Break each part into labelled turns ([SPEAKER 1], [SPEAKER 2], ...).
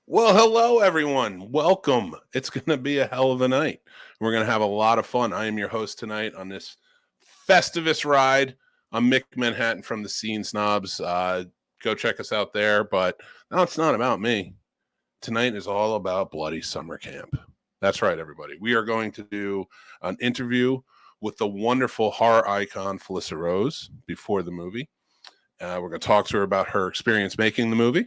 [SPEAKER 1] Well, hello, everyone. Welcome. It's going to be a hell of a night. We're going to have a lot of fun. I am your host tonight on this Festivus ride. I'm Mick Manhattan from the Scene Snobs. Go check us out there. But no, it's not about me. Tonight is all about Bloody Summer Camp. That's right, everybody. We are going to do an interview with the wonderful horror icon Felissa Rose before the movie. We're going to talk to her about her experience making the movie.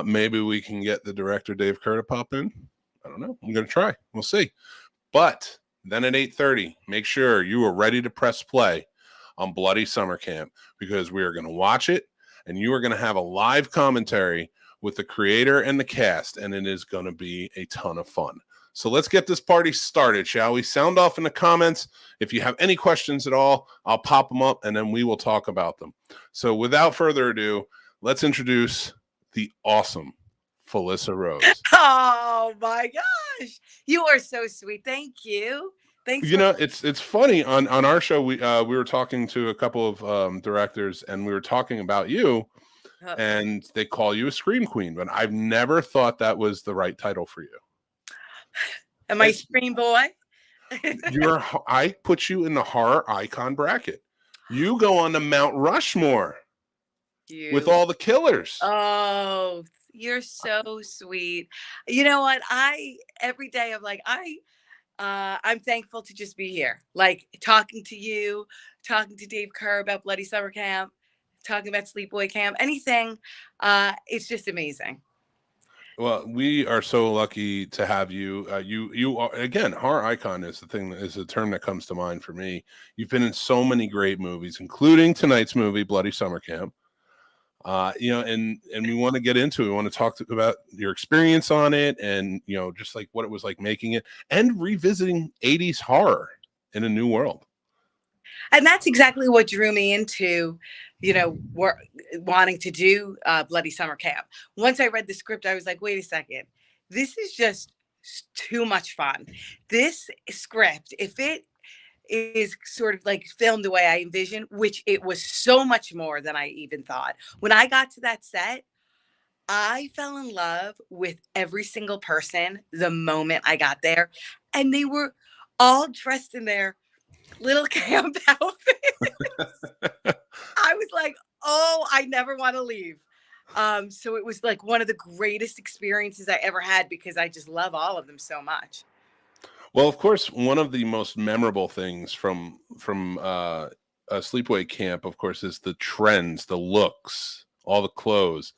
[SPEAKER 1] Maybe we can get the director Dave Kerr to pop in. I don't know. I'm going to try. We'll see. But then at 8:30, make sure you are ready to press play on Bloody Summer Camp because we are going to watch it and you are going to have a live commentary with the creator and the cast, and it is going to be a ton of fun. So let's get this party started, shall we? Sound off in the comments. If you have any questions at all, I'll pop them up and then we will talk about them. So without further ado, let's introduce the awesome Felissa Rose.
[SPEAKER 2] Oh my gosh. You are so sweet. Thank you. Thanks
[SPEAKER 1] You
[SPEAKER 2] for
[SPEAKER 1] know, it's funny on our show. We were talking to a couple of directors, and we were talking about you, and they call you a scream queen. But I've never thought that was the right title for you.
[SPEAKER 2] Am I Scream Boy?
[SPEAKER 1] I put you in the horror icon bracket. You go on the Mount Rushmore with all the killers.
[SPEAKER 2] Oh, you're so sweet. You know what? Every day I'm like, I'm thankful to just be here. Like talking to you, talking to Dave Kerr about Bloody Summer Camp, talking about Sleepaway Camp, anything. It's just amazing.
[SPEAKER 1] Well, we are so lucky to have you. You are, again, horror icon is the thing, is the term that comes to mind for me. You've been in so many great movies, including tonight's movie, Bloody Summer Camp. And we want to get into it. We want to talk about your experience on it, and just like what it was like making it, and revisiting 80s horror in a new world.
[SPEAKER 2] And that's exactly what drew me into, wanting to do Bloody Summer Camp. Once I read the script, I was like, wait a second, this is just too much fun. This script, if it is sort of like filmed the way I envisioned, which it was so much more than I even thought. When I got to that set, I fell in love with every single person the moment I got there. And they were all dressed in their little camp outfits. I was like, oh, I never want to leave. So it was like one of the greatest experiences I ever had because I just love all of them so much.
[SPEAKER 1] Well, of course, one of the most memorable things from a sleepaway camp, of course, is the trends, the looks, all the clothes.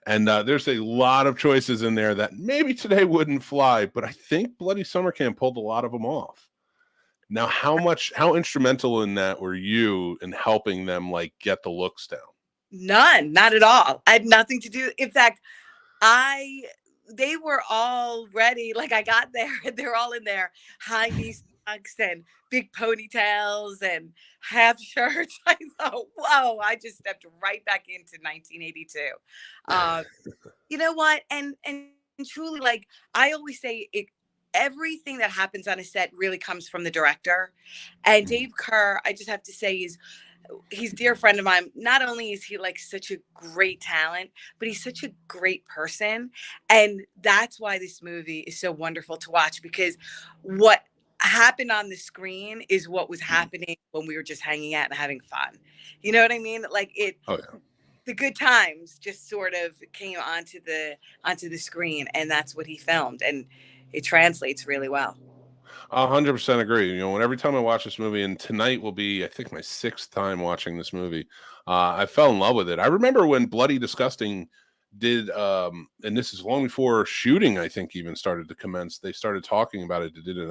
[SPEAKER 1] And there's a lot of choices in there that maybe today wouldn't fly, but I think Bloody Summer Camp pulled a lot of them off. Now, how instrumental in that were you in helping them like get the looks down?
[SPEAKER 2] None, not at all. I had nothing to do. In fact, they were all ready. Like I got there and they're all in their high knee socks and big ponytails and half shirts. I thought, whoa, I just stepped right back into 1982. You know what? And truly, like I always say, everything that happens on a set really comes from the director. And Dave Kerr, I just have to say, he's a dear friend of mine. Not only is he like such a great talent, but he's such a great person. And that's why this movie is so wonderful to watch, because what happened on the screen is what was happening when we were just hanging out and having fun. You know what I mean? Like the good times just sort of came onto the screen, and that's what he filmed. And it translates really well.
[SPEAKER 1] 100% agree. Every time I watch this movie, and tonight will be, I think, my 6th time watching this movie, I fell in love with it. I remember when Bloody Disgusting did, and this is long before shooting, I think, even started to commence. They started talking about it. They did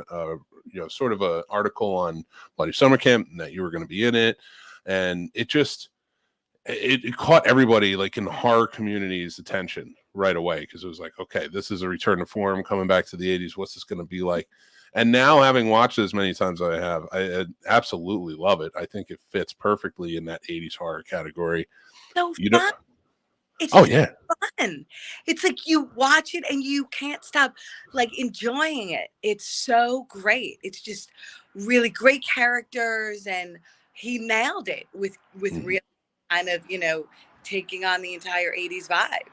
[SPEAKER 1] sort of a article on Bloody Summer Camp, and that you were going to be in it, and it caught everybody like in the horror community's attention right away, because it was like, okay, this is a return to form coming back to the 80s. What's this going to be like? And now, having watched it as many times as I have, I absolutely love it. I think it fits perfectly in that 80s horror category.
[SPEAKER 2] So fun. It's fun. It's like you watch it and you can't stop like enjoying it. It's so great. It's just really great characters, and he nailed it with really kind of, taking on the entire 80s vibe.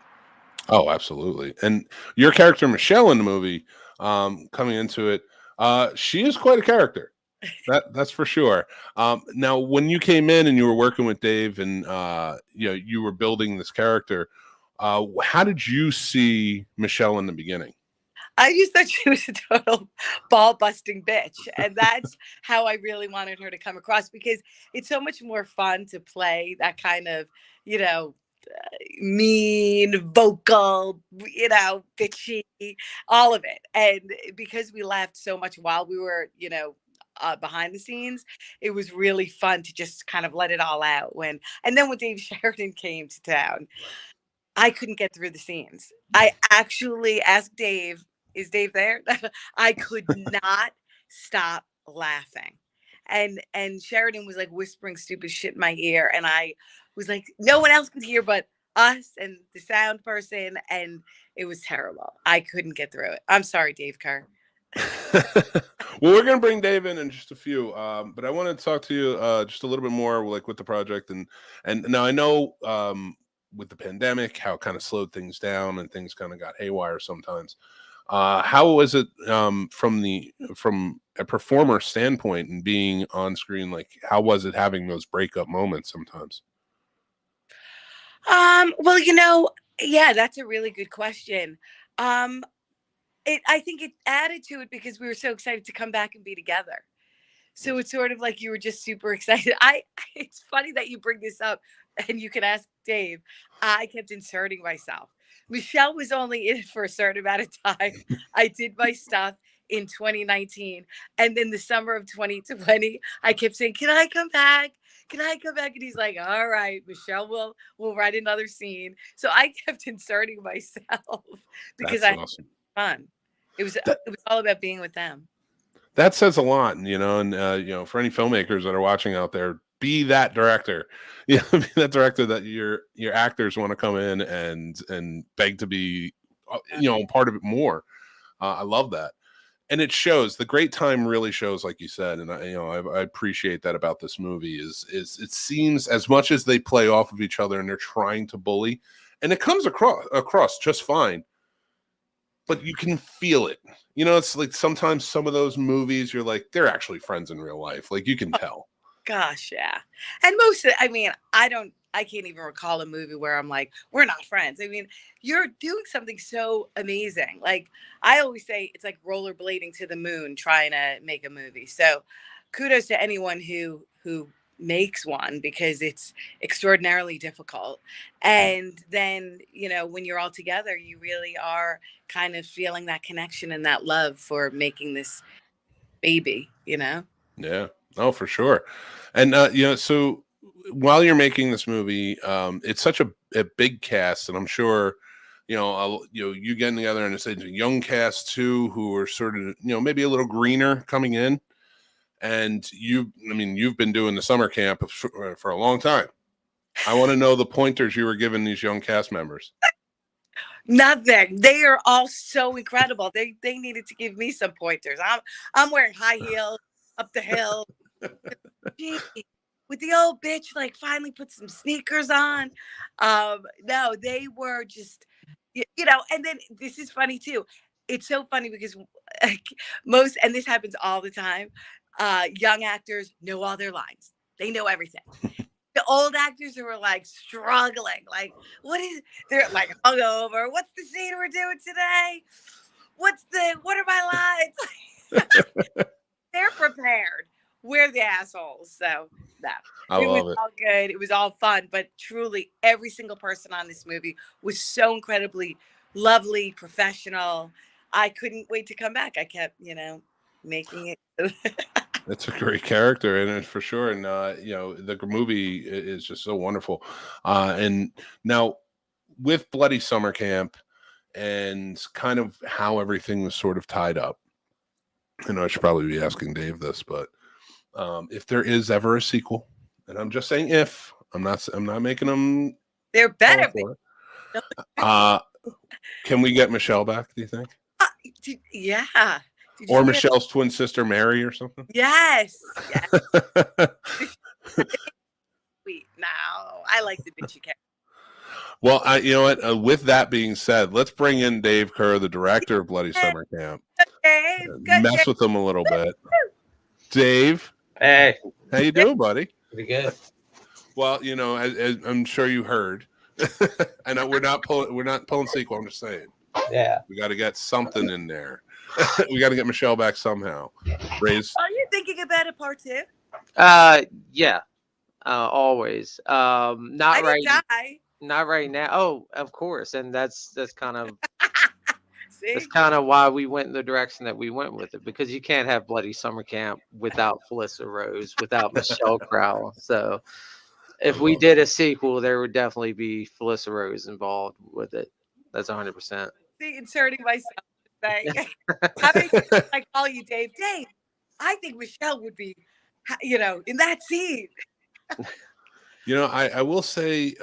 [SPEAKER 1] Oh, absolutely. And your character Michelle in the movie, coming into it, she is quite a character. That's for sure. Now, when you came in and you were working with Dave, and you were building this character, how did you see Michelle in the beginning?
[SPEAKER 2] I just thought she was a total ball busting bitch. And that's how I really wanted her to come across, because it's so much more fun to play that kind of, you know, mean, vocal, bitchy, all of it. And because we laughed so much while we were, behind the scenes, it was really fun to just kind of let it all out. And then when Dave Sheridan came to town, I couldn't get through the scenes. I actually asked Dave, is Dave there? I could not stop laughing. And Sheridan was like whispering stupid shit in my ear. And I was like, no one else could hear but us and the sound person. And it was terrible. I couldn't get through it. I'm sorry, Dave Kerr.
[SPEAKER 1] Well, we're gonna bring Dave in just a few, but I want to talk to you just a little bit more, like with the project, and now I know with the pandemic how it kind of slowed things down and things kind of got haywire sometimes. How was it from a performer standpoint and being on screen? Like, how was it having those breakup moments sometimes?
[SPEAKER 2] Well, yeah, that's a really good question. Um, I think it added to it because we were so excited to come back and be together. So it's sort of like you were just super excited. It's funny that you bring this up, and you can ask Dave. I kept inserting myself. Michelle was only in it for a certain amount of time. I did my stuff in 2019, and then the summer of 2020, I kept saying, "Can I come back? Can I come back?" And he's like, "All right, Michelle will write another scene." So I kept inserting myself because
[SPEAKER 1] That's
[SPEAKER 2] I had
[SPEAKER 1] awesome.
[SPEAKER 2] fun. It was
[SPEAKER 1] That
[SPEAKER 2] all about being with them.
[SPEAKER 1] that says a lot, and for any filmmakers that are watching out there, be that director. Be that director that your actors want to come in and beg to be, part of it more. I love that. And it shows. The great time really shows, like you said, and I appreciate that about this movie. Is it seems, as much as they play off of each other and they're trying to bully, and it comes across just fine, but you can feel it. It's like sometimes some of those movies, you're like, they're actually friends in real life. Like, you can tell.
[SPEAKER 2] Gosh, yeah. And I mean, I can't even recall a movie where I'm like, we're not friends. I mean, you're doing something so amazing. Like, I always say it's like rollerblading to the moon trying to make a movie. So kudos to anyone who makes one, because it's extraordinarily difficult. And then, when you're all together, you really are kind of feeling that connection and that love for making this baby.
[SPEAKER 1] Yeah. Oh, for sure. And so while you're making this movie, it's such a big cast, and I'm sure you getting together, and it's a young cast too, who are sort of maybe a little greener coming in. And you've been doing the summer camp for a long time. I want to know the pointers you were giving these young cast members.
[SPEAKER 2] Nothing. They are all so incredible. They needed to give me some pointers. I'm wearing high heels up the hill. Gee, with the old bitch, like, finally put some sneakers on. No, they were just, and then this is funny too. It's so funny because like, and this happens all the time, young actors know all their lines. They know everything. The old actors who were like struggling, like, they're like hungover. What's the scene we're doing today? What are my lines? They're prepared. We're the assholes. So no,
[SPEAKER 1] I
[SPEAKER 2] it was
[SPEAKER 1] love it.
[SPEAKER 2] all good. It was all fun, but truly every single person on this movie was so incredibly lovely, professional. I couldn't wait to come back. I kept, making it.
[SPEAKER 1] It's a great character in it for sure, and the movie is just so wonderful. And now with Bloody Summer Camp and kind of how everything was sort of tied up, I should probably be asking Dave this, but if there is ever a sequel, and I'm just saying if, I'm not making them
[SPEAKER 2] There
[SPEAKER 1] call
[SPEAKER 2] better be.
[SPEAKER 1] for it. Can we get Michelle back, do you think?
[SPEAKER 2] Yeah.
[SPEAKER 1] Or Michelle's twin sister Mary or something?
[SPEAKER 2] Yes. Sweet. No, I like the bitchy character.
[SPEAKER 1] Well, you know what? With that being said, let's bring in Dave Kerr, the director of Bloody Summer Camp.
[SPEAKER 2] Dave, good
[SPEAKER 1] Mess
[SPEAKER 2] Dave.
[SPEAKER 1] with him a little bit. Dave,
[SPEAKER 3] Hey,
[SPEAKER 1] how you doing, buddy?
[SPEAKER 3] pretty good.
[SPEAKER 1] Well, you know, as I'm sure you heard, and we're not pulling sequel. I'm just saying,
[SPEAKER 3] Yeah.
[SPEAKER 1] we got to get something in there. We got to get Michelle back somehow. Raise.
[SPEAKER 2] Are you thinking about a part 2?
[SPEAKER 3] Yeah. Always. Not
[SPEAKER 2] I
[SPEAKER 3] right.
[SPEAKER 2] didn't die.
[SPEAKER 3] Not right now. Oh, of course, and that's kind of
[SPEAKER 2] See?
[SPEAKER 3] that's kind of why we went in the direction that we went with it, because you can't have Bloody Summer Camp without Felissa Rose, without Michelle Crowell. So if we did a sequel, there would definitely be Felissa Rose involved with it. That's 100%.
[SPEAKER 2] See, inserting myself. How many times I call you Dave? Dave, I think Michelle would be, in that scene.
[SPEAKER 1] You know, I will say,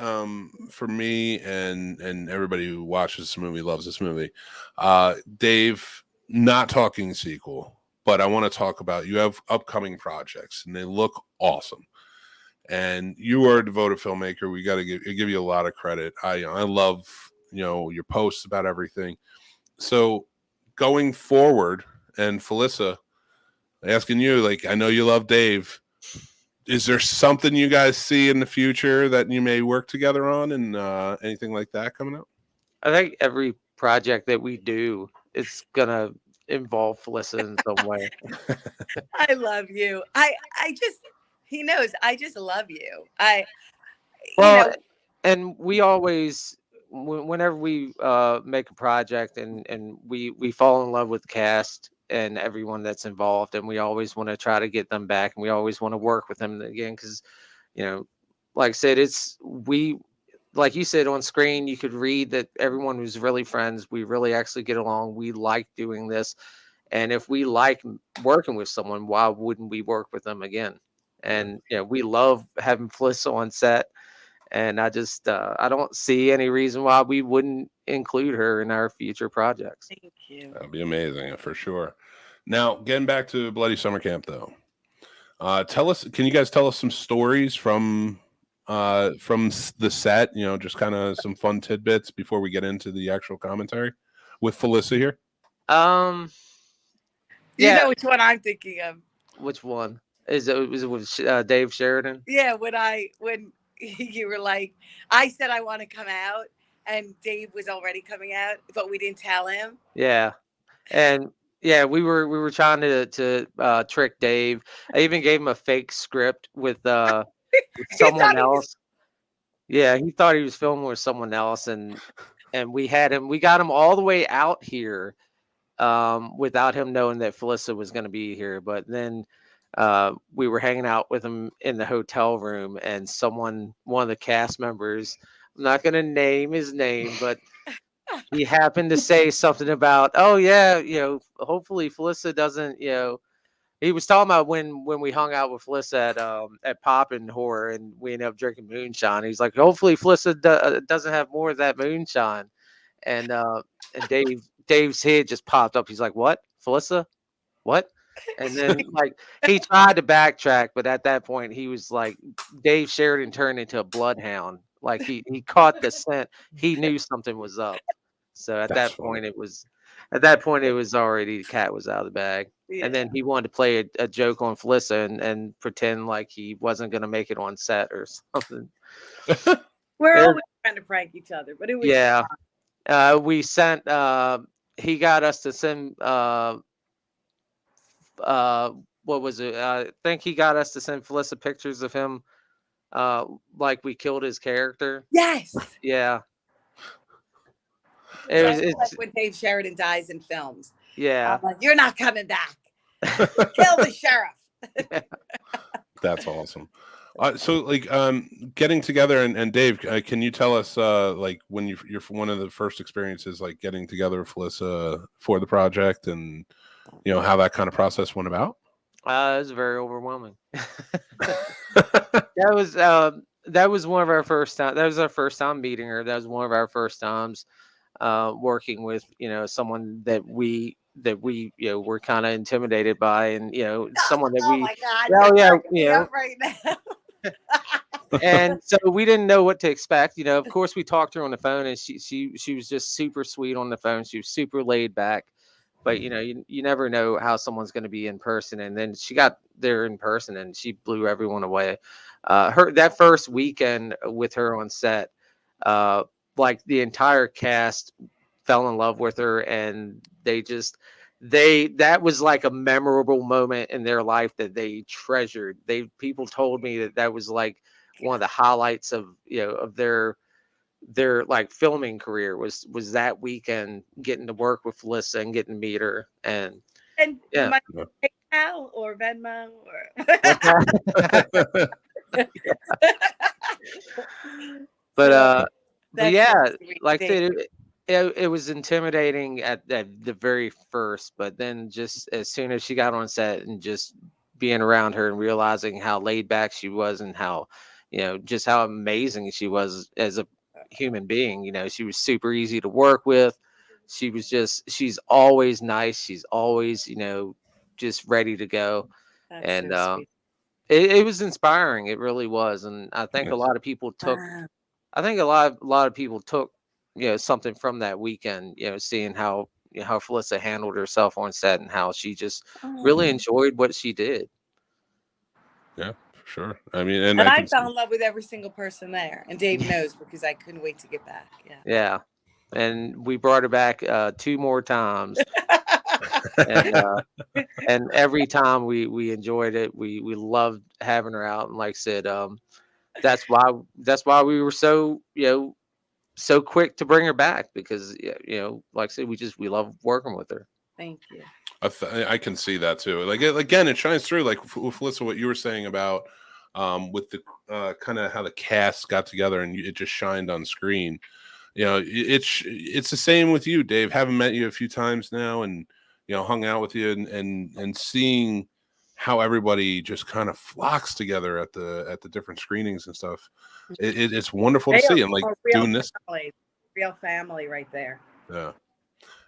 [SPEAKER 1] for me and everybody who watches this movie, loves this movie, Dave, not talking sequel, but I want to talk about, you have upcoming projects and they look awesome. And you are a devoted filmmaker. We got to give you a lot of credit. I love, your posts about everything. So going forward, and Felissa, asking you, like, I know you love Dave. Is there something you guys see in the future that you may work together on, and anything like that coming up?
[SPEAKER 3] I think every project that we do is gonna involve Felissa in some way.
[SPEAKER 2] I love you. He knows I just love you.
[SPEAKER 3] Well, and we always, whenever we make a project and we fall in love with the cast and everyone that's involved, and we always want to try to get them back, and we always want to work with them again, because like I said, like you said, on screen you could read that everyone was really friends. We really actually get along. We like doing this, and if we like working with someone, why wouldn't we work with them again? And we love having Felissa on set, and I just I don't see any reason why we wouldn't include her in our future projects.
[SPEAKER 2] Thank you.
[SPEAKER 1] That'd be amazing, for sure. Now, getting back to Bloody Summer Camp, though, can you guys tell us some stories from the set? Just kind of some fun tidbits before we get into the actual commentary with Felissa here.
[SPEAKER 2] You know which one I'm thinking of.
[SPEAKER 3] Which one? Was it with Dave Sheridan?
[SPEAKER 2] Yeah, when you were like, I said I want to come out, and Dave was already coming out, but we didn't tell him.
[SPEAKER 3] Yeah, and we were trying to trick Dave. I even gave him a fake script with someone else. Yeah, he thought he was filming with someone else, and we got him all the way out here without him knowing that Felissa was going to be here. But then we were hanging out with him in the hotel room, and one of the cast members, I'm not going to name his name, but he happened to say something about, oh yeah, hopefully Felissa doesn't, he was talking about when we hung out with Felissa at Poppin' Horror, and we ended up drinking moonshine. He's like, hopefully Felissa doesn't have more of that moonshine. And Dave's head just popped up. He's like, what? Felissa? What? And then he tried to backtrack, but at that point he was like, Dave Sheridan turned into a bloodhound. Like he caught the scent. He knew something was up. So at that point it was already, the cat was out of the bag. Yeah. And then he wanted to play a joke on Felissa and pretend like he wasn't going to make it on set or something.
[SPEAKER 2] We're always trying to prank each other, but it was
[SPEAKER 3] fun. We sent he got us to send what was it? I think he got us to send Felissa pictures of him like we killed his character.
[SPEAKER 2] Yes.
[SPEAKER 3] Yeah.
[SPEAKER 2] It's like when Dave Sheridan dies in films.
[SPEAKER 3] Yeah.
[SPEAKER 2] I'm like, you're not coming back. Kill the sheriff.
[SPEAKER 1] That's awesome. So getting together, and Dave, can you tell us when you're one of the first experiences, like getting together with Felissa for the project, and how that kind of process went about?
[SPEAKER 3] It was very overwhelming. That was one of our first time. That was our first time meeting her. That was one of our first times working with someone that we were kind of intimidated by, and someone that
[SPEAKER 2] oh my God, right now.
[SPEAKER 3] And so we didn't know what to expect. Of course, we talked to her on the phone, and she was just super sweet on the phone. She was super laid back. But you never know how someone's going to be in person. And then she got there in person, and she blew everyone away. Her that first weekend with her on set, like the entire cast fell in love with her, and that was like a memorable moment in their life that they treasured. People told me that was like one of the highlights of of their like filming career was that weekend, getting to work with Felissa and getting to meet her. And yeah,
[SPEAKER 2] my PayPal or Venmo
[SPEAKER 3] but yeah, like I said, it was intimidating at the very first, but then just as soon as she got on set and just being around her and realizing how laid back she was, and how just how amazing she was as a human being. She was super easy to work with. She's always nice. She's always just ready to go.
[SPEAKER 2] That's
[SPEAKER 3] And
[SPEAKER 2] so sweet.
[SPEAKER 3] it was inspiring. It really was. And I think a lot of people took a lot of people took something from that weekend, seeing how how Felissa handled herself on set, and how she just really enjoyed what she did.
[SPEAKER 1] Yeah, for sure. I mean, and
[SPEAKER 2] I fell in love with every single person there, and Dave knows, because I couldn't wait to get back.
[SPEAKER 3] Yeah, and we brought her back 2 more times, and every time we enjoyed it. We loved having her out, and like I said, that's why we were so so quick to bring her back, because like I said, we love working with her.
[SPEAKER 2] Thank you.
[SPEAKER 1] I can see that too. Like again, it shines through. Like with Felissa, what you were saying about with the kind of how the cast got together and it just shined on screen. It's the same with you, Dave. Haven't met you a few times now, and hung out with you, and seeing how everybody just kind of flocks together at the different screenings and stuff. It's wonderful to see, and like doing this,
[SPEAKER 2] real family right there.
[SPEAKER 1] Yeah.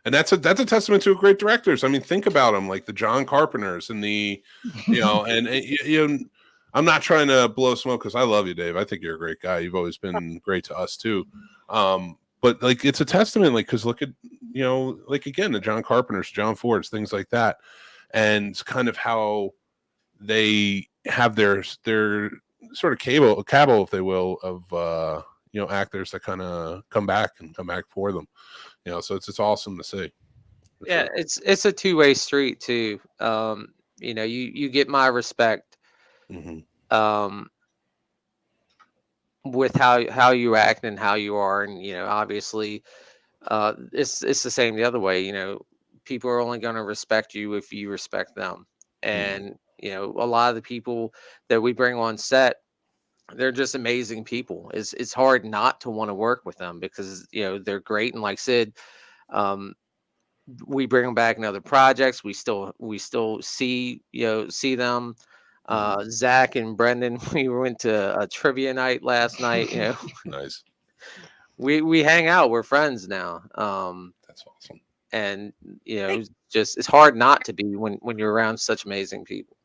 [SPEAKER 1] And that's a testament to great directors. I mean, think about them, like the John Carpenters and the, and I'm not trying to blow smoke, because I love you, Dave. I think you're a great guy. You've always been great to us too. But like, it's a testament, like, because look at, like again, the John Carpenters, John Fords, things like that, and kind of how they have their sort of cabal, if they will, of actors that kind of come back for them. So it's awesome to see.
[SPEAKER 3] Yeah, sure. It's a two-way street too. You get my respect with how you act and how you are, and obviously it's the same the other way. People are only going to respect you if you respect them. And a lot of the people that we bring on set, they're just amazing people. It's hard not to want to work with them, because they're great. And like Sid, we bring them back in other projects. We still see them. Zach and Brendan, we went to a trivia night last night.
[SPEAKER 1] Nice.
[SPEAKER 3] We hang out. We're friends now.
[SPEAKER 1] That's awesome.
[SPEAKER 3] And it's hard not to be when you're around such amazing people.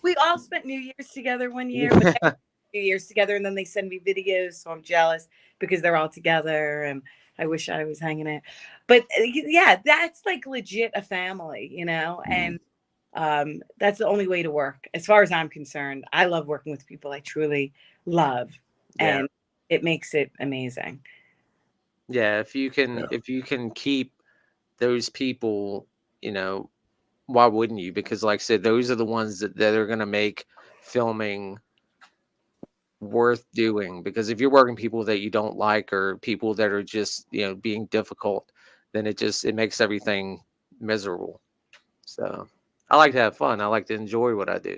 [SPEAKER 2] We all spent New Year's together one year, but New Year's together, and then they send me videos, so I'm jealous because they're all together, and I wish I was hanging out. But yeah, that's like legit a family, and that's the only way to work, as far as I'm concerned. I love working with people I truly love, and it makes it amazing.
[SPEAKER 3] Yeah, if you can keep those people, why wouldn't you? Because like I said, those are the ones that are going to make filming worth doing. Because if you're working people that you don't like, or people that are just being difficult, then it makes everything miserable. So I like to have fun. I like to enjoy what I do.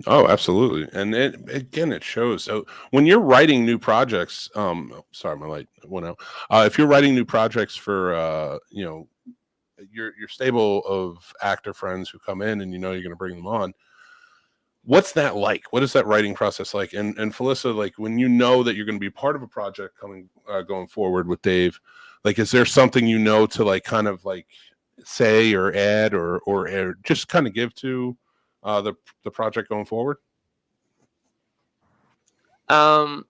[SPEAKER 1] Oh, absolutely. And it shows. So when you're writing new projects, sorry, my light went out. If you're writing new projects for your stable of actor friends who come in, and you're going to bring them on, what's that like? What is that writing process like? And Felissa, like, when you know that you're going to be part of a project going forward with Dave, like, is there something to like kind of like say or add or just kind of give to the project going forward?
[SPEAKER 3] Um,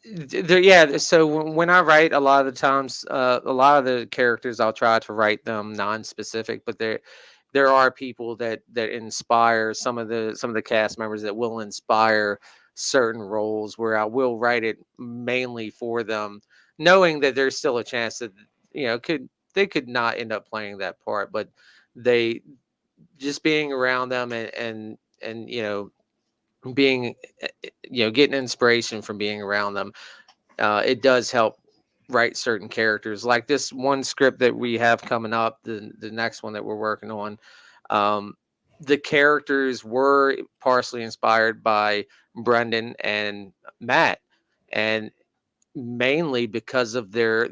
[SPEAKER 3] yeah. So when I write, a lot of the times, a lot of the characters, I'll try to write them non-specific, but there are people that inspire some of the cast members that will inspire certain roles where I will write it mainly for them, knowing that there's still a chance that they could not end up playing that part, but they just being around them and being getting inspiration from being around them, it does help write certain characters. Like this one script that we have coming up, the next one that we're working on, um, the characters were partially inspired by Brendan and Matt, and mainly because of their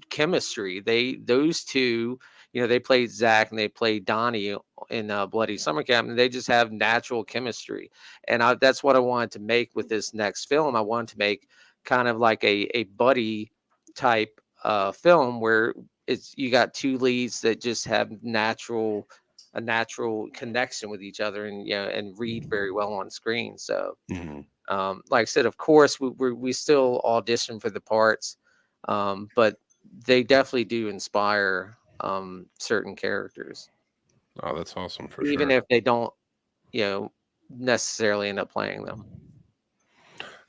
[SPEAKER 3] chemistry. Those two, they played Zach and they played Donnie in Bloody Summer Camp, and they just have natural chemistry. And that's what I wanted to make with this next film. I wanted to make kind of like a buddy type film where you got two leads that just have a natural connection with each other, and and read very well on screen. So
[SPEAKER 1] Mhm.
[SPEAKER 3] like I said, of course, we still audition for the parts, but they definitely do inspire certain characters,
[SPEAKER 1] Oh, that's awesome for
[SPEAKER 3] even
[SPEAKER 1] sure.
[SPEAKER 3] if they don't, you know, necessarily end up playing them.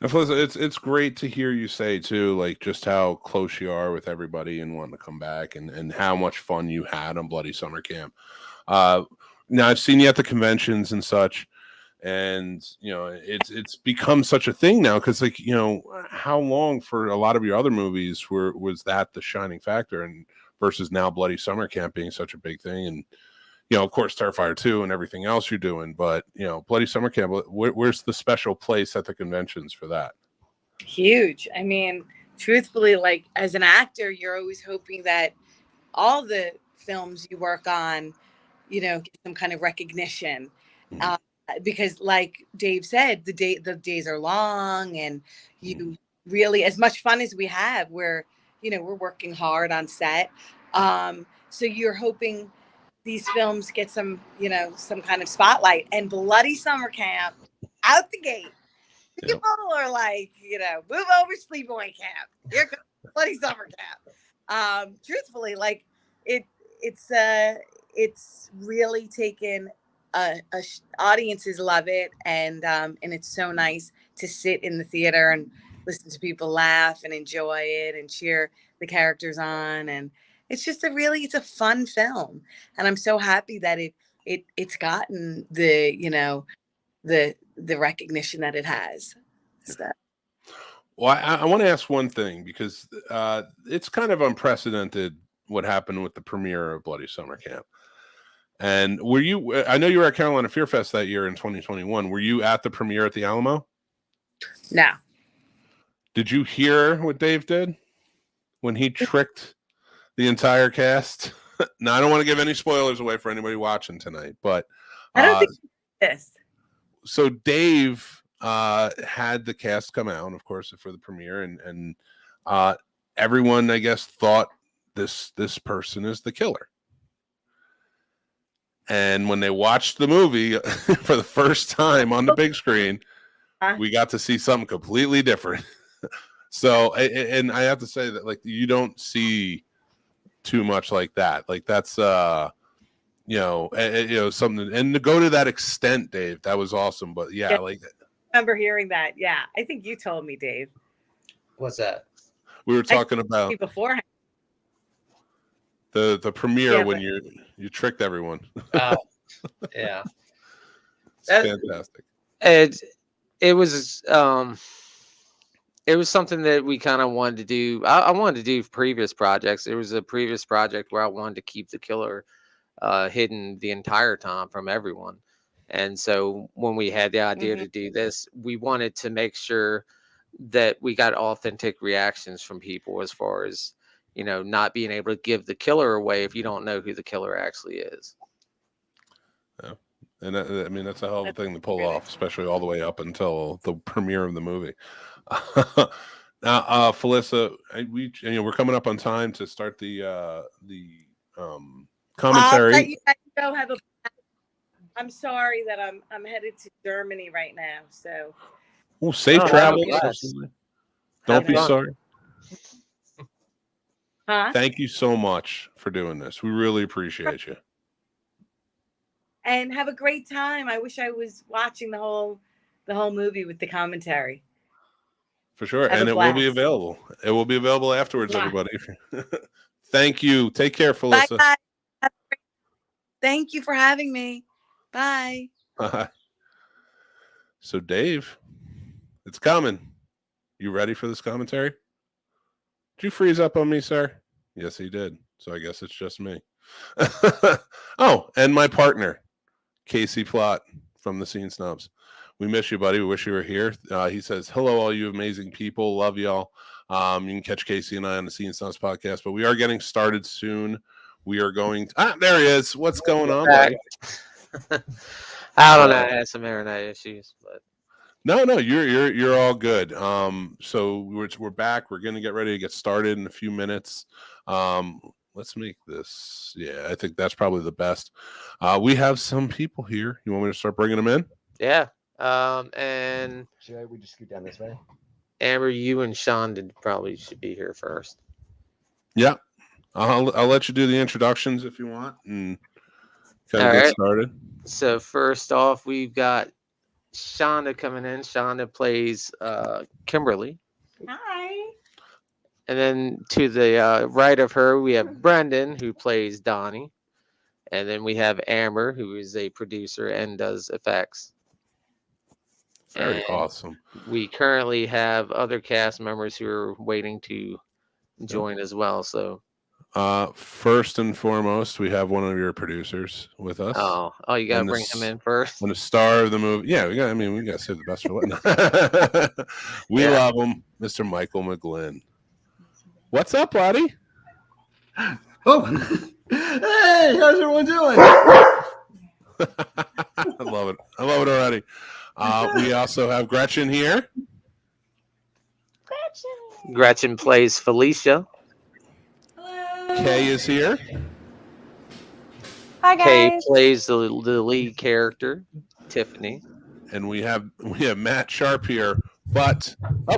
[SPEAKER 1] And plus, it's great to hear you say too, like just how close you are with everybody and wanting to come back, and how much fun you had on Bloody Summer Camp. Uh, Now I've seen you at the conventions and such, and it's become such a thing now because like how long for a lot of your other movies was that the shining factor, and versus now Bloody Summer Camp being such a big thing, and of course, Terrifier 2 and everything else you're doing. But, Bloody Summer Camp, where's the special place at the conventions for that?
[SPEAKER 2] Huge. I mean, truthfully, like as an actor, you're always hoping that all the films you work on, get some kind of recognition.
[SPEAKER 1] Mhm.
[SPEAKER 2] Uh, because like Dave said, the days are long, and
[SPEAKER 1] Mhm.
[SPEAKER 2] you really, as much fun as we have, we're working hard on set. So you're hoping these films get some kind of spotlight, and Bloody Summer Camp out the gate.
[SPEAKER 1] Yep.
[SPEAKER 2] People are like, move over sleepaway camp. Here comes Bloody Summer Camp. Truthfully, like it it's really taken audiences love it, and it's so nice to sit in the theater and listen to people laugh and enjoy it and cheer the characters on, and it's a fun film, and I'm so happy that it's gotten the recognition that it has. So.
[SPEAKER 1] Well, I want to ask one thing because it's kind of unprecedented what happened with the premiere of Bloody Summer Camp. And were you? I know you were at Carolina Fear Fest that year in 2021. Were you at the premiere at the Alamo?
[SPEAKER 2] No.
[SPEAKER 1] Did you hear what Dave did when he tricked the entire cast? Now, I don't want to give any spoilers away for anybody watching tonight, but
[SPEAKER 2] I don't think this.
[SPEAKER 1] so Dave had the cast come out, of course, for the premiere, and everyone, I guess, thought this person is the killer. And when they watched the movie for the first time on the big screen, we got to see something completely different. So, and I have to say that, like, you don't see too much like that. Like, that's something, and to go to that extent, Dave, that was awesome. But yeah, like,
[SPEAKER 2] I remember hearing that. Yeah, I think you told me, Dave.
[SPEAKER 3] What's that?
[SPEAKER 1] We were talking about
[SPEAKER 2] beforehand.
[SPEAKER 1] The premiere when you tricked everyone.
[SPEAKER 3] Oh, yeah.
[SPEAKER 1] It's fantastic.
[SPEAKER 3] It was something that we kind of wanted to do. I wanted to do previous projects. There was a previous project where I wanted to keep the killer hidden the entire time from everyone. And so when we had the idea to do this, we wanted to make sure that we got authentic reactions from people, as far as, not being able to give the killer away if you don't know who the killer actually is.
[SPEAKER 1] Yeah. And I mean, that's a hell of a thing to pull off, especially all the way up until the premiere of the movie. Now, Felissa, we're coming up on time to start the commentary.
[SPEAKER 2] I'll let you go. I'm sorry that I'm headed to Germany right now. So
[SPEAKER 1] Oh, safe
[SPEAKER 3] Oh,
[SPEAKER 1] travels.
[SPEAKER 3] bless.
[SPEAKER 1] Don't be
[SPEAKER 3] fun.
[SPEAKER 1] sorry.
[SPEAKER 2] Huh?
[SPEAKER 1] Thank you so much for doing this. We really appreciate you.
[SPEAKER 2] And have a great time. I wish I was watching the whole movie with the commentary.
[SPEAKER 1] For sure.
[SPEAKER 2] Have
[SPEAKER 1] And
[SPEAKER 2] a
[SPEAKER 1] it will be
[SPEAKER 2] blast.
[SPEAKER 1] available. It will be available afterwards,
[SPEAKER 2] Yeah.
[SPEAKER 1] everybody. Thank you. Take care,
[SPEAKER 2] Bye,
[SPEAKER 1] Felissa.
[SPEAKER 2] guys. Thank you for having me. Bye.
[SPEAKER 1] Bye. So, Dave, it's coming. You ready for this commentary? Did you freeze up on me, sir? Yes, he did. So I guess it's just me. Oh, and my partner, Casey Plott from the Scene Snobs. We miss you, buddy. We wish you were here. He says, hello, all you amazing people. Love y'all. You can catch Casey and I on the Scene Snobs podcast, but we are getting started soon. We are going to... there he is. What's going on, buddy?
[SPEAKER 3] I don't know. I had some internet issues, but
[SPEAKER 1] No, you're all good. So we're back. We're gonna get ready to get started in a few minutes. Let's make this. Yeah, I think that's probably the best. We have some people here. You want me to start bringing them in?
[SPEAKER 3] yeah. And
[SPEAKER 4] Should we just scoot down this way?
[SPEAKER 3] Amber, you and Sean probably should be here first.
[SPEAKER 1] Yeah, I'll let you do the introductions if you want, and kind of
[SPEAKER 3] All
[SPEAKER 1] get
[SPEAKER 3] right.
[SPEAKER 1] started.
[SPEAKER 3] So first off, we've got Shonda coming in. Shonda plays Kimberly.
[SPEAKER 2] Hi.
[SPEAKER 3] And then to the right of her, we have Brendan, who plays Donnie. And then we have Amber, who is a producer and does effects.
[SPEAKER 1] Very
[SPEAKER 3] And
[SPEAKER 1] awesome.
[SPEAKER 3] we currently have other cast members who are waiting to join as well. So,
[SPEAKER 1] First and foremost, we have one of your producers with us.
[SPEAKER 3] oh, you gotta
[SPEAKER 1] And
[SPEAKER 3] bring him in first.
[SPEAKER 1] And the star of the movie. Yeah, we got to save the best for later. We love him, Mr. Michael McGlynn. What's up, buddy?
[SPEAKER 4] Oh, hey, how's everyone doing?
[SPEAKER 1] I love it. I love it already. We also have Gretchen here.
[SPEAKER 3] Gretchen plays Felicia.
[SPEAKER 1] Kay is here.
[SPEAKER 5] Hi
[SPEAKER 3] Kay
[SPEAKER 5] guys.
[SPEAKER 3] plays the lead character, Tiffany.
[SPEAKER 1] And we have Matt Sharp here. But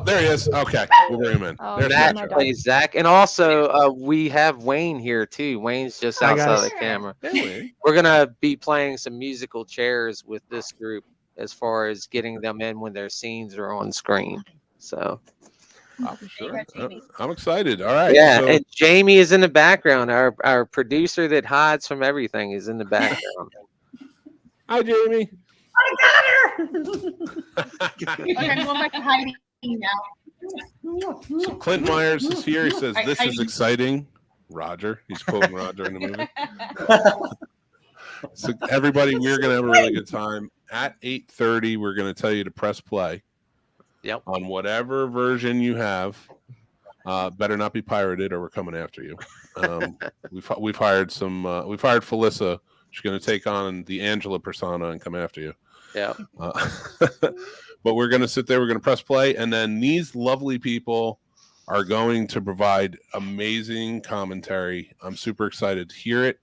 [SPEAKER 1] there he is. Okay, we'll bring him in.
[SPEAKER 5] Oh,
[SPEAKER 1] There's
[SPEAKER 3] Matt
[SPEAKER 1] Matt Sharp.
[SPEAKER 3] plays Zach, and also we have Wayne here too. Wayne's just
[SPEAKER 4] Hi,
[SPEAKER 3] outside
[SPEAKER 4] guys.
[SPEAKER 3] of the camera.
[SPEAKER 1] Hey, Wayne.
[SPEAKER 3] We're gonna be playing some musical chairs with this group as far as getting them in when their scenes are on screen. So
[SPEAKER 1] Oh, for sure. I'm excited. All right.
[SPEAKER 3] yeah,
[SPEAKER 1] so-
[SPEAKER 3] and Jamie is in the background. Our producer that hides from everything is in the background.
[SPEAKER 1] Hi, Jamie.
[SPEAKER 5] I got her. Okay, I'm going back to hiding now.
[SPEAKER 1] So Clint Myers is here. He says,
[SPEAKER 5] I-
[SPEAKER 1] this
[SPEAKER 5] I-
[SPEAKER 1] is exciting. Roger. He's quoting Roger in the movie. So everybody, we're going to have a really good time. At 8:30, we're going to tell you to press play.
[SPEAKER 3] Yep.
[SPEAKER 1] On whatever version you have. Better not be pirated or we're coming after you. We've hired Felissa. She's going to take on the Angela persona and come after you.
[SPEAKER 3] Yeah.
[SPEAKER 1] But we're going to sit there. We're going to press play. And then these lovely people are going to provide amazing commentary. I'm super excited to hear it.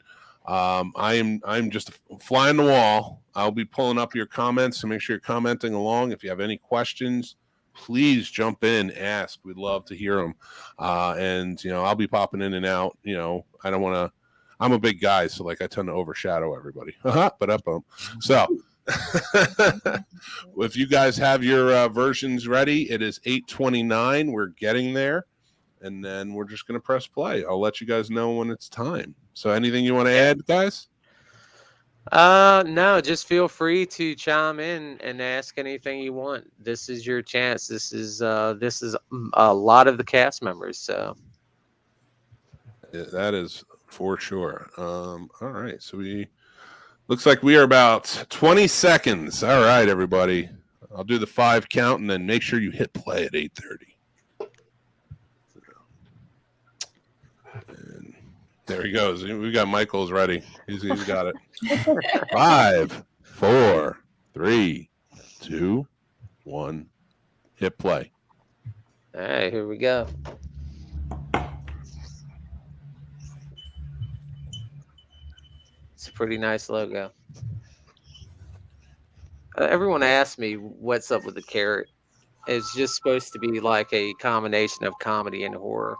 [SPEAKER 1] I'm just a fly on the wall. I'll be pulling up your comments to make sure you're commenting along. If you have any questions, please jump in, ask. We'd love to hear them. And, I'll be popping in and out. I don't want to, I'm a big guy, so I tend to overshadow everybody. So if you guys have your versions ready, it is 8:29. We're getting there. And then we're just going to press play. I'll let you guys know when it's time. So anything you want to add, guys?
[SPEAKER 3] No, just feel free to chime in and ask anything you want. This is your chance. This is a lot of the cast members. So
[SPEAKER 1] Yeah, that is for sure. All right. So looks like we are about 20 seconds. All right, everybody. I'll do the 5 count and then make sure you hit play at 8:30. And there he goes. We got Michael's ready. He's got it. 5, 4, 3, 2, 1. Hit play.
[SPEAKER 3] all right, here we go. It's a pretty nice logo. Everyone asks me what's up with the carrot. It's just supposed to be like a combination of comedy and horror.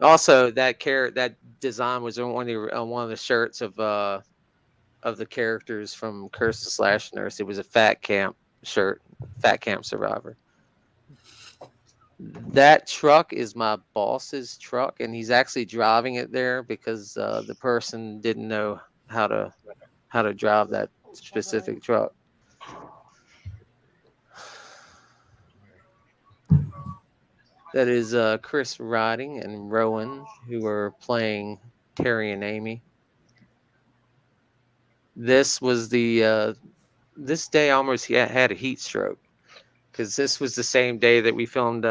[SPEAKER 3] Also, that design was on one of the shirts of the characters from Curse the Slash Nurse. It was a Fat Camp shirt, Fat Camp Survivor. That truck is my boss's truck, and he's actually driving it there because the person didn't know how to drive that specific truck. That is Chris Riding and Rowan, who are playing Terry and Amy. This was this day almost had a heat stroke because this was the same day that we filmed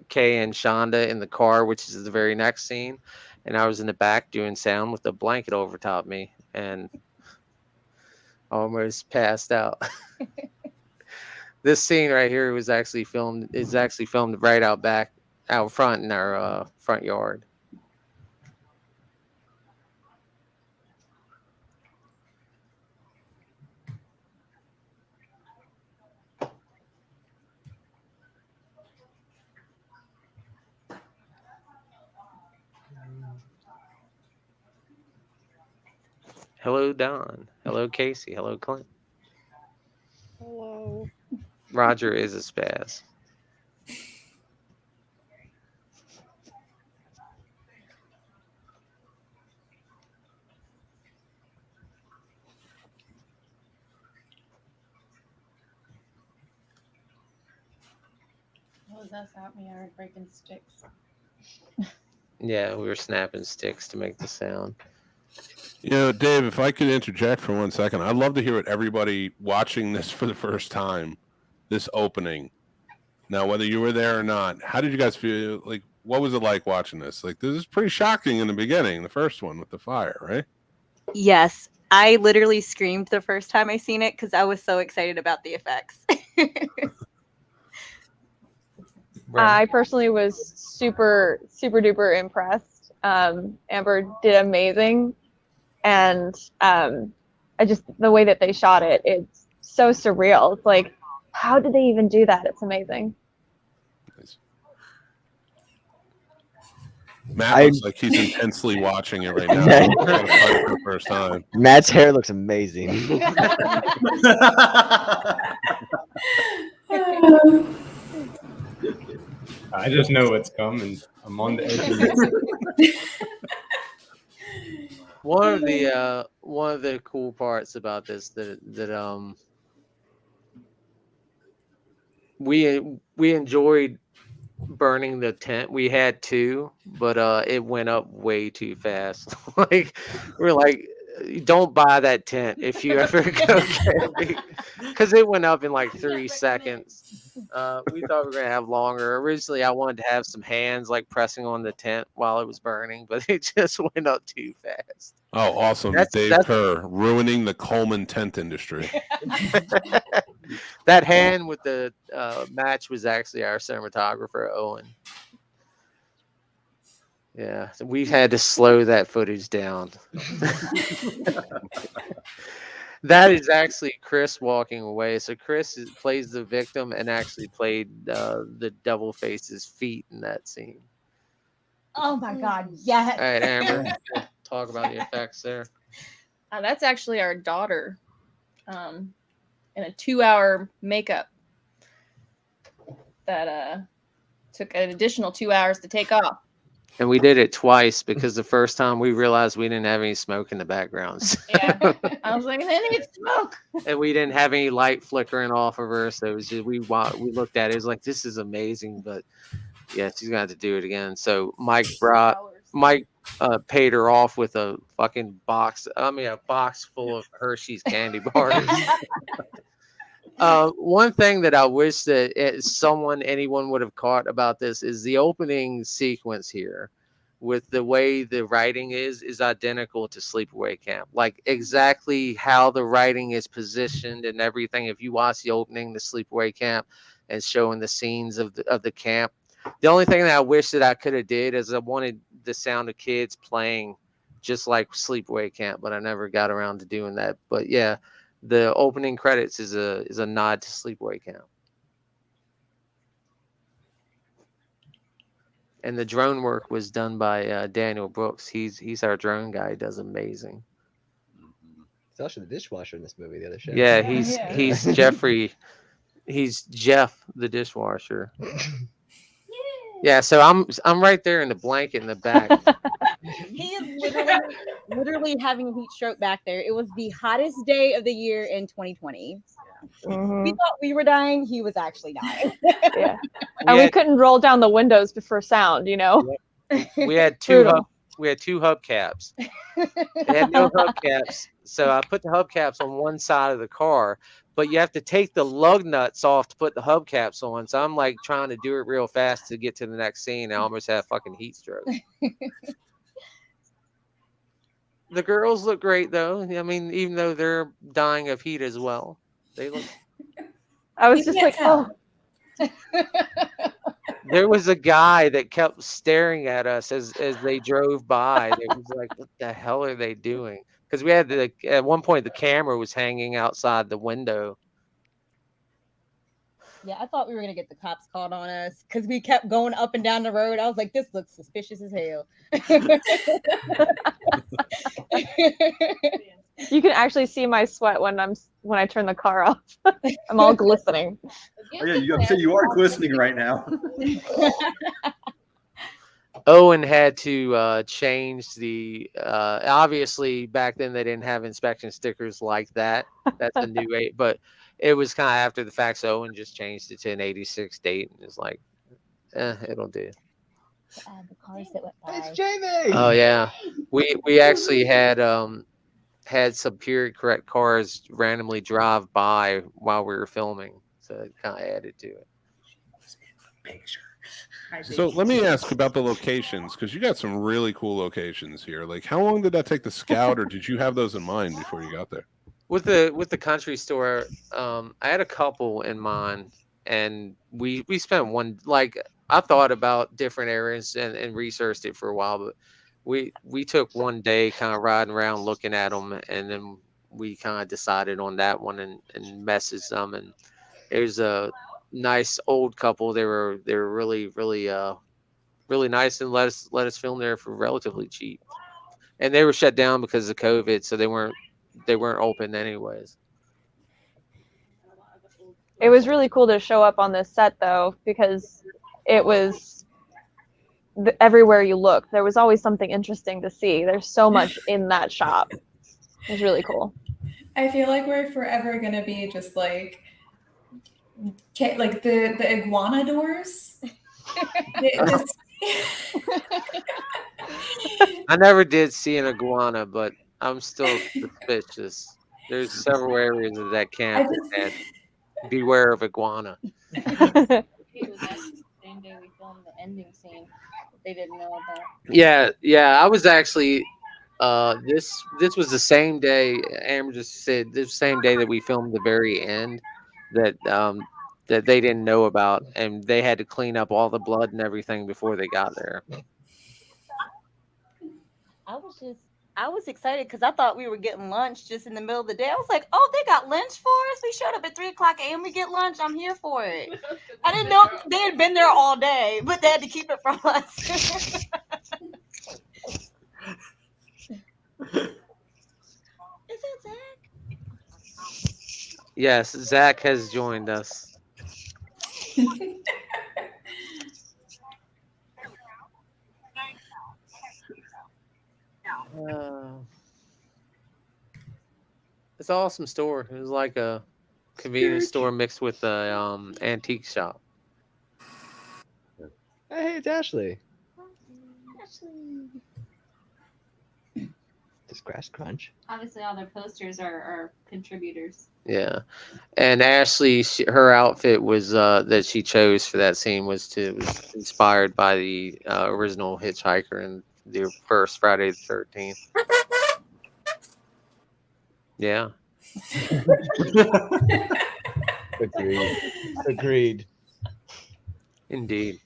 [SPEAKER 3] Kay and Shonda in the car, which is the very next scene. And I was in the back doing sound with a blanket over top me and almost passed out. This scene right here was actually filmed right out front in our front yard. Hello, Don. Hello, Casey. Hello, Clint.
[SPEAKER 6] Hello.
[SPEAKER 3] Roger is a spaz.
[SPEAKER 5] What was that sound? We are breaking sticks.
[SPEAKER 3] Yeah, we were snapping sticks to make the sound.
[SPEAKER 1] You know, Dave, if I could interject for 1 second, I'd love to hear what everybody watching this for the first time, this opening. Now, whether you were there or not, how did you guys feel? Like, what was it like watching this? Like, this is pretty shocking in the beginning, the first one with the fire, right?
[SPEAKER 6] Yes, I literally screamed the first time I seen it because I was so excited about the effects.
[SPEAKER 7] I personally was super duper impressed. Amber did amazing, and the way that they shot it, it's so surreal. It's like, how did they even do that? It's amazing.
[SPEAKER 1] Nice. Matt looks like he's intensely watching it right now. For the first time.
[SPEAKER 4] Matt's hair looks amazing.
[SPEAKER 8] I just know what's coming. I'm on the edge of it.
[SPEAKER 3] One of the cool parts about this that we enjoyed burning the tent. We had two, but it went up way too fast. Like we're like, don't buy that tent if you ever go camping, because it went up in like 3 seconds. We thought we were gonna have longer. Originally, I wanted to have some hands like pressing on the tent while it was burning, but it just went up too fast.
[SPEAKER 1] Oh, awesome. Dave Kerr ruining the Coleman tent industry.
[SPEAKER 3] That hand with the match was actually our cinematographer, Owen. Yeah, so we had to slow that footage down. That is actually Chris walking away. So Chris plays the victim and actually played the devil face's feet in that scene.
[SPEAKER 5] Oh my God, yes.
[SPEAKER 3] All right, Amber, talk about the effects there.
[SPEAKER 7] That's actually our daughter in a 2-hour makeup that took an additional 2 hours to take off.
[SPEAKER 3] And we did it twice because the first time we realized we didn't have any smoke in the backgrounds.
[SPEAKER 7] Yeah, I was like, they need smoke.
[SPEAKER 3] And we didn't have any light flickering off of her. So it was just, we looked at it. It was like, this is amazing. But yeah, she's going to have to do it again. So Mike paid her off with a fucking box. A box full of Hershey's candy bars. One thing that I wish that anyone would have caught about this is the opening sequence here with the way the writing is identical to Sleepaway Camp. Like exactly how the writing is positioned and everything. If you watch the opening, the Sleepaway Camp, and showing the scenes of the camp. The only thing that I wish that I could have did is I wanted the sound of kids playing just like Sleepaway Camp, but I never got around to doing that. But yeah, the opening credits is a nod to Sleepaway Camp. And the drone work was done by Daniel Brooks. He's our drone guy. He does amazing.
[SPEAKER 4] He's also the dishwasher in this movie. The other show.
[SPEAKER 3] Yeah, he's Jeffrey. He's Jeff the dishwasher. Yeah, so I'm right there in the blanket in the back.
[SPEAKER 9] He is literally having a heat stroke back there. It was the hottest day of the year in 2020.
[SPEAKER 7] Mhm.
[SPEAKER 9] We thought we were dying. He was actually dying.
[SPEAKER 7] Yeah. And we couldn't roll down the windows for sound, you know.
[SPEAKER 3] We had two
[SPEAKER 7] Brutal.
[SPEAKER 3] hubcaps. They had no hubcaps, so I put the hubcaps on one side of the car. But you have to take the lug nuts off to put the hubcaps on. So I'm like trying to do it real fast to get to the next scene. I almost had a fucking heat stroke. The girls look great though. I mean, even though they're dying of heat as well, they look.
[SPEAKER 7] I was just like, oh.
[SPEAKER 3] There was a guy that kept staring at us as they drove by. It was like, what the hell are they doing? Because we had at one point the camera was hanging outside the window.
[SPEAKER 9] Yeah, I thought we were gonna get the cops called on us because we kept going up and down the road. I was like, this looks suspicious as hell.
[SPEAKER 7] You can actually see my sweat when I turn the car off. I'm all glistening.
[SPEAKER 10] Oh, yeah, you are glistening right now.
[SPEAKER 3] Owen had to change the obviously back then they didn't have inspection stickers like that. That's a new date, but it was kind of after the fact. So Owen just changed it to an 86 date and it's like, it'll do.
[SPEAKER 9] The cars that went by.
[SPEAKER 4] It's Jamie.
[SPEAKER 3] Oh yeah, we actually had some period correct cars randomly drive by while we were filming, so it kind of added to it.
[SPEAKER 1] So let me ask about the locations, because you got some really cool locations here. Like, how long did that take to scout, or did you have those in mind before you got there?
[SPEAKER 3] With the country store, I had a couple in mind, and we spent one. Like, I thought about different areas and researched it for a while, but we took one day kind of riding around looking at them, and then we kind of decided on that one and messaged them. And it was a nice old couple. They were really really nice and let us film there for relatively cheap. And they were shut down because of COVID, so they weren't open anyways.
[SPEAKER 7] It was really cool to show up on this set though, because it was everywhere you look, there was always something interesting to see. There's so much in that shop. It was really cool.
[SPEAKER 11] I feel like we're forever gonna be just like the iguana doors.
[SPEAKER 3] I never did see an iguana, but I'm still suspicious. There's several areas of that camp that beware of iguana.
[SPEAKER 9] It was actually the same day we filmed the ending scene. They didn't know about.
[SPEAKER 3] Yeah. I was actually this was the same day. Amber just said the same day that we filmed the very end that they didn't know about, and they had to clean up all the blood and everything before they got there.
[SPEAKER 9] I was excited because I thought we were getting lunch just in the middle of the day. I was like, oh, they got lunch for us. We showed up at 3:00 a.m. We get lunch. I'm here for it. I didn't know they had been there all day, but they had to keep it from us. Is that Zach?
[SPEAKER 3] Yes, Zach has joined us. It's an awesome store. It was like a convenience store mixed with a antique shop.
[SPEAKER 4] Hey, it's Ashley. Does Grass Crunch?
[SPEAKER 9] Obviously, all their posters are contributors.
[SPEAKER 3] Yeah, and Ashley, her outfit was that she chose for that scene was inspired by the original Hitchhiker and the first Friday the 13th. Yeah.
[SPEAKER 4] Agreed.
[SPEAKER 3] Indeed.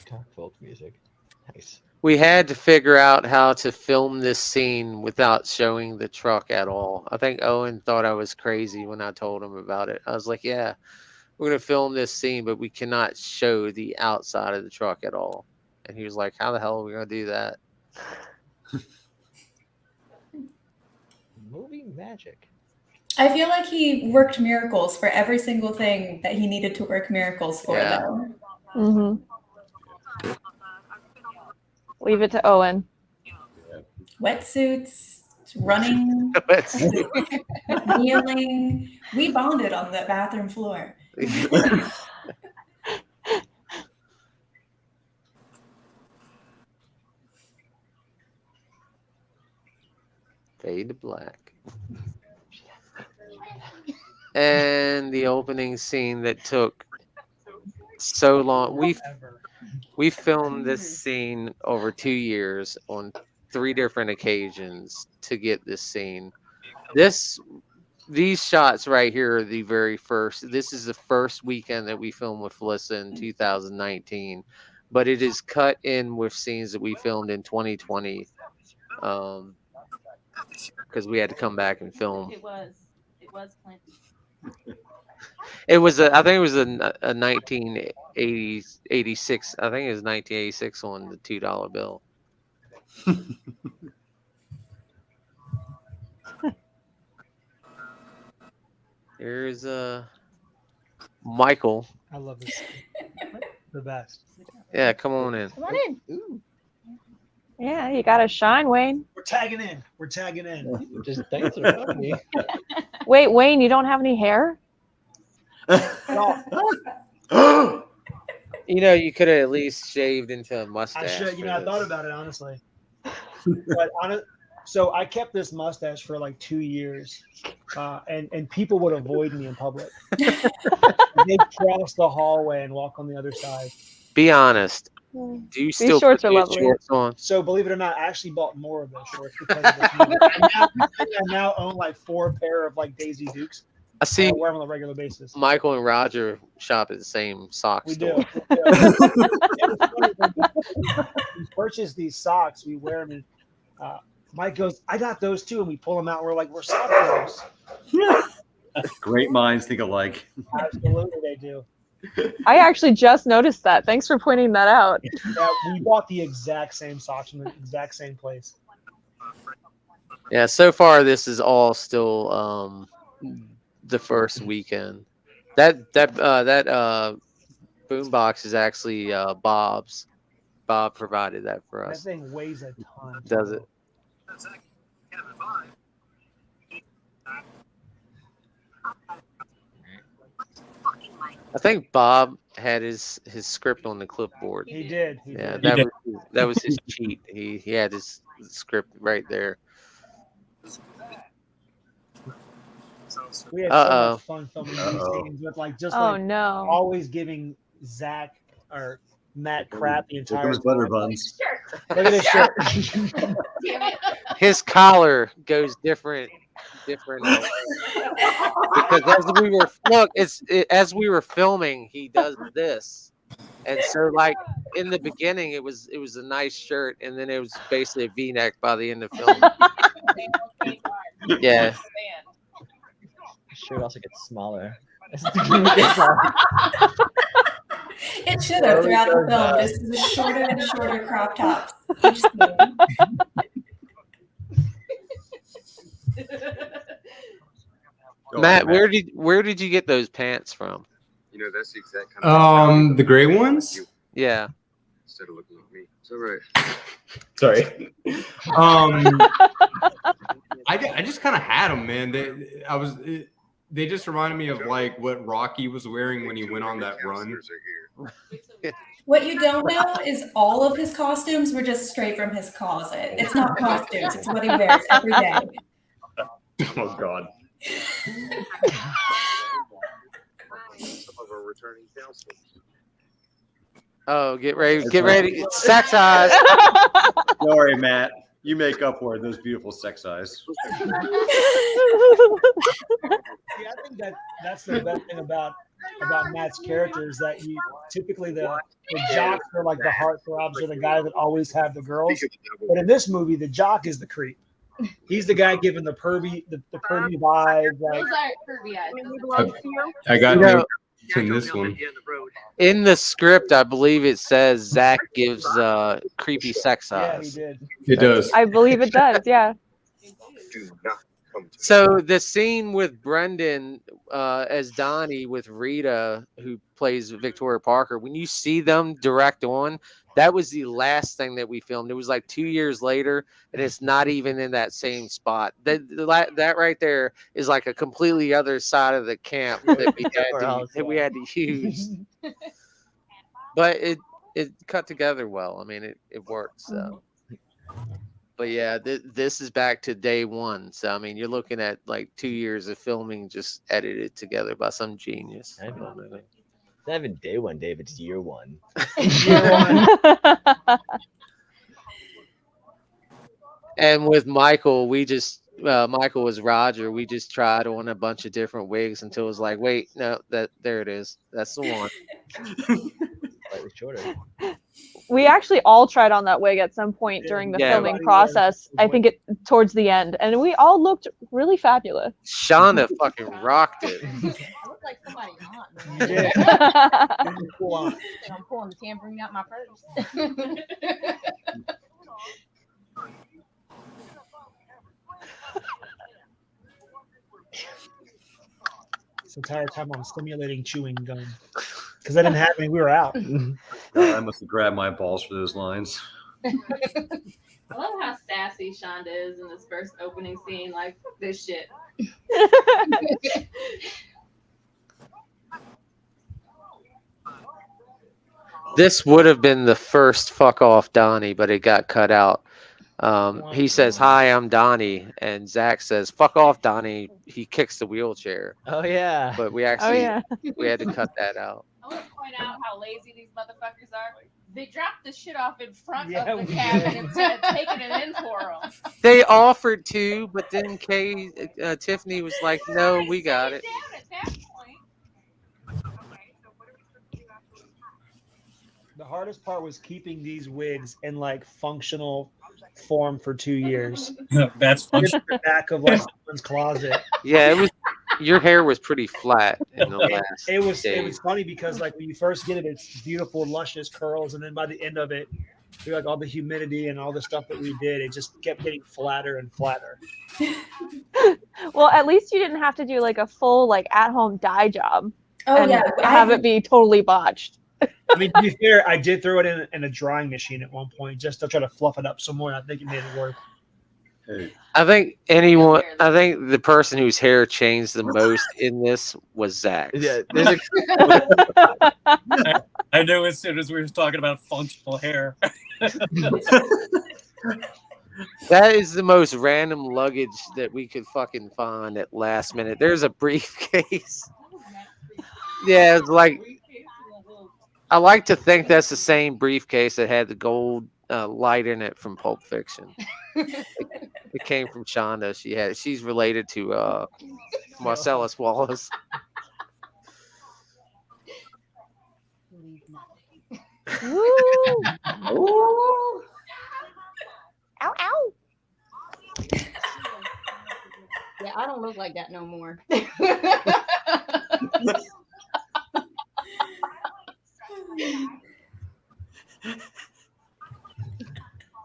[SPEAKER 4] Talk folk music. Nice.
[SPEAKER 3] We had to figure out how to film this scene without showing the truck at all. I think Owen thought I was crazy when I told him about it. I was like, yeah, we're gonna film this scene, but we cannot show the outside of the truck at all. And he was like, how the hell are we gonna do that?
[SPEAKER 4] Movie magic.
[SPEAKER 11] I feel like he worked miracles for every single thing that he needed to work miracles for,
[SPEAKER 3] Yeah.
[SPEAKER 11] though.
[SPEAKER 7] Mm-hmm. Leave it to Owen.
[SPEAKER 11] Wetsuits, running, kneeling. We bonded on the bathroom floor.
[SPEAKER 3] Fade to black. And the opening scene that took so long. We filmed this scene over 2 years on 3 different occasions to get this scene. These shots right here are the very first. This is the first weekend that we filmed with Felissa in 2019, but it is cut in with scenes that we filmed in 2020. Because we had to come back and film.
[SPEAKER 9] It was Clinton.
[SPEAKER 3] It was I think it was a 1986. I think it was 1986 on the $2 bill. Here's Michael.
[SPEAKER 12] I love this. The best.
[SPEAKER 3] Yeah, come on in.
[SPEAKER 7] Come on in. Ooh. Yeah, you got to shine, Wayne.
[SPEAKER 12] We're tagging in. We're tagging in.
[SPEAKER 4] Just thanks for me.
[SPEAKER 7] Wait, Wayne, you don't have any hair?
[SPEAKER 3] You know, you could have at least shaved into a mustache.
[SPEAKER 12] I should. I thought about it honestly. But so I kept this mustache for like 2 years, and people would avoid me in public. They'd cross the hallway and walk on the other side.
[SPEAKER 3] Be honest. Do you
[SPEAKER 7] These
[SPEAKER 3] still
[SPEAKER 7] shorts
[SPEAKER 3] put
[SPEAKER 7] are
[SPEAKER 3] these
[SPEAKER 7] lovely.
[SPEAKER 3] shorts on?
[SPEAKER 12] So believe it or not, I actually bought more of those shorts because of this movie. I now own like 4 pair of like Daisy Dukes.
[SPEAKER 3] I see.
[SPEAKER 12] I wear them on a regular basis.
[SPEAKER 3] Michael and Roger shop at the same sock
[SPEAKER 12] We
[SPEAKER 3] store.
[SPEAKER 12] do. We purchase these socks. We wear them. And Mike goes, "I got those too," and we pull them out. And we're like, "We're sock girls."
[SPEAKER 10] Great minds think alike.
[SPEAKER 12] Absolutely, they do.
[SPEAKER 7] I actually just noticed that. Thanks for pointing that out.
[SPEAKER 12] Yeah, we bought the exact same socks from the exact same place.
[SPEAKER 3] Yeah, so far this is all still the first weekend. That boombox is actually Bob's. Bob provided that for
[SPEAKER 12] That
[SPEAKER 3] us.
[SPEAKER 12] thing weighs a ton.
[SPEAKER 3] Does it? I think Bob had his script on the clipboard.
[SPEAKER 12] He did.
[SPEAKER 3] Yeah,
[SPEAKER 12] did.
[SPEAKER 3] that was his cheat. He had his script right there.
[SPEAKER 12] We had so much fun filming these scenes with like just
[SPEAKER 7] Oh,
[SPEAKER 12] like
[SPEAKER 7] no.
[SPEAKER 12] always giving Zach or Matt crap the entire
[SPEAKER 10] His butter buns.
[SPEAKER 12] Look at this shirt.
[SPEAKER 3] His collar goes different because as we were filming, he does this, and so like in the beginning, it was a nice shirt, and then it was basically a V-neck by the end of filming. Yeah.
[SPEAKER 4] Shirt also gets smaller.
[SPEAKER 11] It should have throughout the film. Just the shorter and shorter crop tops. Each scene.
[SPEAKER 3] Matt, where did you get those pants from?
[SPEAKER 13] You know, that's the exact kind of
[SPEAKER 8] The gray ones?
[SPEAKER 3] Yeah.
[SPEAKER 13] instead of looking at me. So right.
[SPEAKER 8] Sorry. I just kind of had them, man. They just reminded me of like what Rocky was wearing when he went on that run.
[SPEAKER 11] What you don't know is all of his costumes were just straight from his closet. It's not costumes, it's what he wears every day.
[SPEAKER 8] Oh God.
[SPEAKER 3] Oh, get ready. Sex eyes.
[SPEAKER 10] Sorry, Matt. You make up for those beautiful sex eyes.
[SPEAKER 12] See, I think that's the best thing about Matt's character is that you typically the jocks are like the heartthrobs or the guy that always have the girls. But in this movie, the jock is the creep. He's the guy giving the pervy vibe. Like,
[SPEAKER 5] Those aren't pervy eyes.
[SPEAKER 8] I got in this one.
[SPEAKER 3] In the script, I believe it says Zach gives creepy sex
[SPEAKER 12] Yeah, he
[SPEAKER 3] eyes.
[SPEAKER 12] did.
[SPEAKER 8] It does.
[SPEAKER 7] I believe it does. Yeah.
[SPEAKER 3] So the scene with Brendan as Donnie with Rita, who plays Victoria Parker, when you see them direct on, that was the last thing that we filmed. It was like 2 years later, and it's not even in that same spot. That right there is like a completely other side of the camp that we had to use. But it cut together well. I mean, it worked. So. But yeah, this is back to day one. So I mean, you're looking at like 2 years of filming just edited together by some genius.
[SPEAKER 4] It's not even day one, Dave. It's year one.
[SPEAKER 3] And with Michael, we just Michael was Roger. We just tried on a bunch of different wigs until it was like, wait, no, there it is. That's the one.
[SPEAKER 4] Slightly shorter.
[SPEAKER 7] We actually all tried on that wig at some point during the filming process. I think it towards the end, and we all looked really fabulous.
[SPEAKER 3] Shauna fucking rocked it.
[SPEAKER 9] I look like somebody hot, man.
[SPEAKER 12] Yeah.
[SPEAKER 9] I'm pulling the tambourine out my purse.
[SPEAKER 12] This entire time I'm stimulating chewing gum because I didn't have any. We were out.
[SPEAKER 10] God, I must have grabbed my balls for those lines.
[SPEAKER 14] I love how sassy Shonda is in this first opening scene. Like, fuck this shit.
[SPEAKER 3] This would have been the first fuck off Donnie, but it got cut out. He says, "Hi, I'm Donnie," and Zach says, "Fuck off, Donnie." He kicks the wheelchair.
[SPEAKER 4] Oh yeah.
[SPEAKER 3] But we actually we had to cut that out.
[SPEAKER 14] I want to point out how lazy these motherfuckers are. They dropped the shit off in front
[SPEAKER 12] Yeah,
[SPEAKER 14] of the
[SPEAKER 12] we
[SPEAKER 14] cabin
[SPEAKER 12] did.
[SPEAKER 14] instead of taking it in for them.
[SPEAKER 3] They offered to, but then Tiffany was like, "No, we got it."
[SPEAKER 12] The hardest part was keeping these wigs in like functional form for 2 years.
[SPEAKER 15] That's
[SPEAKER 12] In
[SPEAKER 15] functional.
[SPEAKER 12] the back of like someone's closet.
[SPEAKER 3] Yeah, it was. Your hair was pretty flat in the last.
[SPEAKER 12] It was
[SPEAKER 3] days.
[SPEAKER 12] funny because like when you first get it, it's beautiful, luscious curls, and then by the end of it, through like all the humidity and all the stuff that we did, it just kept getting flatter and flatter.
[SPEAKER 7] Well, at least you didn't have to do like a full like at-home dye job.
[SPEAKER 11] Oh,
[SPEAKER 7] and
[SPEAKER 11] yeah,
[SPEAKER 7] have it be totally botched.
[SPEAKER 12] I mean, to be fair, I did throw it in a drying machine at one point just to try to fluff it up some more. I think it made it work.
[SPEAKER 3] I think the person whose hair changed the most in this was Zach.
[SPEAKER 4] Yeah,
[SPEAKER 15] I knew as soon as we were talking about functional hair.
[SPEAKER 3] That is the most random luggage that we could fucking find at last minute. There's a briefcase. Yeah, it's like I like to think that's the same briefcase that had the gold light in it from Pulp Fiction. It came from Shonda. She's related to Marcellus Wallace.
[SPEAKER 7] Woo!
[SPEAKER 9] Ooh.
[SPEAKER 7] Ow, ow.
[SPEAKER 9] Yeah, I don't look like that no more.
[SPEAKER 7] It's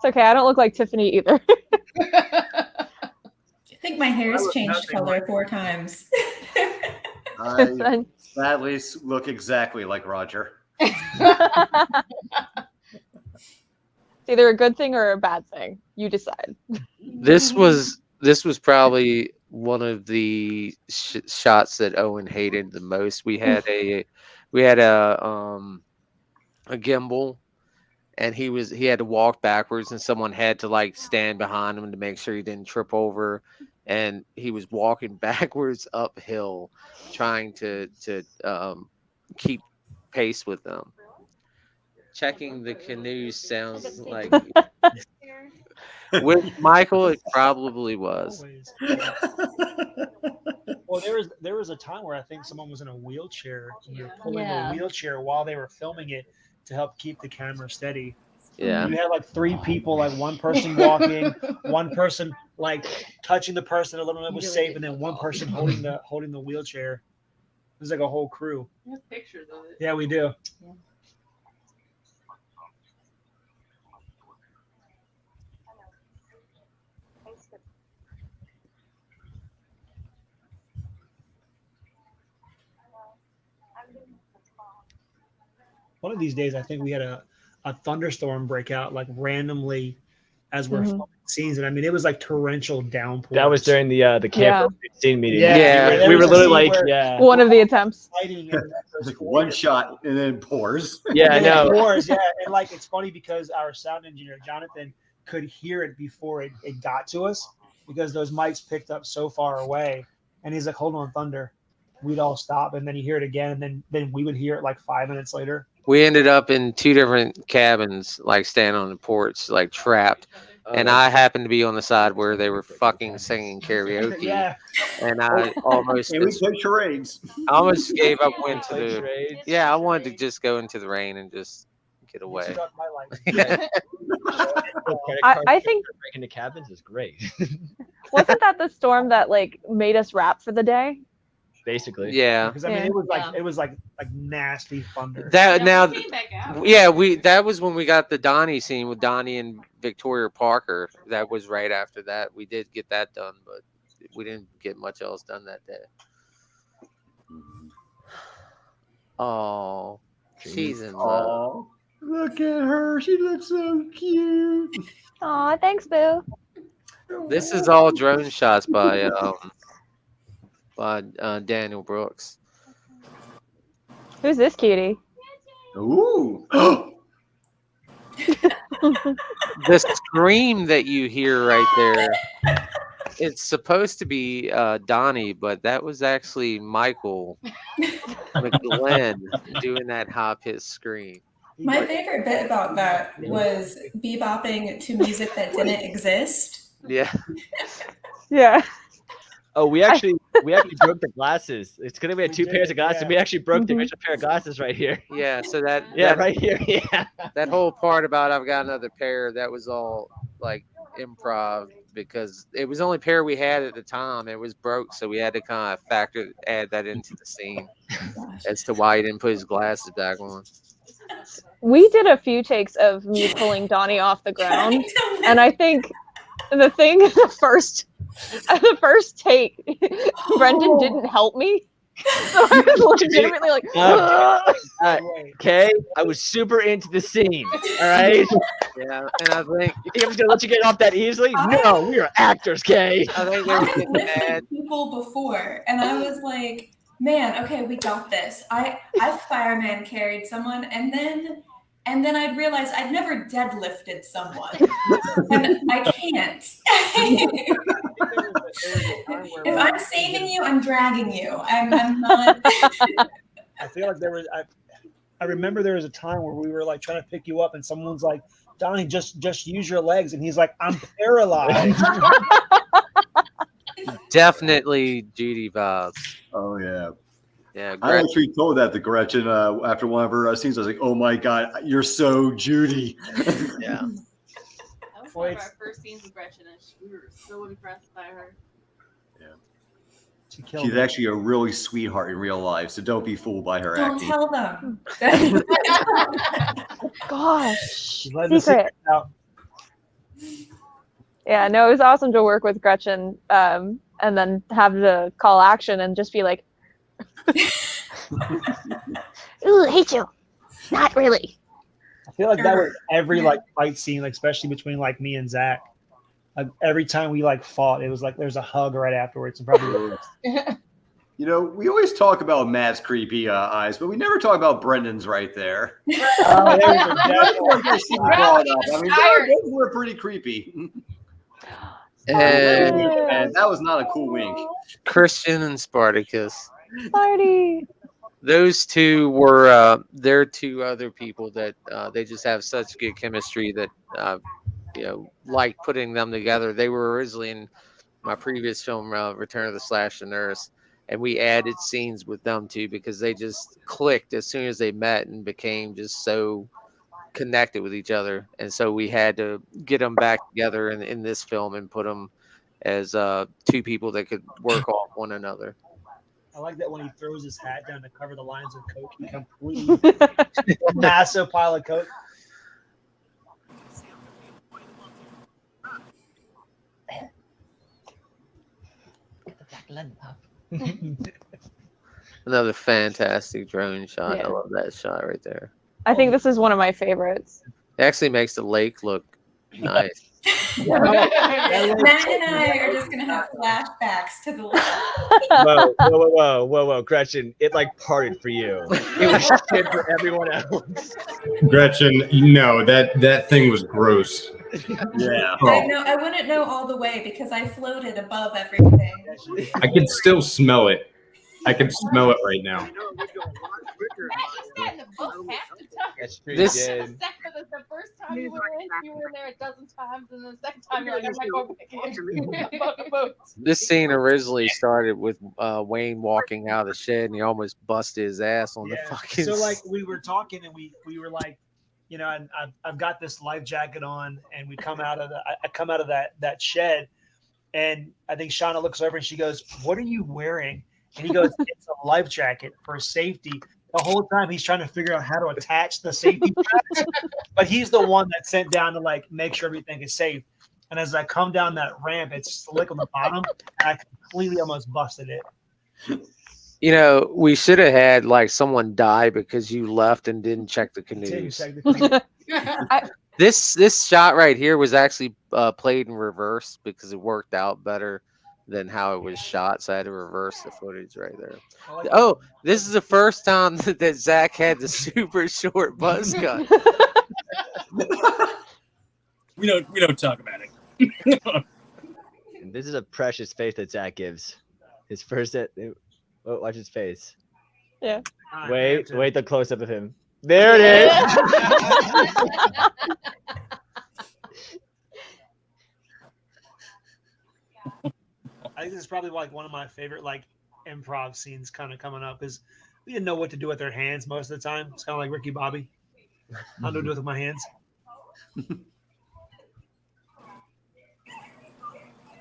[SPEAKER 7] okay. I don't look like Tiffany either.
[SPEAKER 11] I think my hair's changed color 4 times.
[SPEAKER 10] I sadly look exactly like Roger.
[SPEAKER 7] It's either a good thing or a bad thing. You decide.
[SPEAKER 3] This was probably one of the shots that Owen hated the most. We had a gimbal, and he had to walk backwards, and someone had to like stand behind him to make sure he didn't trip over, and he was walking backwards uphill, trying to keep pace with them. Checking the canoes sounds like with Michael, it probably was.
[SPEAKER 12] Well, there was a time where I think someone was in a wheelchair and they were pulling
[SPEAKER 9] Yeah.
[SPEAKER 12] the wheelchair while they were filming it to help keep the camera steady.
[SPEAKER 3] Yeah.
[SPEAKER 12] You had like 3 people, like one person walking, one person like touching the person a little bit was safe, and then one person holding the wheelchair. There's like a whole crew.
[SPEAKER 14] We have pictures of it.
[SPEAKER 12] Yeah, we do.
[SPEAKER 14] Yeah.
[SPEAKER 12] One of these days, I think we had a thunderstorm break out like randomly as we're filming scenes, and I mean it was like torrential downpour.
[SPEAKER 4] That was during the camp
[SPEAKER 7] Yeah.
[SPEAKER 4] scene meeting.
[SPEAKER 12] Yeah.
[SPEAKER 4] We were
[SPEAKER 12] There was a
[SPEAKER 4] literally
[SPEAKER 12] scene
[SPEAKER 4] like,
[SPEAKER 12] where-
[SPEAKER 4] yeah.
[SPEAKER 7] One of the attempts.
[SPEAKER 12] Lighting and
[SPEAKER 10] It's like one shot and then pours.
[SPEAKER 4] Yeah, I
[SPEAKER 12] and then
[SPEAKER 4] know.
[SPEAKER 12] it pours, yeah, and like it's funny because our sound engineer Jonathan could hear it before it got to us because those mics picked up so far away, and he's like, "Hold on, thunder." We'd all stop, and then you hear it again, and then we would hear it like 5 minutes later.
[SPEAKER 3] We ended up in 2 different cabins, like standing on the porch, like trapped. And I happened to be on the side where they were fucking singing karaoke.
[SPEAKER 12] Yeah.
[SPEAKER 3] And I almost
[SPEAKER 10] And we played charades.
[SPEAKER 3] I almost gave up, went to
[SPEAKER 4] Played
[SPEAKER 3] the
[SPEAKER 4] charades.
[SPEAKER 3] yeah. I wanted to just go into the rain and just get away.
[SPEAKER 12] Struck my life.
[SPEAKER 7] I think
[SPEAKER 4] breaking the cabins is great.
[SPEAKER 7] wasn't that the storm that like made us wrap for the day?
[SPEAKER 4] Basically.
[SPEAKER 3] Yeah.
[SPEAKER 12] Because I mean,
[SPEAKER 7] Yeah.
[SPEAKER 12] it was like nasty thunder.
[SPEAKER 3] That now,
[SPEAKER 14] we came back out.
[SPEAKER 3] yeah, that was when we got the Donnie scene with Donnie and Victoria Parker. That was right after that. We did get that done, but we didn't get much else done that day. Oh, she's in love.
[SPEAKER 10] Oh, look at her. She looks so cute.
[SPEAKER 7] Aw, thanks, Boo.
[SPEAKER 3] This is all drone shots by Daniel Brooks.
[SPEAKER 7] Who's this cutie?
[SPEAKER 10] Ooh.
[SPEAKER 3] The scream that you hear right there, it's supposed to be Donnie, but that was actually Michael McGlenn doing that high-pitched scream.
[SPEAKER 11] My favorite bit about that was bebopping to music that didn't exist.
[SPEAKER 3] Yeah.
[SPEAKER 7] Yeah.
[SPEAKER 4] Oh, we actually broke the glasses. It's gonna be 2 pairs of glasses.
[SPEAKER 12] yeah.
[SPEAKER 4] We actually broke the original pair of glasses right here.
[SPEAKER 3] Yeah, so that
[SPEAKER 4] Right here. Yeah.
[SPEAKER 3] that whole part about I've got another pair, that was all like improv because it was the only pair we had at the time. It was broke, so we had to kind of add that into the scene as to why he didn't put his glasses back on.
[SPEAKER 7] We did a few takes of me pulling Donnie off the ground, and I think the first take, Brendan didn't help me, so I was legitimately like,
[SPEAKER 4] Okay, I was super into the scene. All right.
[SPEAKER 3] Yeah, and I think
[SPEAKER 4] he was gonna let you get off that easily. No, we are actors, Kay.
[SPEAKER 3] I think they were
[SPEAKER 11] I've
[SPEAKER 3] getting mad.
[SPEAKER 11] people before, and I was like, "Man, okay, we got this." I've fireman carried someone, and then I'd realize I'd never deadlifted someone, and I can't. If I'm saving you, I'm dragging you. I'm not.
[SPEAKER 12] I feel like there was. I remember there was a time where we were like trying to pick you up, and someone's like, "Donnie, just use your legs," and he's like, "I'm paralyzed."
[SPEAKER 3] Definitely Judy vibes.
[SPEAKER 10] Oh yeah.
[SPEAKER 3] Yeah,
[SPEAKER 10] I actually told that to Gretchen after one of her scenes. I was like, "Oh my god, you're so Judy."
[SPEAKER 3] Yeah.
[SPEAKER 14] That was one of our first scenes with Gretchen, and we were so impressed by her.
[SPEAKER 10] She's actually a really sweetheart in real life, so don't be fooled by her
[SPEAKER 11] Don't
[SPEAKER 10] acting.
[SPEAKER 11] tell them.
[SPEAKER 7] gosh,
[SPEAKER 12] Let the
[SPEAKER 7] secret.
[SPEAKER 12] secret out.
[SPEAKER 7] Yeah, no, it was awesome to work with Gretchen, and then have the call action and just be like, "Ooh, hate you." Not really.
[SPEAKER 12] I feel like that was every like fight scene, like especially between like me and Zach. Like every time we like fought, it was like there's a hug right afterwards, and probably.
[SPEAKER 10] You know, we always talk about Matt's creepy eyes, but we never talk about Brendan's right there.
[SPEAKER 12] Oh, there was a
[SPEAKER 10] I mean, those were pretty creepy. Man, that was not a cool wink.
[SPEAKER 3] Christian and Spartacus.
[SPEAKER 7] Party.
[SPEAKER 3] Those two were they're 2 other people that they just have such good chemistry that like putting them together. They were originally in my previous film, Return of the Slash and Nurse, and we added scenes with them too because they just clicked as soon as they met and became just so connected with each other. And so we had to get them back together in this film and put them as 2 people that could work off one another.
[SPEAKER 12] I like that when he throws his hat down to cover the lines of coke, he completely a massive pile of coke.
[SPEAKER 3] Another fantastic drone shot.
[SPEAKER 7] Yeah.
[SPEAKER 3] I love that shot right there.
[SPEAKER 7] I think this is one of my favorites.
[SPEAKER 3] It actually makes the lake look nice.
[SPEAKER 11] Matt and I are just gonna have flashbacks to the
[SPEAKER 4] Whoa, Gretchen! It like parted for you. It was shit for everyone else.
[SPEAKER 8] Gretchen, no, that thing was gross.
[SPEAKER 10] Yeah.
[SPEAKER 11] I wouldn't know all the way because I floated above everything.
[SPEAKER 8] I can still smell it. I can smell it right now.
[SPEAKER 4] That's true.
[SPEAKER 3] This-
[SPEAKER 14] The first time you were in there a dozen times, and the second time you're like, I'm not going back in.
[SPEAKER 3] This scene originally started with Wayne walking out of the shed, and he almost busted his ass on the fucking.
[SPEAKER 12] So like we were talking, and we were like, you know, and I've got this life jacket on, and we come out of I come out of that shed, and I think Shauna looks over and she goes, "What are you wearing?" And he goes, "It's a life jacket for safety." The whole time he's trying to figure out how to attach the safety straps, but he's the one that's sent down to like make sure everything is safe. And as I come down that ramp, it's slick on the bottom, and I completely almost busted it.
[SPEAKER 3] You know, we should have had like someone die because you left and didn't check the canoes. This shot right here was actually played in reverse because it worked out better than how it was shot. So I had to reverse the footage right there. Oh, this is the first time that Zach had the super short buzz cut.
[SPEAKER 15] We don't talk about it.
[SPEAKER 4] And this is a precious face that Zach gives. His first set. Oh, watch his face.
[SPEAKER 7] Yeah.
[SPEAKER 4] Wait the close up of him. There it is.
[SPEAKER 12] I think this is probably like one of my favorite like improv scenes kind of coming up is we didn't know what to do with their hands most of the time. It's kind of like Ricky Bobby. I don't know what to do with my hands.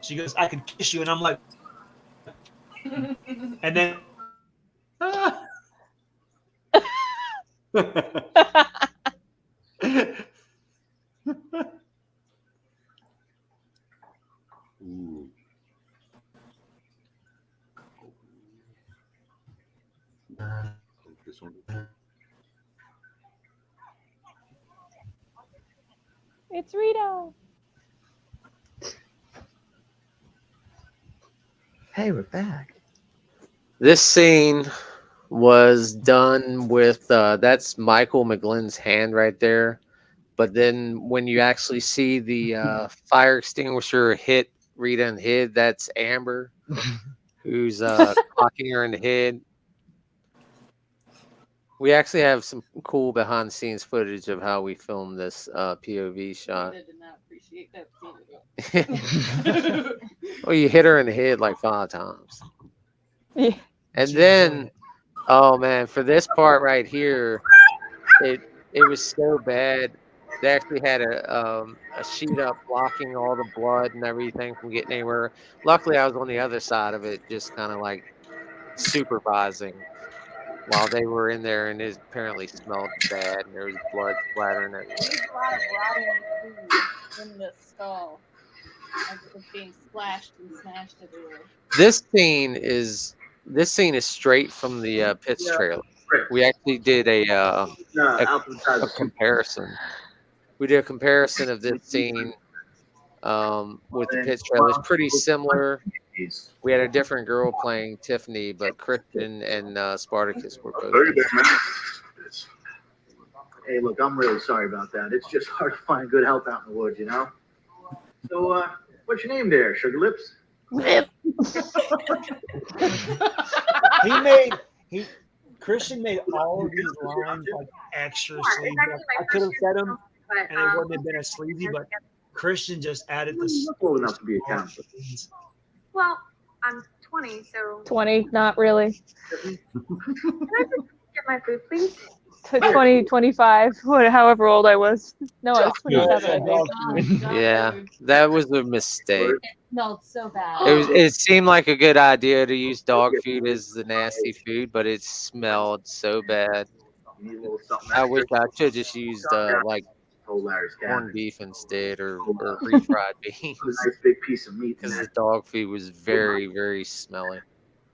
[SPEAKER 12] She goes, "I could kiss you," and I'm like, and then
[SPEAKER 7] It's Rita.
[SPEAKER 4] Hey, we're back.
[SPEAKER 3] This scene was done with that's Michael McGlynn's hand right there. But then when you actually see the fire extinguisher hit Rita in the head, that's Amber, who's clocking her in the head. We actually have some cool behind the scenes footage of how we filmed this POV shot.
[SPEAKER 14] I did not appreciate that.
[SPEAKER 3] Well, you hit her in the head like 5 times.
[SPEAKER 7] Yeah.
[SPEAKER 3] And then, oh man, for this part right here, it was so bad. They actually had a sheet up blocking all the blood and everything from getting anywhere. Luckily, I was on the other side of it, just kind of like supervising while they were in there, and it apparently smelled bad, and there was blood splattering everywhere.
[SPEAKER 14] There's a lot of rotting food in the skull. Like it's being splashed and smashed everywhere.
[SPEAKER 3] This scene is straight from the Pitts trailer. We actually did a comparison. We did a comparison of this scene with the Pitts trailer. It's pretty similar. We had a different girl playing Tiffany, but Kristen and Spartacus were both.
[SPEAKER 16] Hey, look, I'm really sorry about that. It's just hard to find good help out in the woods, you know? So, what's your name there, Sugar Lips?
[SPEAKER 12] Christian made all of these lines like extra sleazy. Like, I could have said them, and it wouldn't have been as sleazy, but Christian just added this.
[SPEAKER 16] Old enough to be a counselor.
[SPEAKER 17] Well, I'm 20, so
[SPEAKER 7] 20, not really.
[SPEAKER 17] can I just get my food, please?
[SPEAKER 7] 25, however old I was. No, I was 27, I think.
[SPEAKER 3] Yeah, that was a mistake.
[SPEAKER 14] It smelled so bad.
[SPEAKER 3] It seemed like a good idea to use dog food as the nasty food, but it smelled so bad. I wish I should just used like corned beef instead, or refried beans.
[SPEAKER 16] Nice big piece of meat.
[SPEAKER 3] Because the dog food was very, very smelly.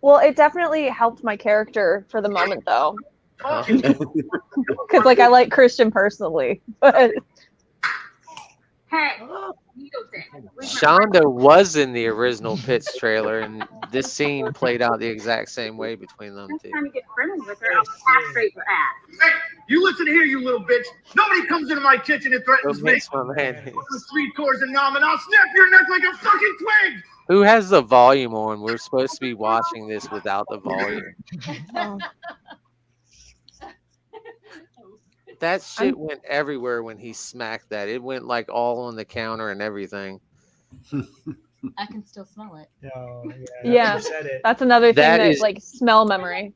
[SPEAKER 7] Well, it definitely helped my character for the moment, though.
[SPEAKER 3] Huh?
[SPEAKER 7] Because, like, I like Christian personally, but
[SPEAKER 17] Hey,
[SPEAKER 3] Shonda was in the original Pitts trailer, and this scene played out the exact same way between them two.
[SPEAKER 17] trying to get friendly with her, I'll castrate your ass.
[SPEAKER 16] Hey, you listen here, you little bitch. Nobody comes into my kitchen and threatens
[SPEAKER 3] What
[SPEAKER 16] me.
[SPEAKER 3] makes my man?
[SPEAKER 16] The sweet tours and nom, and I'll snap your neck like a fucking twig.
[SPEAKER 3] Who has the volume on? We're supposed to be watching this without the volume. That shit went everywhere when he smacked that. It went like all on the counter and everything.
[SPEAKER 14] I can still smell it.
[SPEAKER 7] yeah, that's another thing
[SPEAKER 3] That
[SPEAKER 7] that
[SPEAKER 3] is-
[SPEAKER 7] like smell memory.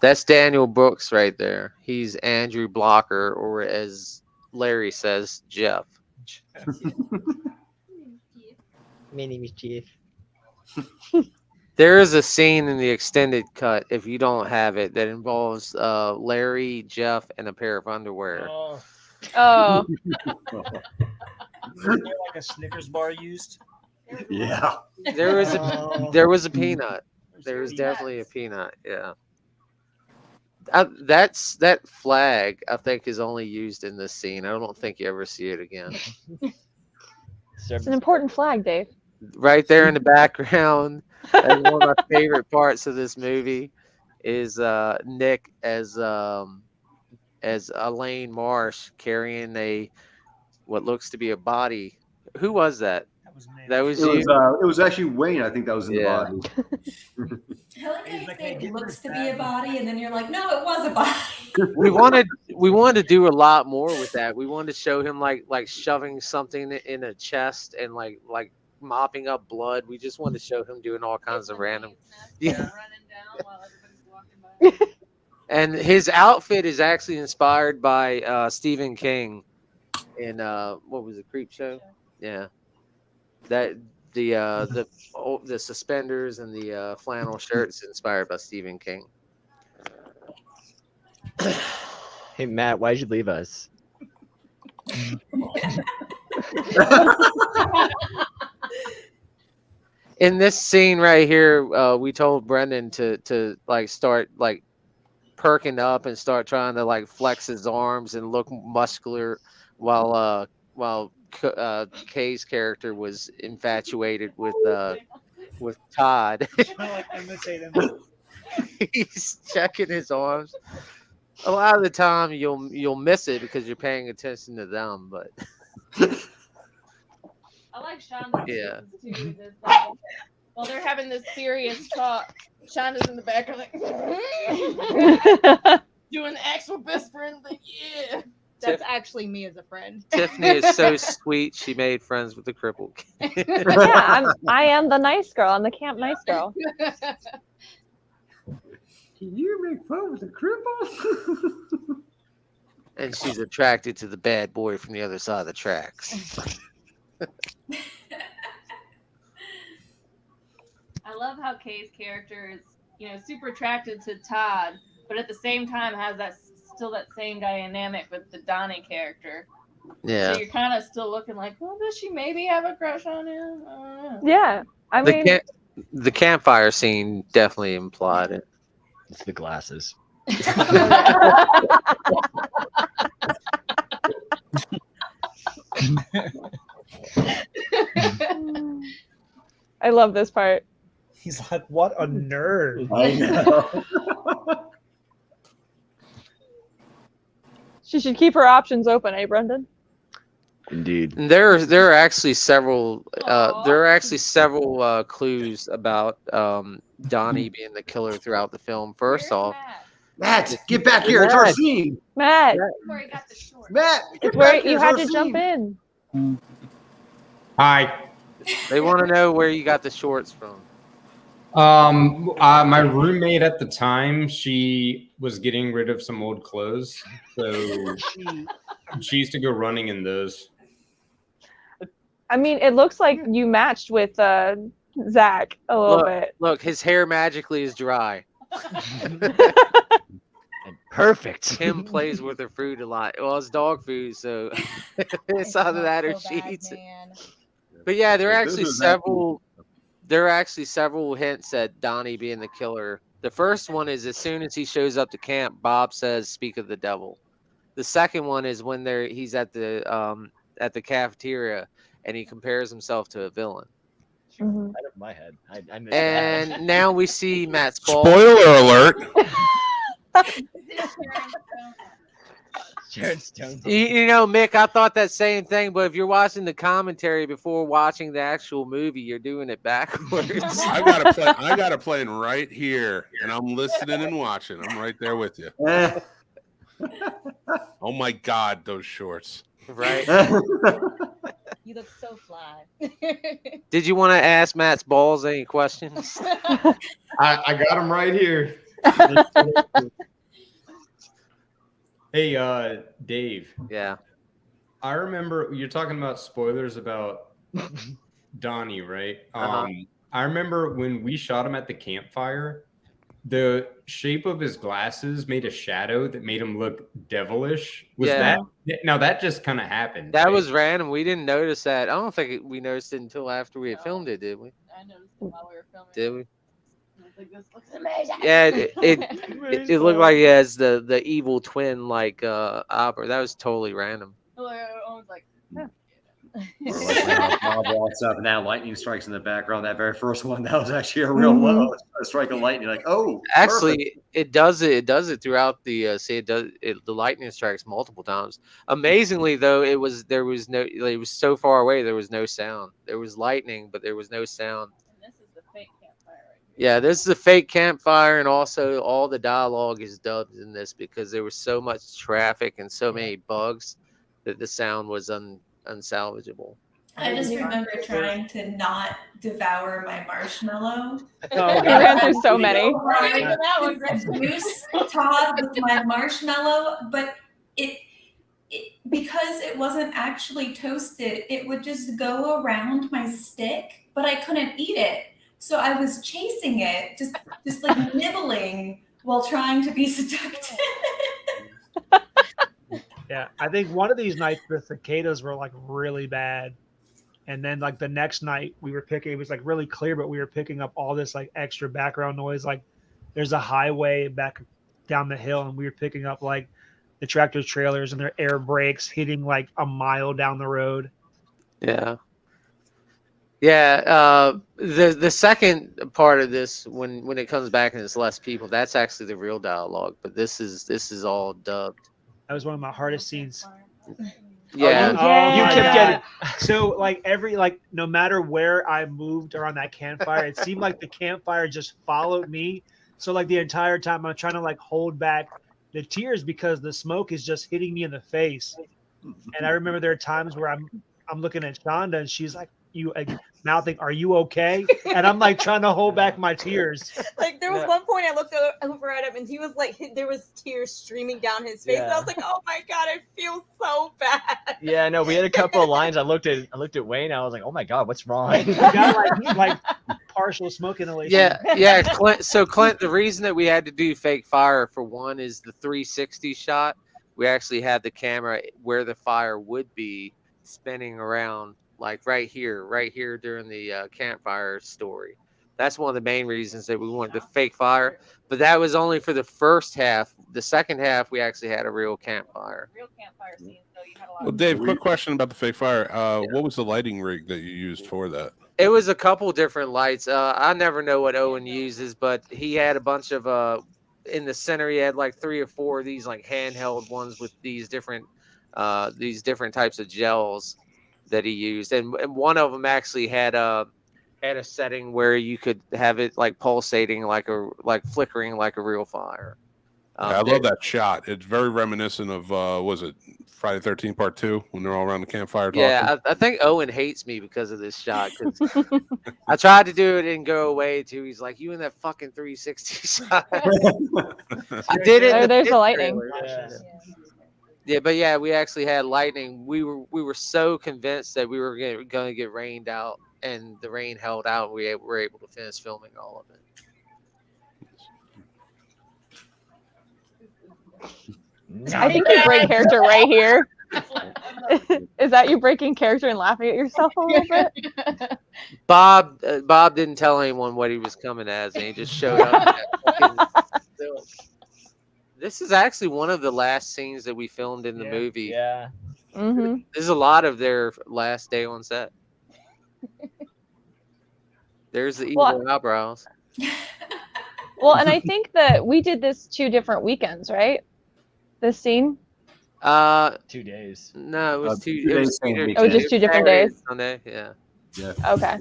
[SPEAKER 3] That's Daniel Brooks right there. He's Andrew Blocker, or as Larry says, Jeff.
[SPEAKER 4] My name is Chief.
[SPEAKER 3] There is a scene in the extended cut, if you don't have it, that involves Larry, Jeff, and a pair of underwear.
[SPEAKER 12] Oh.
[SPEAKER 7] Oh.
[SPEAKER 12] Was there like a Snickers bar used?
[SPEAKER 10] Yeah.
[SPEAKER 3] There was
[SPEAKER 12] Oh.
[SPEAKER 3] there was a peanut. There was definitely a peanut. Yeah. That flag, I think, is only used in this scene. I don't think you ever see it again.
[SPEAKER 7] It's an important flag, Dave.
[SPEAKER 3] Right there in the background, that's one of my favorite parts of this movie is Nick as Elaine Marsh carrying what looks to be a body. Who was that? That was you.
[SPEAKER 10] It was actually Wayne. I think that was in the body.
[SPEAKER 11] I like how you say it looks to be a body, and then you're like, no, it was a body.
[SPEAKER 3] we wanted to do a lot more with that. We wanted to show him like shoving something in a chest and like mopping up blood. We just wanted to show him doing all kinds of random. Yeah. And his outfit is actually inspired by Stephen King in what was it, Creep Show? Yeah. That the suspenders and the flannel shirts inspired by Stephen King.
[SPEAKER 4] Hey Matt, why'd you leave us?
[SPEAKER 3] In this scene right here, we told Brendan to like start like perking up and start trying to like flex his arms and look muscular, while Kay's character was infatuated with Todd. He's checking his arms. A lot of the time you'll miss it because you're paying attention to them, but
[SPEAKER 14] I like Shonda's
[SPEAKER 3] yeah.
[SPEAKER 14] too. Like, while they're having this serious talk, Shonda's in the background like doing the actual best friend thing. Yeah. That's actually me as a friend.
[SPEAKER 3] Tiffany is so sweet. She made friends with the crippled kid.
[SPEAKER 7] Yeah, I am the nice girl. I'm the camp nice girl.
[SPEAKER 10] Can you make fun with a cripple?
[SPEAKER 3] And she's attracted to the bad boy from the other side of the tracks.
[SPEAKER 14] I love how Kay's character is, super attracted to Todd, but at the same time has that same dynamic with the Donnie character.
[SPEAKER 3] Yeah.
[SPEAKER 14] So you're kind of still looking like, well, does she maybe have a crush on him? I don't know.
[SPEAKER 7] Yeah, I mean,
[SPEAKER 3] The campfire scene definitely implied it.
[SPEAKER 4] It's the glasses.
[SPEAKER 7] I love this part.
[SPEAKER 12] He's like, what a nerd.
[SPEAKER 10] I know.
[SPEAKER 7] She should keep her options open, eh, Brendan?
[SPEAKER 4] Indeed.
[SPEAKER 3] There are actually several clues about Donnie being the killer throughout the film. First off,
[SPEAKER 10] Matt, get back here. It's our scene.
[SPEAKER 7] Matt,
[SPEAKER 10] Matt,
[SPEAKER 7] it's where you had to jump in.
[SPEAKER 8] Hi.
[SPEAKER 3] They want to know where you got the shorts from.
[SPEAKER 8] My roommate at the time, she was getting rid of some old clothes, so she used to go running in those.
[SPEAKER 7] I mean, it looks like you matched with Zach a little bit.
[SPEAKER 3] Look, his hair magically is dry.
[SPEAKER 4] Perfect.
[SPEAKER 3] Kim plays with her food a lot. Well, it's dog food, so it's either that or she eats it. But yeah, there are actually several hints at Donnie being the killer. The first one is as soon as he shows up to camp, Bob says, "Speak of the devil." The second one is when he's at the cafeteria and he compares himself to a villain.
[SPEAKER 4] Out of my head. I missed
[SPEAKER 3] And
[SPEAKER 4] that.
[SPEAKER 3] now we see Matt's ball.
[SPEAKER 1] Spoiler alert.
[SPEAKER 4] Sharon Stone.
[SPEAKER 3] You know, Mick, I thought that same thing, but if you're watching the commentary before watching the actual movie, you're doing it backwards.
[SPEAKER 1] I got it playing right here, and I'm listening and watching. I'm right there with you. Oh my God, those shorts!
[SPEAKER 3] Right?
[SPEAKER 9] You look so fly.
[SPEAKER 3] Did you want to ask Matt's balls any questions?
[SPEAKER 8] I got him right here. Hey, Dave.
[SPEAKER 3] Yeah.
[SPEAKER 8] I remember you're talking about spoilers about Donnie, right? I remember when we shot him at the campfire, the shape of his glasses made a shadow that made him look devilish. Was that now that just kind of happened?
[SPEAKER 3] That
[SPEAKER 8] right?
[SPEAKER 3] was random. We didn't notice that. I don't think we noticed it until after we had filmed it, did we?
[SPEAKER 14] I noticed it while we were filming.
[SPEAKER 3] Did we?
[SPEAKER 14] I was like, this looks amazing.
[SPEAKER 3] Yeah, it looked like he has the evil twin like opera. That was totally random.
[SPEAKER 14] I was like,
[SPEAKER 10] Bob walks up and that lightning strikes in the background. That very first one, that was actually a real a strike of lightning. Like, oh,
[SPEAKER 3] actually,
[SPEAKER 10] perfect.
[SPEAKER 3] it does it throughout the the lightning strikes multiple times. Amazingly, though, it was so far away there was no sound. There was lightning, but there was no sound.
[SPEAKER 14] this is the fake campfire right
[SPEAKER 3] Yeah, this is a fake campfire, and also all the dialogue is dubbed in this because there was so much traffic and so many bugs that the sound was unsalvageable.
[SPEAKER 11] I just remember trying to not devour my marshmallow.
[SPEAKER 7] You ran through so many.
[SPEAKER 11] Goose Todd with my marshmallow, but it because it wasn't actually toasted, it would just go around my stick, but I couldn't eat it. So I was chasing it, just like nibbling while trying to be seductive.
[SPEAKER 12] Yeah, I think one of these nights the cicadas were like really bad, and then like the next night we were picking. It was like really clear, but we were picking up all this like extra background noise. Like there's a highway back down the hill, and we were picking up like the tractor trailers and their air brakes hitting like a mile down the road.
[SPEAKER 3] Yeah. Yeah, the second part of this, when it comes back and it's less people, that's actually the real dialogue. But this is all dubbed.
[SPEAKER 12] That was one of my hardest scenes.
[SPEAKER 3] Yeah,
[SPEAKER 12] you kept getting so like no matter where I moved around that campfire, it seemed like the campfire just followed me. So like the entire time I'm trying to like hold back the tears because the smoke is just hitting me in the face. And I remember there are times where I'm looking at Shonda and she's like, mouthing, "Are you okay?" And I'm like trying to hold back my tears.
[SPEAKER 9] Like there was one point I looked over at him and he was like, there was tears streaming down his face. And I was like, oh my God, I feel so bad.
[SPEAKER 4] Yeah, no, we had a couple of lines. I looked at Wayne. I was like, oh my God, what's wrong?
[SPEAKER 12] You got like partial smoke inhalation.
[SPEAKER 3] Yeah. Clint, so Clint, the reason that we had to do fake fire for one is the 360 shot. We actually had the camera where the fire would be spinning around. Like right here during the campfire story. That's one of the main reasons that we wanted the fake fire. But that was only for the first half. The second half, we actually had a real campfire.
[SPEAKER 14] Real campfire scene, so you had a lot.
[SPEAKER 1] Well, Dave, quick question about the fake fire. What was the lighting rig that you used for that?
[SPEAKER 3] It was a couple different lights. I never know what Owen uses, but he had a bunch of in the center. He had like 3 or 4 of these like handheld ones with these different types of gels that he used, and one of them actually had a setting where you could have it like pulsating like flickering like a real fire.
[SPEAKER 1] I love that shot. It's very reminiscent of was it Friday 13th Part 2 when they're all around the campfire talking.
[SPEAKER 3] Yeah, I think Owen hates me because of this shot. Because I tried to do it and go away too. He's like, "You in that fucking 360 shot?" I did it.
[SPEAKER 7] There's the lightning.
[SPEAKER 3] Yeah, but yeah, we actually had lightning. We were so convinced that we were going to get rained out, and the rain held out. And we were able to finish filming all of it.
[SPEAKER 7] I think you break character right here. Is that you breaking character and laughing at yourself a little bit?
[SPEAKER 3] Bob didn't tell anyone what he was coming as, and he just showed up. This is actually one of the last scenes that we filmed in the movie.
[SPEAKER 4] Yeah.
[SPEAKER 7] Mm-hmm.
[SPEAKER 3] There's a lot of their last day on set. There's the evil eyebrows.
[SPEAKER 7] Well, and I think that we did this 2 different weekends, right? This scene.
[SPEAKER 4] 2 days.
[SPEAKER 3] No, it was 2
[SPEAKER 10] 2
[SPEAKER 3] days.
[SPEAKER 10] days, same
[SPEAKER 7] It was just 2 different days.
[SPEAKER 3] Sunday, yeah.
[SPEAKER 7] Okay.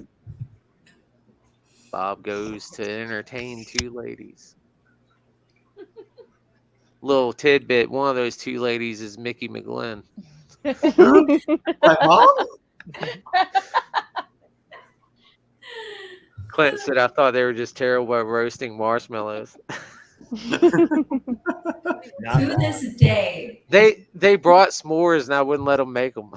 [SPEAKER 3] Bob goes to entertain 2 ladies. Little tidbit: one of those 2 ladies is Mickey McGlynn.
[SPEAKER 10] My mom?
[SPEAKER 3] Clint said, "I thought they were just terrible at roasting marshmallows."
[SPEAKER 11] To this day,
[SPEAKER 3] They brought s'mores and I wouldn't let them make them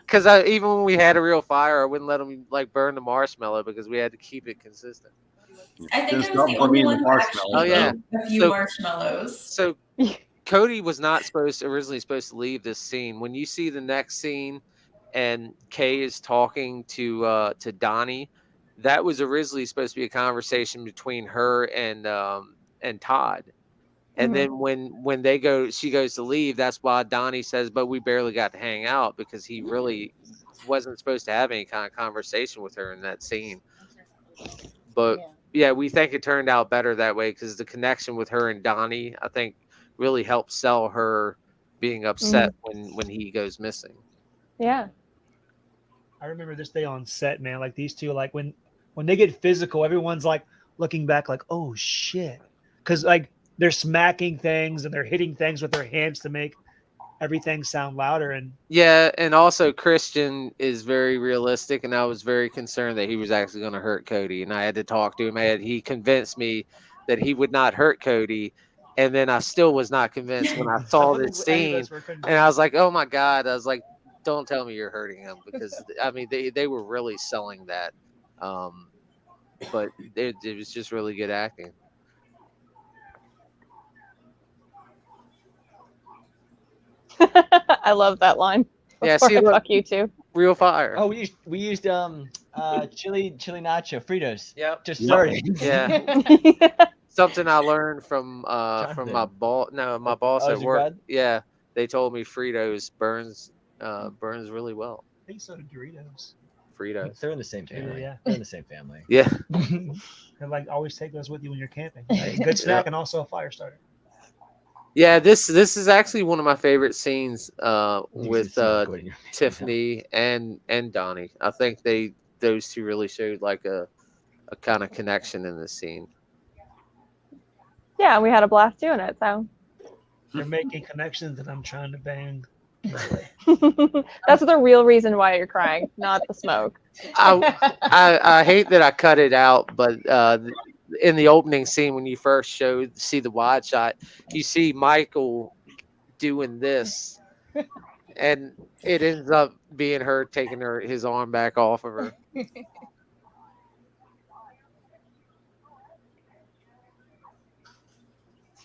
[SPEAKER 3] because even when we had a real fire, I wouldn't let them like burn the marshmallow because we had to keep it consistent.
[SPEAKER 11] I think
[SPEAKER 10] There's
[SPEAKER 11] I was the
[SPEAKER 10] nothing for me
[SPEAKER 11] only
[SPEAKER 10] in the
[SPEAKER 11] one who
[SPEAKER 10] marshmallows,
[SPEAKER 11] actually
[SPEAKER 3] Oh, yeah.
[SPEAKER 11] ate a few
[SPEAKER 3] So-
[SPEAKER 11] marshmallows.
[SPEAKER 3] So Cody was not originally supposed to leave this scene. When you see the next scene and Kay is talking to Donnie, that was originally supposed to be a conversation between her and Todd. And then when she goes to leave, that's why Donnie says, "But we barely got to hang out," because he really wasn't supposed to have any kind of conversation with her in that scene. But yeah, we think it turned out better that way because the connection with her and Donnie, I think, really helped sell her being upset when he goes missing.
[SPEAKER 7] Yeah.
[SPEAKER 12] I remember this day on set, man. Like these 2, like when they get physical, everyone's like looking back, like, "Oh shit," because like they're smacking things and they're hitting things with their hands to make everything sound louder. And
[SPEAKER 3] Yeah, and also Christian is very realistic, and I was very concerned that he was actually going to hurt Cody, and I had to talk to him. He convinced me that he would not hurt Cody, and then I still was not convinced when I saw this scene, and I was like, "Oh my God!" I was like, "Don't tell me you're hurting him," because I mean they were really selling that, but it was just really good acting.
[SPEAKER 7] I love that line.
[SPEAKER 3] Yeah,
[SPEAKER 7] Before
[SPEAKER 3] see,
[SPEAKER 7] I
[SPEAKER 3] look,
[SPEAKER 7] fuck you too.
[SPEAKER 3] Real fire.
[SPEAKER 4] Oh, we used chili nacho Fritos.
[SPEAKER 3] Yep.
[SPEAKER 4] Just started.
[SPEAKER 3] Yeah. Something I learned from
[SPEAKER 4] Jonathan.
[SPEAKER 3] my boss. No, my boss
[SPEAKER 4] Oh,
[SPEAKER 3] at
[SPEAKER 4] is your
[SPEAKER 3] work.
[SPEAKER 4] bud?
[SPEAKER 3] Yeah, they told me Fritos burns really well.
[SPEAKER 12] I think so do Doritos.
[SPEAKER 3] Fritos.
[SPEAKER 4] They're in the same family.
[SPEAKER 12] Yeah.
[SPEAKER 4] They're in the same family.
[SPEAKER 3] Yeah.
[SPEAKER 12] And like always take those with you when you're camping. Like, good snack and also a fire starter.
[SPEAKER 3] Yeah, this is actually one of my favorite scenes with
[SPEAKER 4] smell good in your face.
[SPEAKER 3] Tiffany and Donnie. I think those 2 really showed like a kind of connection in this scene.
[SPEAKER 7] Yeah, we had a blast doing it. So
[SPEAKER 12] You're making connections and I'm trying to bang.
[SPEAKER 7] that's the real reason why you're crying, not the smoke.
[SPEAKER 3] I hate that I cut it out, but in the opening scene when you first see the wide shot, you see Michael doing this, and it ends up being her taking his arm back off of her.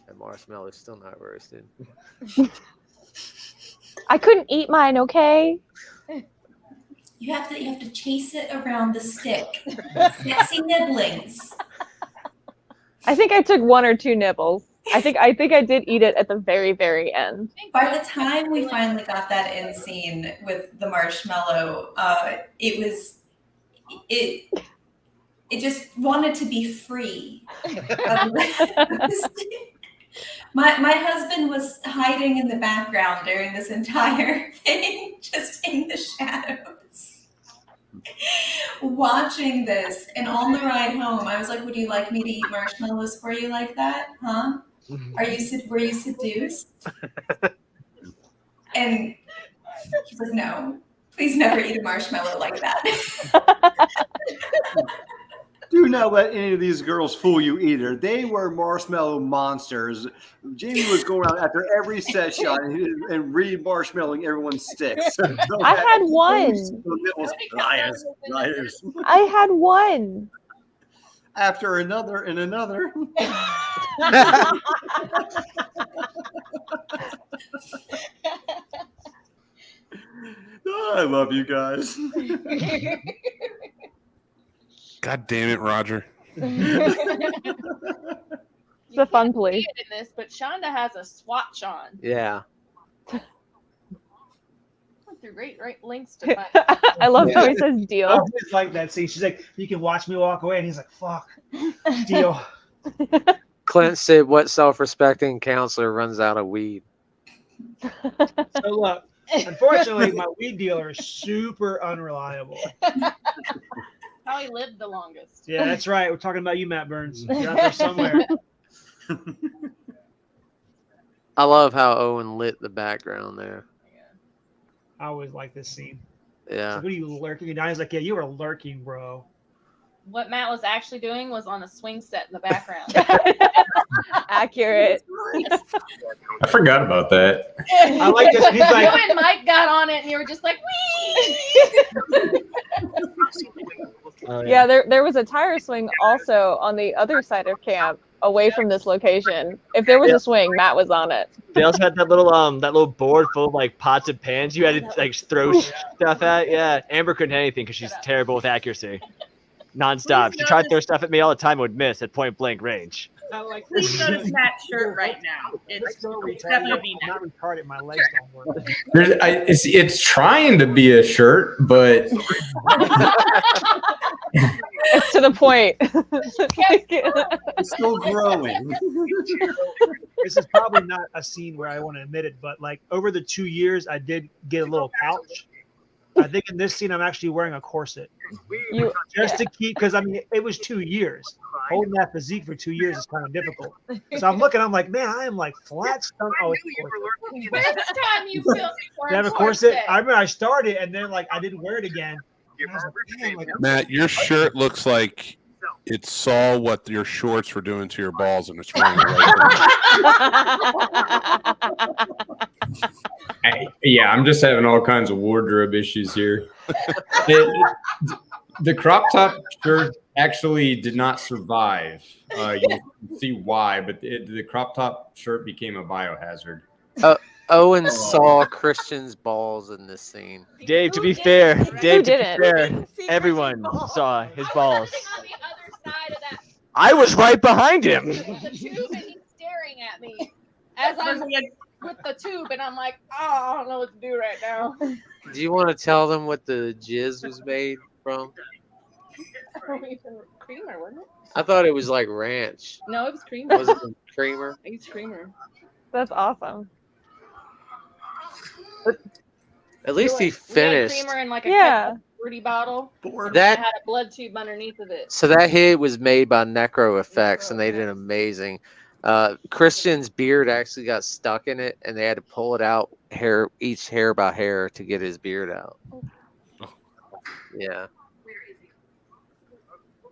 [SPEAKER 3] That marshmallow's still not roasted.
[SPEAKER 7] I couldn't eat mine, okay?
[SPEAKER 11] You have to chase it around the stick. Sexy nibblings.
[SPEAKER 7] I think I took 1 or 2 nibbles. I think I did eat it at the very, very end.
[SPEAKER 11] By the time we finally got that end scene with the marshmallow, it just wanted to be free. My husband was hiding in the background during this entire thing, just in the shadows, watching this. And on the ride home, I was like, "Would you like me to eat marshmallows for you like that? Huh? Were you seduced? And he's like, no, please never eat a marshmallow like that.
[SPEAKER 10] Do not let any of these girls fool you either. They were marshmallow monsters. Jamie was going around after every set shot and re-marshmallowing everyone's sticks.
[SPEAKER 7] I had one.
[SPEAKER 10] Liars, liars.
[SPEAKER 7] I had one.
[SPEAKER 10] After another and another. Oh, I love you guys.
[SPEAKER 1] God damn it, Roger.
[SPEAKER 7] It's a fun place.
[SPEAKER 14] See it in this, but Shonda has a swatch on.
[SPEAKER 3] Yeah.
[SPEAKER 14] Went through great links to find.
[SPEAKER 7] I love how he says deal.
[SPEAKER 12] I always like that scene. She's like, you can watch me walk away. And he's like, fuck, deal.
[SPEAKER 3] Clint said, what self-respecting counselor runs out of weed?
[SPEAKER 12] So look, unfortunately, my weed dealer is super unreliable.
[SPEAKER 14] Probably lived the longest.
[SPEAKER 12] Yeah, that's right. We're talking about you, Matt Burns. You're out there somewhere.
[SPEAKER 3] I love how Owen lit the background there.
[SPEAKER 12] I always like this scene.
[SPEAKER 3] Yeah.
[SPEAKER 12] Like, what are you lurking? And he's like, yeah, you were lurking, bro.
[SPEAKER 14] What Matt was actually doing was on a swing set in the background.
[SPEAKER 7] Accurate.
[SPEAKER 8] I forgot about that.
[SPEAKER 12] I like this. He's like,
[SPEAKER 14] you and Mike got on it, and you were just like, wee.
[SPEAKER 7] Yeah, there was a tire swing also on the other side of camp, away from this location. If there was a swing, Matt was on it.
[SPEAKER 4] They also had that little board full of like pots and pans you had to like throw stuff at. Yeah, Amber couldn't hit anything because she's terrible with accuracy. Nonstop. She tried to throw stuff at me all the time, would miss at point blank range.
[SPEAKER 5] Please notice Matt's shirt right now. It's definitely
[SPEAKER 12] I'm not retarded. My legs don't work.
[SPEAKER 8] It's trying to be a shirt, but
[SPEAKER 7] It's to the point.
[SPEAKER 10] It's still growing.
[SPEAKER 12] This is probably not a scene where I want to admit it, but like over the 2 years, I did get a little pouch. I think in this scene, I'm actually wearing a corset. Just to keep, because I mean, it was 2 years. Holding that physique for 2 years is kind of difficult. So I'm looking, I'm like, man, I am like flat stomach. Oh,
[SPEAKER 14] This time you feel
[SPEAKER 12] you have a corset. I remember I started and then like I didn't wear it again. And I was like, damn, like,
[SPEAKER 1] Matt, your shirt looks like it saw what your shorts were doing to your balls and it's running away from it.
[SPEAKER 8] yeah, I'm just having all kinds of wardrobe issues here. The crop top shirt actually did not survive. You can see why, but the crop top shirt became a biohazard.
[SPEAKER 3] Owen saw Christian's balls in this scene.
[SPEAKER 4] Dave, to be fair, everyone saw his balls. I was right behind him.
[SPEAKER 14] The tube and he's staring at me as I'm with the tube, and I'm like, oh, I don't know what to do right now.
[SPEAKER 3] Do you want to tell them what the jizz was made from?
[SPEAKER 14] Creamer, wasn't it?
[SPEAKER 3] I thought it was like ranch.
[SPEAKER 14] No, it was creamer.
[SPEAKER 3] Was it creamer?
[SPEAKER 14] I used creamer.
[SPEAKER 7] That's awesome.
[SPEAKER 3] At least he
[SPEAKER 14] We had
[SPEAKER 3] finished.
[SPEAKER 14] creamer in like a fruity bottle.
[SPEAKER 3] That
[SPEAKER 14] had a blood tube underneath of it.
[SPEAKER 3] So that hit was made by Necro Effects, and they did amazing. Christian's beard actually got stuck in it, and they had to pull it out each hair by hair to get his beard out. Yeah.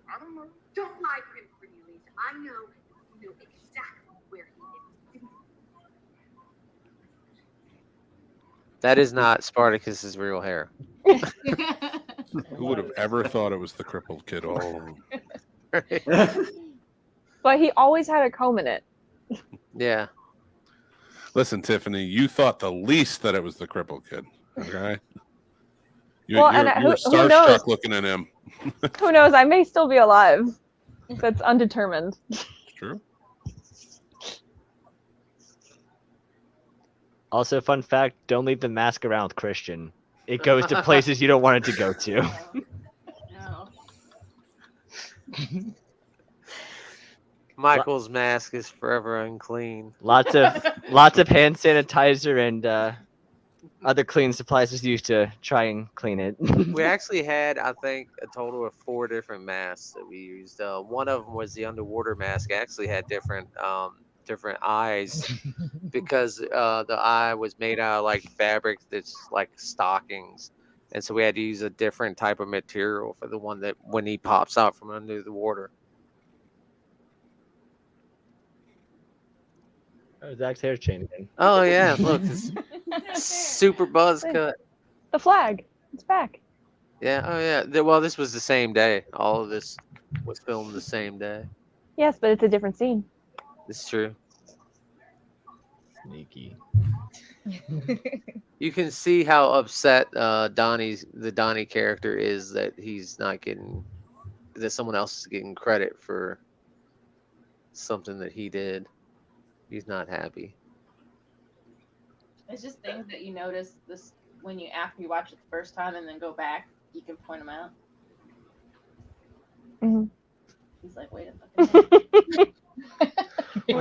[SPEAKER 17] I don't know. Don't lie for him, Cornelius. I know exactly where he is.
[SPEAKER 3] That is not Spartacus's real hair.
[SPEAKER 1] Who would have ever thought it was the crippled kid all along?
[SPEAKER 7] But he always had a comb in it.
[SPEAKER 3] Yeah.
[SPEAKER 1] Listen, Tiffany, you thought the least that it was the crippled kid. Okay. You
[SPEAKER 7] Well,
[SPEAKER 1] were
[SPEAKER 7] and who
[SPEAKER 1] starstruck
[SPEAKER 7] knows?
[SPEAKER 1] looking at him.
[SPEAKER 7] Who knows? I may still be alive. That's undetermined.
[SPEAKER 1] True.
[SPEAKER 4] Also, fun fact, don't leave the mask around with Christian. It goes to places you don't want it to go to.
[SPEAKER 14] No.
[SPEAKER 3] Michael's mask is forever unclean.
[SPEAKER 4] Lots of hand sanitizer and other cleaning supplies is used to try and clean it.
[SPEAKER 3] We actually had, I think, a total of 4 different masks that we used. One of them was the underwater mask. It actually had different different eyes because the eye was made out of like fabric that's like stockings, and so we had to use a different type of material for the one that when he pops out from under the water.
[SPEAKER 4] Oh, Zach's hair's changing.
[SPEAKER 3] Oh yeah, look, it's super buzz cut.
[SPEAKER 7] The flag. It's back.
[SPEAKER 3] Yeah, oh yeah. Well, this was the same day. All of this was filmed the same day.
[SPEAKER 7] Yes, but it's a different scene.
[SPEAKER 3] It's true.
[SPEAKER 4] Sneaky.
[SPEAKER 3] You can see how upset the Donnie character is that he's not getting that someone else is getting credit for something that he did. He's not happy.
[SPEAKER 14] It's just things that you notice this when you after you watch it the first time and then go back, you can point them out.
[SPEAKER 7] Mm-hmm.
[SPEAKER 14] He's like, wait a second.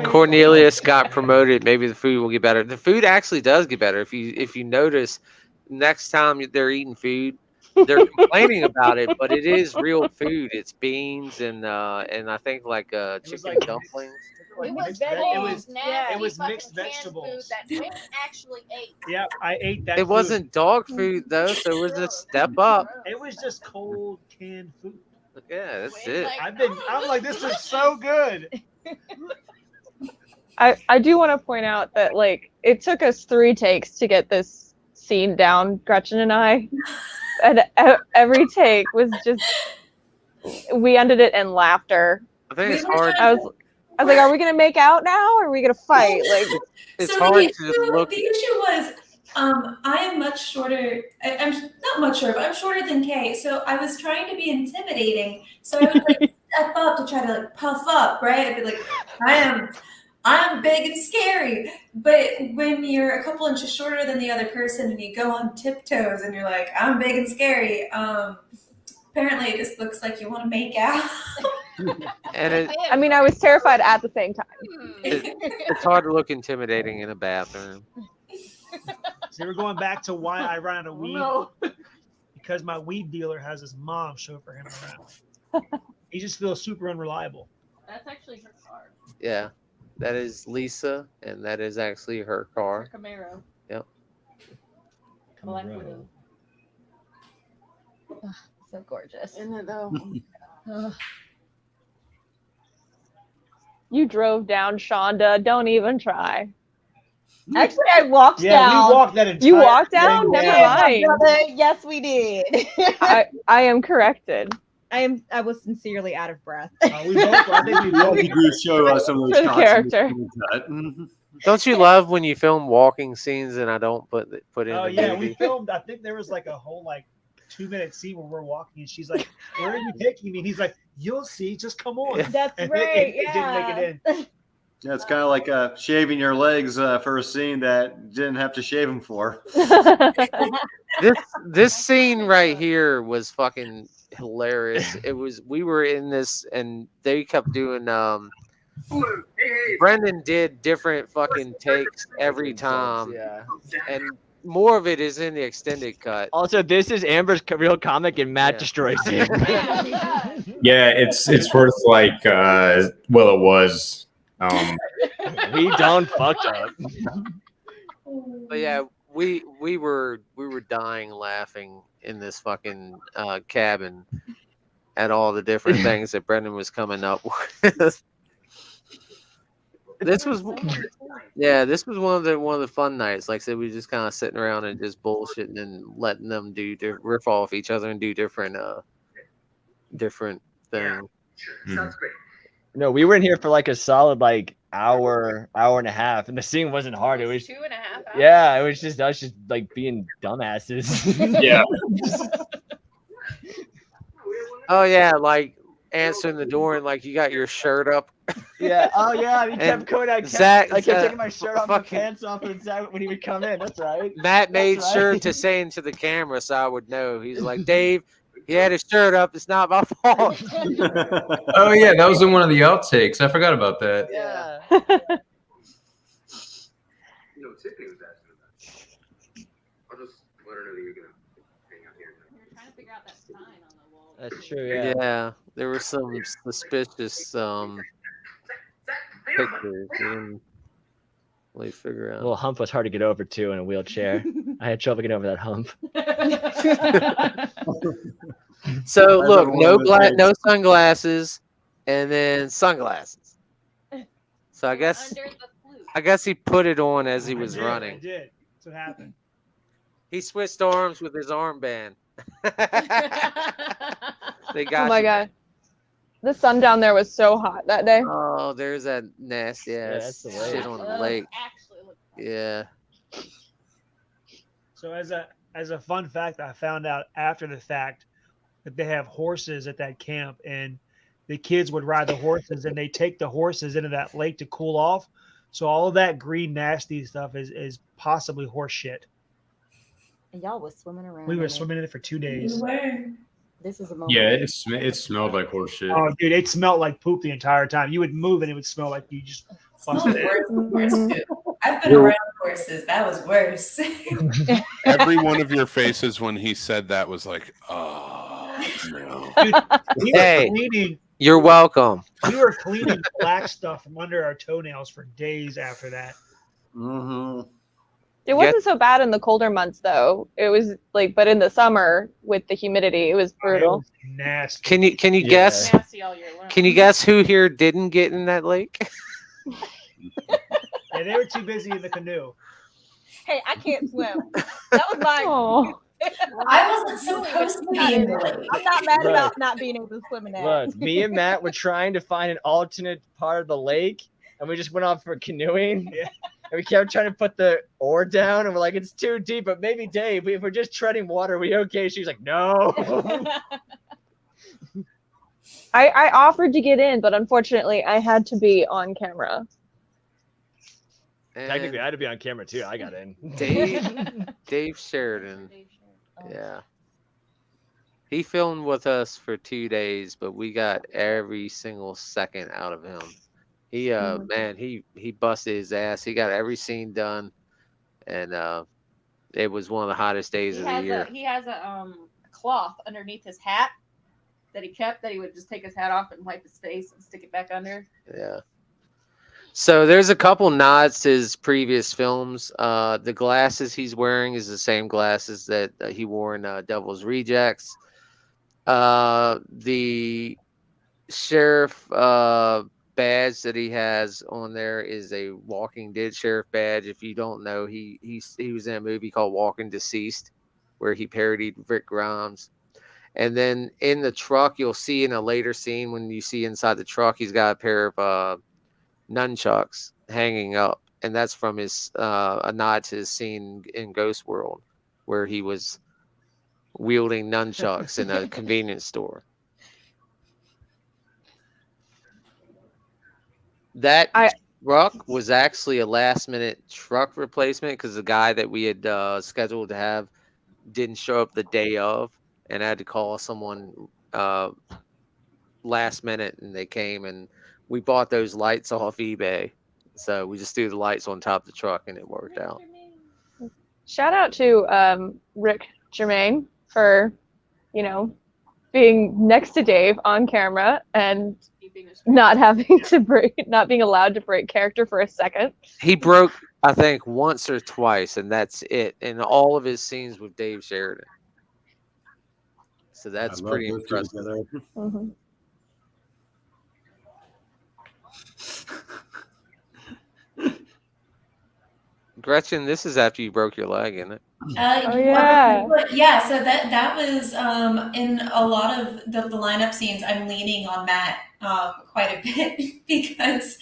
[SPEAKER 3] Cornelius got promoted. Maybe the food will get better. The food actually does get better. If you notice, next time they're eating food, they're complaining about it, but it is real food. It's beans and I think like chicken dumplings.
[SPEAKER 14] It was
[SPEAKER 12] mixed vegetables
[SPEAKER 14] that Wayne actually ate.
[SPEAKER 12] Yeah, I ate that.
[SPEAKER 3] It wasn't dog food though, so it was a step up.
[SPEAKER 12] It was just cold canned food.
[SPEAKER 3] Yeah, that's it.
[SPEAKER 12] I'm like, this is so good.
[SPEAKER 7] I do want to point out that like it took us 3 takes to get this scene down, Gretchen and I, and every take was just we ended it in laughter.
[SPEAKER 3] I think it's hard.
[SPEAKER 7] I was like, are we gonna make out now, or are we gonna fight? Like,
[SPEAKER 3] it's
[SPEAKER 11] so
[SPEAKER 3] hard
[SPEAKER 11] the
[SPEAKER 3] to
[SPEAKER 11] issue,
[SPEAKER 3] look.
[SPEAKER 11] The issue was, I am much shorter. I'm not much shorter, but I'm shorter than Kay. So I was trying to be intimidating. So I would like step up to try to like puff up, right? I'd be like, I'm big and scary. But when you're a couple inches shorter than the other person and you go on tiptoes and you're like, I'm big and scary, apparently it just looks like you want to make out.
[SPEAKER 3] And
[SPEAKER 7] I mean, I was terrified at the same time.
[SPEAKER 3] it's hard to look intimidating in a bathroom.
[SPEAKER 12] So we're going back to why I run out of weed. Because my weed dealer has his mom chauffeur him around. He just feels super unreliable.
[SPEAKER 14] That's actually her car.
[SPEAKER 3] Yeah, that is Lisa, and that is actually her car.
[SPEAKER 14] Her Camaro.
[SPEAKER 3] Yep.
[SPEAKER 14] Black Widow.
[SPEAKER 9] So gorgeous.
[SPEAKER 14] Isn't it though?
[SPEAKER 7] You drove down, Shonda. Don't even try.
[SPEAKER 9] Actually, I walked down.
[SPEAKER 12] Yeah, we walked that entire
[SPEAKER 7] You walked down?
[SPEAKER 12] thing.
[SPEAKER 7] Never
[SPEAKER 9] Yeah,
[SPEAKER 7] mind.
[SPEAKER 9] brother, yes, we did.
[SPEAKER 7] I am corrected.
[SPEAKER 9] I was sincerely out of breath.
[SPEAKER 12] We both. I think we both.
[SPEAKER 10] You show us some of those
[SPEAKER 7] For the
[SPEAKER 10] shots in
[SPEAKER 7] character.
[SPEAKER 10] cut. Mhm.
[SPEAKER 3] Don't you love when you film walking scenes and I don't put in
[SPEAKER 12] Oh
[SPEAKER 3] the
[SPEAKER 12] yeah,
[SPEAKER 3] movie?
[SPEAKER 12] we filmed. I think there was like a whole 2-minute scene where we're walking, and she's like, "Where are you taking me?" And he's like, "You'll see. Just come on."
[SPEAKER 9] That's
[SPEAKER 12] And
[SPEAKER 9] right.
[SPEAKER 12] it didn't make it in.
[SPEAKER 10] Yeah, it's kind of like shaving your legs for a scene that didn't have to shave them for.
[SPEAKER 3] This scene right here was fucking hilarious. We were in this and they kept doing Brendan did different fucking takes every time.
[SPEAKER 4] Yeah.
[SPEAKER 3] And more of it is in the extended cut.
[SPEAKER 4] Also, this is Amber's real comic, and Matt destroys it.
[SPEAKER 8] Yeah, it's worth like it was.
[SPEAKER 4] We done fucked up.
[SPEAKER 3] But yeah, we were dying laughing in this fucking cabin at all the different things that Brendan was coming up with. This was one of the fun nights. Like I said, we were just kind of sitting around and just bullshitting and letting them riff off each other and do different things.
[SPEAKER 16] Sounds great.
[SPEAKER 4] No, we were in here for like a solid hour and a half, and the scene wasn't hard. It was
[SPEAKER 14] 2.5 hours.
[SPEAKER 4] Yeah, it was just us just like being dumbasses.
[SPEAKER 8] Yeah.
[SPEAKER 3] Oh yeah, like answering the door and like you got your shirt up.
[SPEAKER 4] Yeah. Oh yeah. He kept
[SPEAKER 3] And
[SPEAKER 4] going. I
[SPEAKER 3] Zach-
[SPEAKER 4] kept taking my shirt off, my
[SPEAKER 3] fucking-
[SPEAKER 4] pants off, and Zach when he would come in. That's right.
[SPEAKER 3] Matt made
[SPEAKER 4] That's
[SPEAKER 3] sure
[SPEAKER 4] right.
[SPEAKER 3] to say into the camera so I would know. He's like, Dave, he had his shirt up. It's not my fault.
[SPEAKER 8] Oh yeah, that was in one of the outtakes. I forgot about that.
[SPEAKER 4] Yeah.
[SPEAKER 13] You know, Tiffany was asking about it. I'll just let her know that you're gonna hang out here.
[SPEAKER 14] We were trying to figure out that sign on the wall.
[SPEAKER 4] That's true. Yeah.
[SPEAKER 3] Yeah, there was some suspicious. pictures. He didn't really figure out.
[SPEAKER 4] Well, hump was hard to get over too in a wheelchair. I had trouble getting over that hump.
[SPEAKER 3] So
[SPEAKER 10] I
[SPEAKER 3] look,
[SPEAKER 10] remember one of those days.
[SPEAKER 3] no sunglasses, and then sunglasses. So I guess he put it on as he was
[SPEAKER 12] I
[SPEAKER 3] running.
[SPEAKER 12] did. That's what happened.
[SPEAKER 3] He switched arms with his armband. They got
[SPEAKER 7] Oh my
[SPEAKER 3] you.
[SPEAKER 7] god. The sun down there was so hot that day.
[SPEAKER 3] Oh, there's that nasty ass
[SPEAKER 4] that's the
[SPEAKER 3] shit
[SPEAKER 4] lake.
[SPEAKER 3] on the lake. Yeah.
[SPEAKER 12] So as a fun fact, I found out after the fact that they have horses at that camp, and the kids would ride the horses, and they take the horses into that lake to cool off. So all of that green nasty stuff is possibly horse shit.
[SPEAKER 9] And y'all was swimming around.
[SPEAKER 12] We were
[SPEAKER 9] in it.
[SPEAKER 12] swimming in it for 2 days.
[SPEAKER 9] This is a moment.
[SPEAKER 8] Yeah, it smelled like horse shit.
[SPEAKER 12] Oh, dude, it smelled like poop the entire time. You would move and it would smell like you just busted it.
[SPEAKER 11] Worse too. I've been around horses. That was worse.
[SPEAKER 1] Every one of your faces when he said that was like, oh no.
[SPEAKER 12] Dude, we were
[SPEAKER 3] Hey.
[SPEAKER 12] cleaning.
[SPEAKER 3] You're welcome.
[SPEAKER 12] We were cleaning black stuff from under our toenails for days after that.
[SPEAKER 10] Mm-hmm.
[SPEAKER 7] It wasn't so bad in the colder months though. It was like, but in the summer with the humidity, it was brutal.
[SPEAKER 12] It was nasty.
[SPEAKER 3] Can you guess?
[SPEAKER 14] Nasty all year long.
[SPEAKER 3] Can you guess who here didn't get in that lake?
[SPEAKER 12] Yeah, they were too busy in the canoe.
[SPEAKER 9] Hey, I can't swim. That was my.
[SPEAKER 7] Oh.
[SPEAKER 11] I wasn't supposed to be in the lake.
[SPEAKER 9] I'm not mad
[SPEAKER 4] Look.
[SPEAKER 9] about not being able to swim in that.
[SPEAKER 4] Look, me and Matt were trying to find an alternate part of the lake, and we just went off for canoeing.
[SPEAKER 12] Yeah.
[SPEAKER 4] And we kept trying to put the oar down, and we're like, it's too deep, but maybe Dave, if we're just treading water, are we okay? She's like, no.
[SPEAKER 7] I offered to get in, but unfortunately I had to be on camera.
[SPEAKER 4] Technically, I had to be on camera too. I got in.
[SPEAKER 3] Dave Sheridan. Yeah. He filmed with us for 2 days, but we got every single second out of him. He man, he busted his ass. He got every scene done, and it was one of the hottest days of the year.
[SPEAKER 14] He has a cloth underneath his hat that he kept, that he would just take his hat off and wipe his face and stick it back under.
[SPEAKER 3] Yeah. So there's a couple nods to his previous films. The glasses he's wearing is the same glasses that he wore in Devil's Rejects. The sheriff badge that he has on there is a Walking Dead sheriff badge. If you don't know, he was in a movie called Walking Deceased, where he parodied Rick Grimes. And then in the truck, you'll see in a later scene, when you see inside the truck, he's got a pair of nunchucks hanging up, and that's from his a nod to his scene in Ghost World, where he was wielding nunchucks in a convenience store. That truck was actually a last-minute truck replacement because the guy that we had scheduled to have didn't show up the day of, and I had to call someone last minute, and they came, and we bought those lights off eBay. So we just threw the lights on top of the truck, and it worked out.
[SPEAKER 7] Shout out to Rick Germain for, being next to Dave on camera and not being allowed to break character for a second.
[SPEAKER 3] He broke, I think, once or twice, and that's it in all of his scenes with Dave Sheridan. So that's pretty impressive.
[SPEAKER 7] Mm-hmm.
[SPEAKER 3] Gretchen, this is after you broke your leg, isn't it?
[SPEAKER 11] Yeah. So that was in a lot of the lineup scenes. I'm leaning on Matt quite a bit because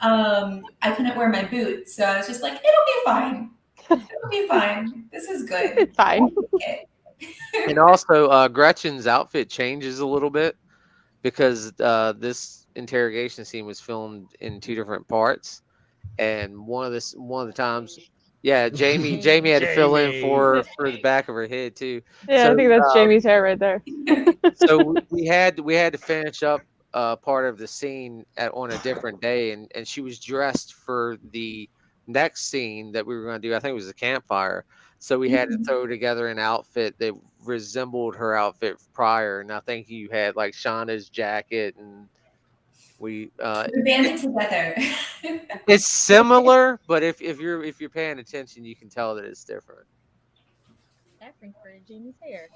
[SPEAKER 11] I couldn't wear my boots, so I was just like, it'll be fine. It'll be fine. This is good.
[SPEAKER 7] It's fine.
[SPEAKER 11] Okay.
[SPEAKER 3] And also, Gretchen's outfit changes a little bit because this interrogation scene was filmed in 2 different parts, and one of the times, Jamie had to fill in for the back of her head too.
[SPEAKER 7] Yeah,
[SPEAKER 3] so,
[SPEAKER 7] I think that's Jamie's hair right there.
[SPEAKER 3] So we had to finish up part of the scene on a different day, and she was dressed for the next scene that we were going to do. I think it was a campfire. So we had to throw together an outfit that resembled her outfit prior. And I think you had like Shauna's jacket and We
[SPEAKER 11] We banded together.
[SPEAKER 3] it's similar, but if you're paying attention, you can tell that it's different.
[SPEAKER 9] That brings for Jamie's hair.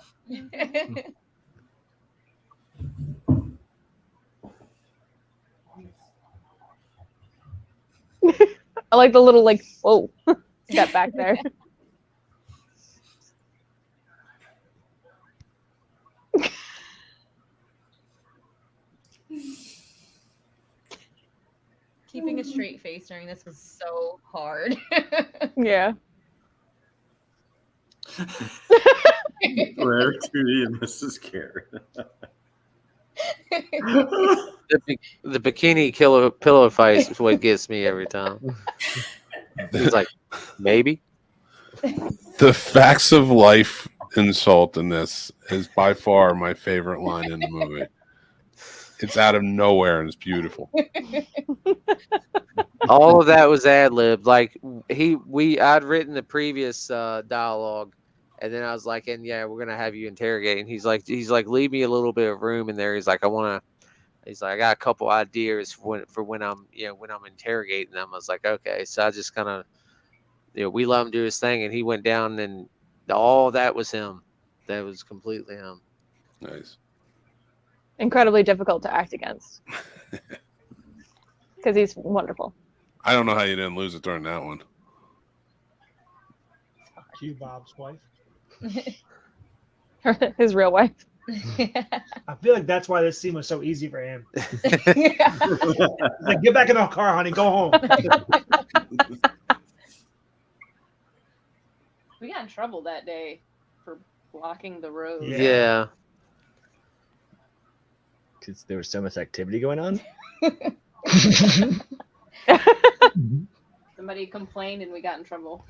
[SPEAKER 7] I like the little like whoa step back there.
[SPEAKER 9] Keeping a straight face during this was so hard.
[SPEAKER 7] Yeah.
[SPEAKER 10] Rare Tootie and Mrs. Karen.
[SPEAKER 3] The bikini pillow fight is what gets me every time. He's like, maybe.
[SPEAKER 1] The facts of life insult in this is by far my favorite line in the movie. It's out of nowhere and it's beautiful.
[SPEAKER 3] All of that was ad lib. Like I'd written the previous dialogue, and then I was like, and yeah, we're gonna have you interrogate. And he's like, leave me a little bit of room in there. He's like, I got a couple ideas for when I'm interrogating them. I was like, okay. So I just kind of, we let him do his thing, and he went down, and all that was him. That was completely him.
[SPEAKER 1] Nice.
[SPEAKER 7] Incredibly difficult to act against. Because he's wonderful.
[SPEAKER 1] I don't know how you didn't lose it during that one.
[SPEAKER 12] Q Bob's wife.
[SPEAKER 7] His real wife.
[SPEAKER 12] I feel like that's why this scene was so easy for him. He's like, get back in the car, honey. Go home.
[SPEAKER 14] We got in trouble that day for blocking the road.
[SPEAKER 3] Yeah.
[SPEAKER 4] Because there was so much activity going on.
[SPEAKER 14] Somebody complained and we got in trouble.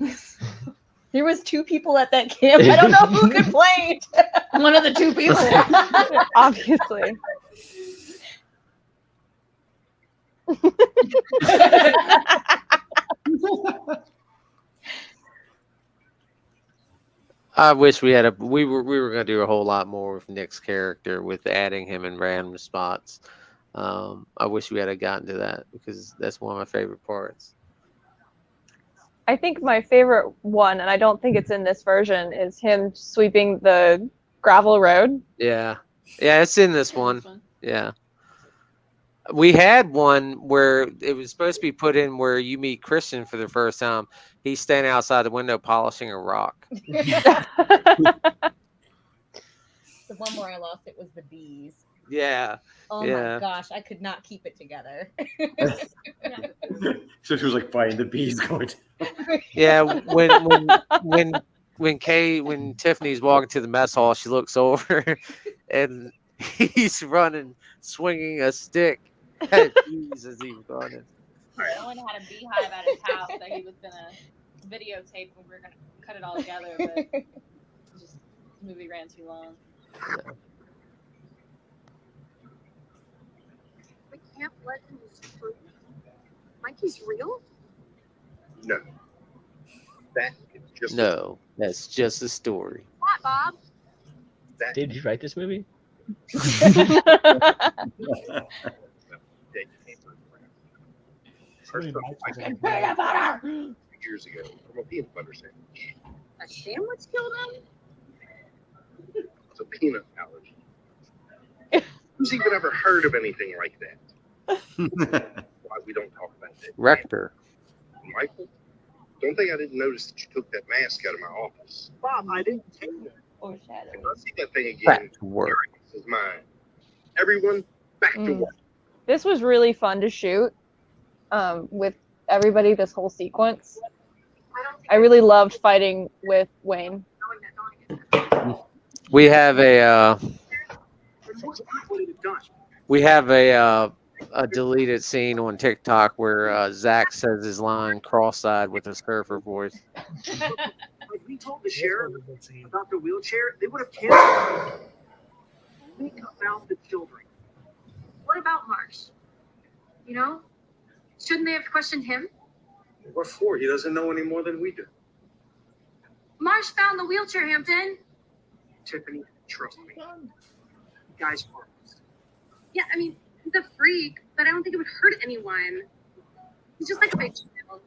[SPEAKER 9] There was 2 people at that camp. I don't know who complained.
[SPEAKER 14] One of the 2 people.
[SPEAKER 7] Obviously.
[SPEAKER 3] I wish we had we were gonna do a whole lot more with Nick's character, with adding him in random spots. I wish we had gotten to that, because that's one of my favorite parts.
[SPEAKER 7] I think my favorite one, and I don't think it's in this version, is him sweeping the gravel road.
[SPEAKER 3] Yeah, it's in this one. Yeah, we had one where it was supposed to be put in where you meet Christian for the first time. He's standing outside the window polishing a rock.
[SPEAKER 9] The one where I lost it was the bees.
[SPEAKER 3] Yeah.
[SPEAKER 9] Oh my gosh, I could not keep it together.
[SPEAKER 10] So she was like fighting the bees going to...
[SPEAKER 3] Yeah, when Tiffany's walking to the mess hall, she looks over and he's running, swinging a stick at bees as he's running.
[SPEAKER 14] Owen had a beehive at his house that he was gonna videotape, and we were gonna cut it all together, but the movie ran too long.
[SPEAKER 17] We can't let him true. Mikey's real?
[SPEAKER 13] No. That is just
[SPEAKER 3] That's just a story.
[SPEAKER 17] What, Bob?
[SPEAKER 4] Did you write this movie?
[SPEAKER 13] First time I got peanut butter years ago from a peanut butter sandwich.
[SPEAKER 17] A sandwich killed him?
[SPEAKER 13] It's a peanut allergy. Who's even ever heard of anything like that? Why we don't talk about that?
[SPEAKER 3] Rector.
[SPEAKER 13] Michael, don't think I didn't notice that you took that mask out of my office.
[SPEAKER 17] Bob, I didn't take it.
[SPEAKER 9] Or shadow.
[SPEAKER 13] If I see that thing again,
[SPEAKER 3] Back to work.
[SPEAKER 13] this is mine. Everyone, back to work.
[SPEAKER 7] This was really fun to shoot with everybody, this whole sequence. I really loved fighting with Wayne.
[SPEAKER 3] We have a deleted scene on TikTok where Zach says his line cross-eyed with a surfer voice.
[SPEAKER 17] If we told the sheriff about the wheelchair, they would have canceled it. Think about the children. What about Marsh? You know, shouldn't they have questioned him?
[SPEAKER 13] What for? He doesn't know any more than we do.
[SPEAKER 17] Marsh found the wheelchair, Hampton. Tiffany, trust me. Guy's harmless. Yeah, I mean, he's a freak,
[SPEAKER 18] but I don't think it would hurt anyone. He's just like a big child.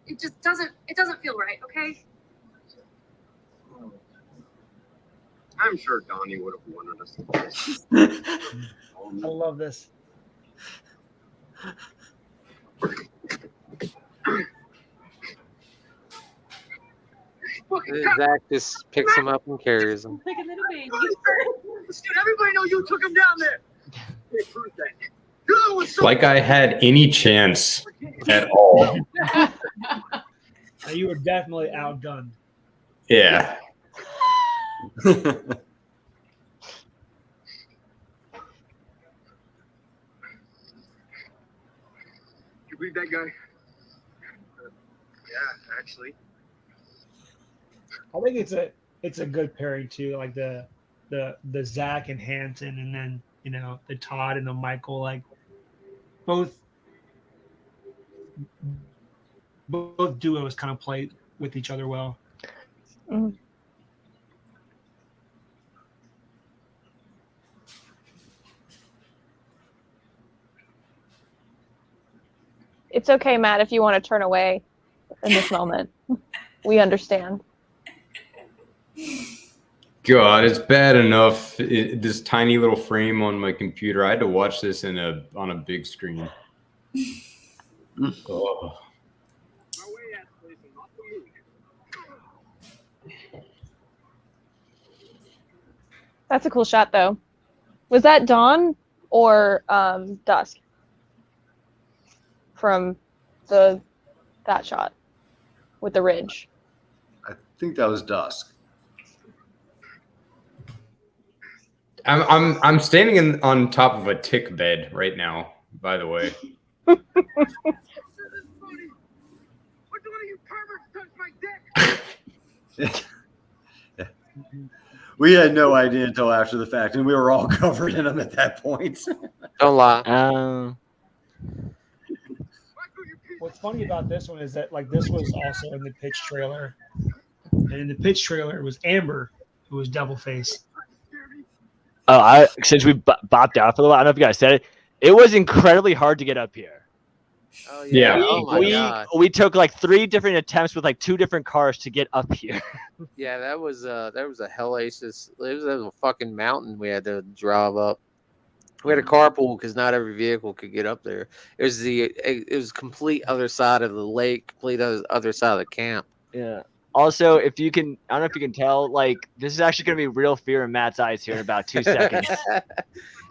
[SPEAKER 18] It just doesn't feel right, okay?
[SPEAKER 13] I'm sure Donnie would have wanted us to kiss.
[SPEAKER 12] I love this.
[SPEAKER 3] Zach just picks him up and carries him.
[SPEAKER 17] Like a little baby.
[SPEAKER 16] Dude, everybody knows you took him down there. Hey, prove that. You're the one with so
[SPEAKER 8] Like I had any chance at all.
[SPEAKER 12] You were definitely outgunned.
[SPEAKER 8] Yeah.
[SPEAKER 13] You read that guy? Yeah, actually.
[SPEAKER 12] I think it's a good pairing too, like the Zach and Hampton, and then the Todd and the Michael, like both duos kind of play with each other well.
[SPEAKER 7] Mhm. It's okay, Matt, if you want to turn away in this moment. We understand.
[SPEAKER 8] God, it's bad enough. This tiny little frame on my computer. I had to watch this on a big screen. Oh.
[SPEAKER 7] That's a cool shot, though. Was that dawn or dusk from that shot with the ridge?
[SPEAKER 10] I think that was dusk.
[SPEAKER 8] I'm standing on top of a tick bed right now, by the way.
[SPEAKER 10] We had no idea until after the fact, and we were all covered in them at that point.
[SPEAKER 3] Don't lie.
[SPEAKER 12] What's funny about this one is that this was also in the pitch trailer, and in the pitch trailer it was Amber who was Devilface.
[SPEAKER 4] Oh, since we bopped out for a little while, I don't know if you guys said it. It was incredibly hard to get up here.
[SPEAKER 3] Oh yeah.
[SPEAKER 4] We took like 3 different attempts with like 2 different cars to get up here.
[SPEAKER 3] Yeah, that was a hellacious. It was a fucking mountain we had to drive up. We had a carpool because not every vehicle could get up there. It was complete other side of the lake, complete other side of the camp.
[SPEAKER 4] Yeah. Also, if you can, I don't know if you can tell, like this is actually going to be real fear in Matt's eyes here in about 2 seconds.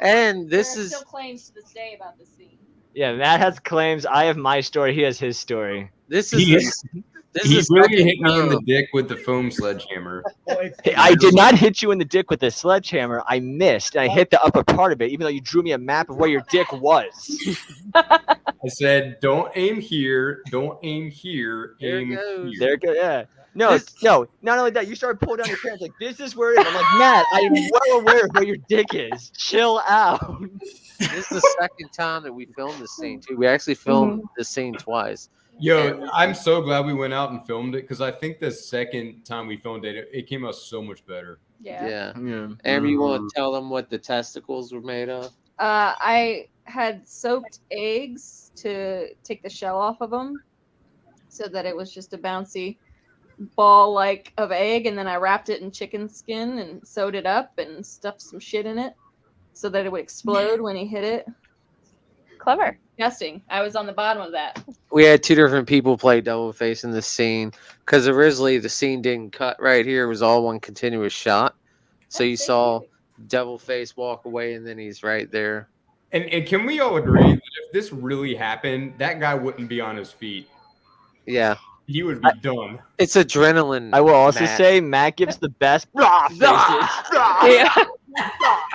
[SPEAKER 3] And this
[SPEAKER 14] There are
[SPEAKER 3] is
[SPEAKER 14] still claims to this day about this scene.
[SPEAKER 4] Yeah, Matt has claims. I have my story. He has his story.
[SPEAKER 3] This
[SPEAKER 8] He's really hitting me in the dick with the foam sledgehammer.
[SPEAKER 4] Hey, I did not hit you in the dick with a sledgehammer. I missed, and I hit the upper part of it, even though you drew me a map of where your dick was.
[SPEAKER 8] I said, "Don't aim here. Don't aim here. Aim here."
[SPEAKER 4] There it goes. Yeah. No. Not only that, you started pulling down your pants like this is where it is. I'm like, Matt, I am well aware of where your dick is. Chill out.
[SPEAKER 3] This is the second time that we filmed this scene too. We actually filmed this scene twice.
[SPEAKER 8] Yo, I'm so glad we went out and filmed it because I think the second time we filmed it, it came out so much better.
[SPEAKER 3] Yeah. Amber, you want to tell them what the testicles were made of?
[SPEAKER 9] I had soaked eggs to take the shell off of them so that it was just a bouncy ball of egg, and then I wrapped it in chicken skin and sewed it up and stuffed some shit in it so that it would explode when he hit it.
[SPEAKER 7] Clever.
[SPEAKER 14] Disgusting. I was on the bottom of that.
[SPEAKER 3] We had 2 different people play Devilface in this scene because originally the scene didn't cut right here. It was all one continuous shot. So you saw Devilface walk away and then he's right there.
[SPEAKER 8] And can we all agree that if this really happened, that guy wouldn't be on his feet?
[SPEAKER 3] Yeah.
[SPEAKER 8] He would be done.
[SPEAKER 3] It's adrenaline.
[SPEAKER 4] I will also say Matt gives the best faces.
[SPEAKER 7] Yeah.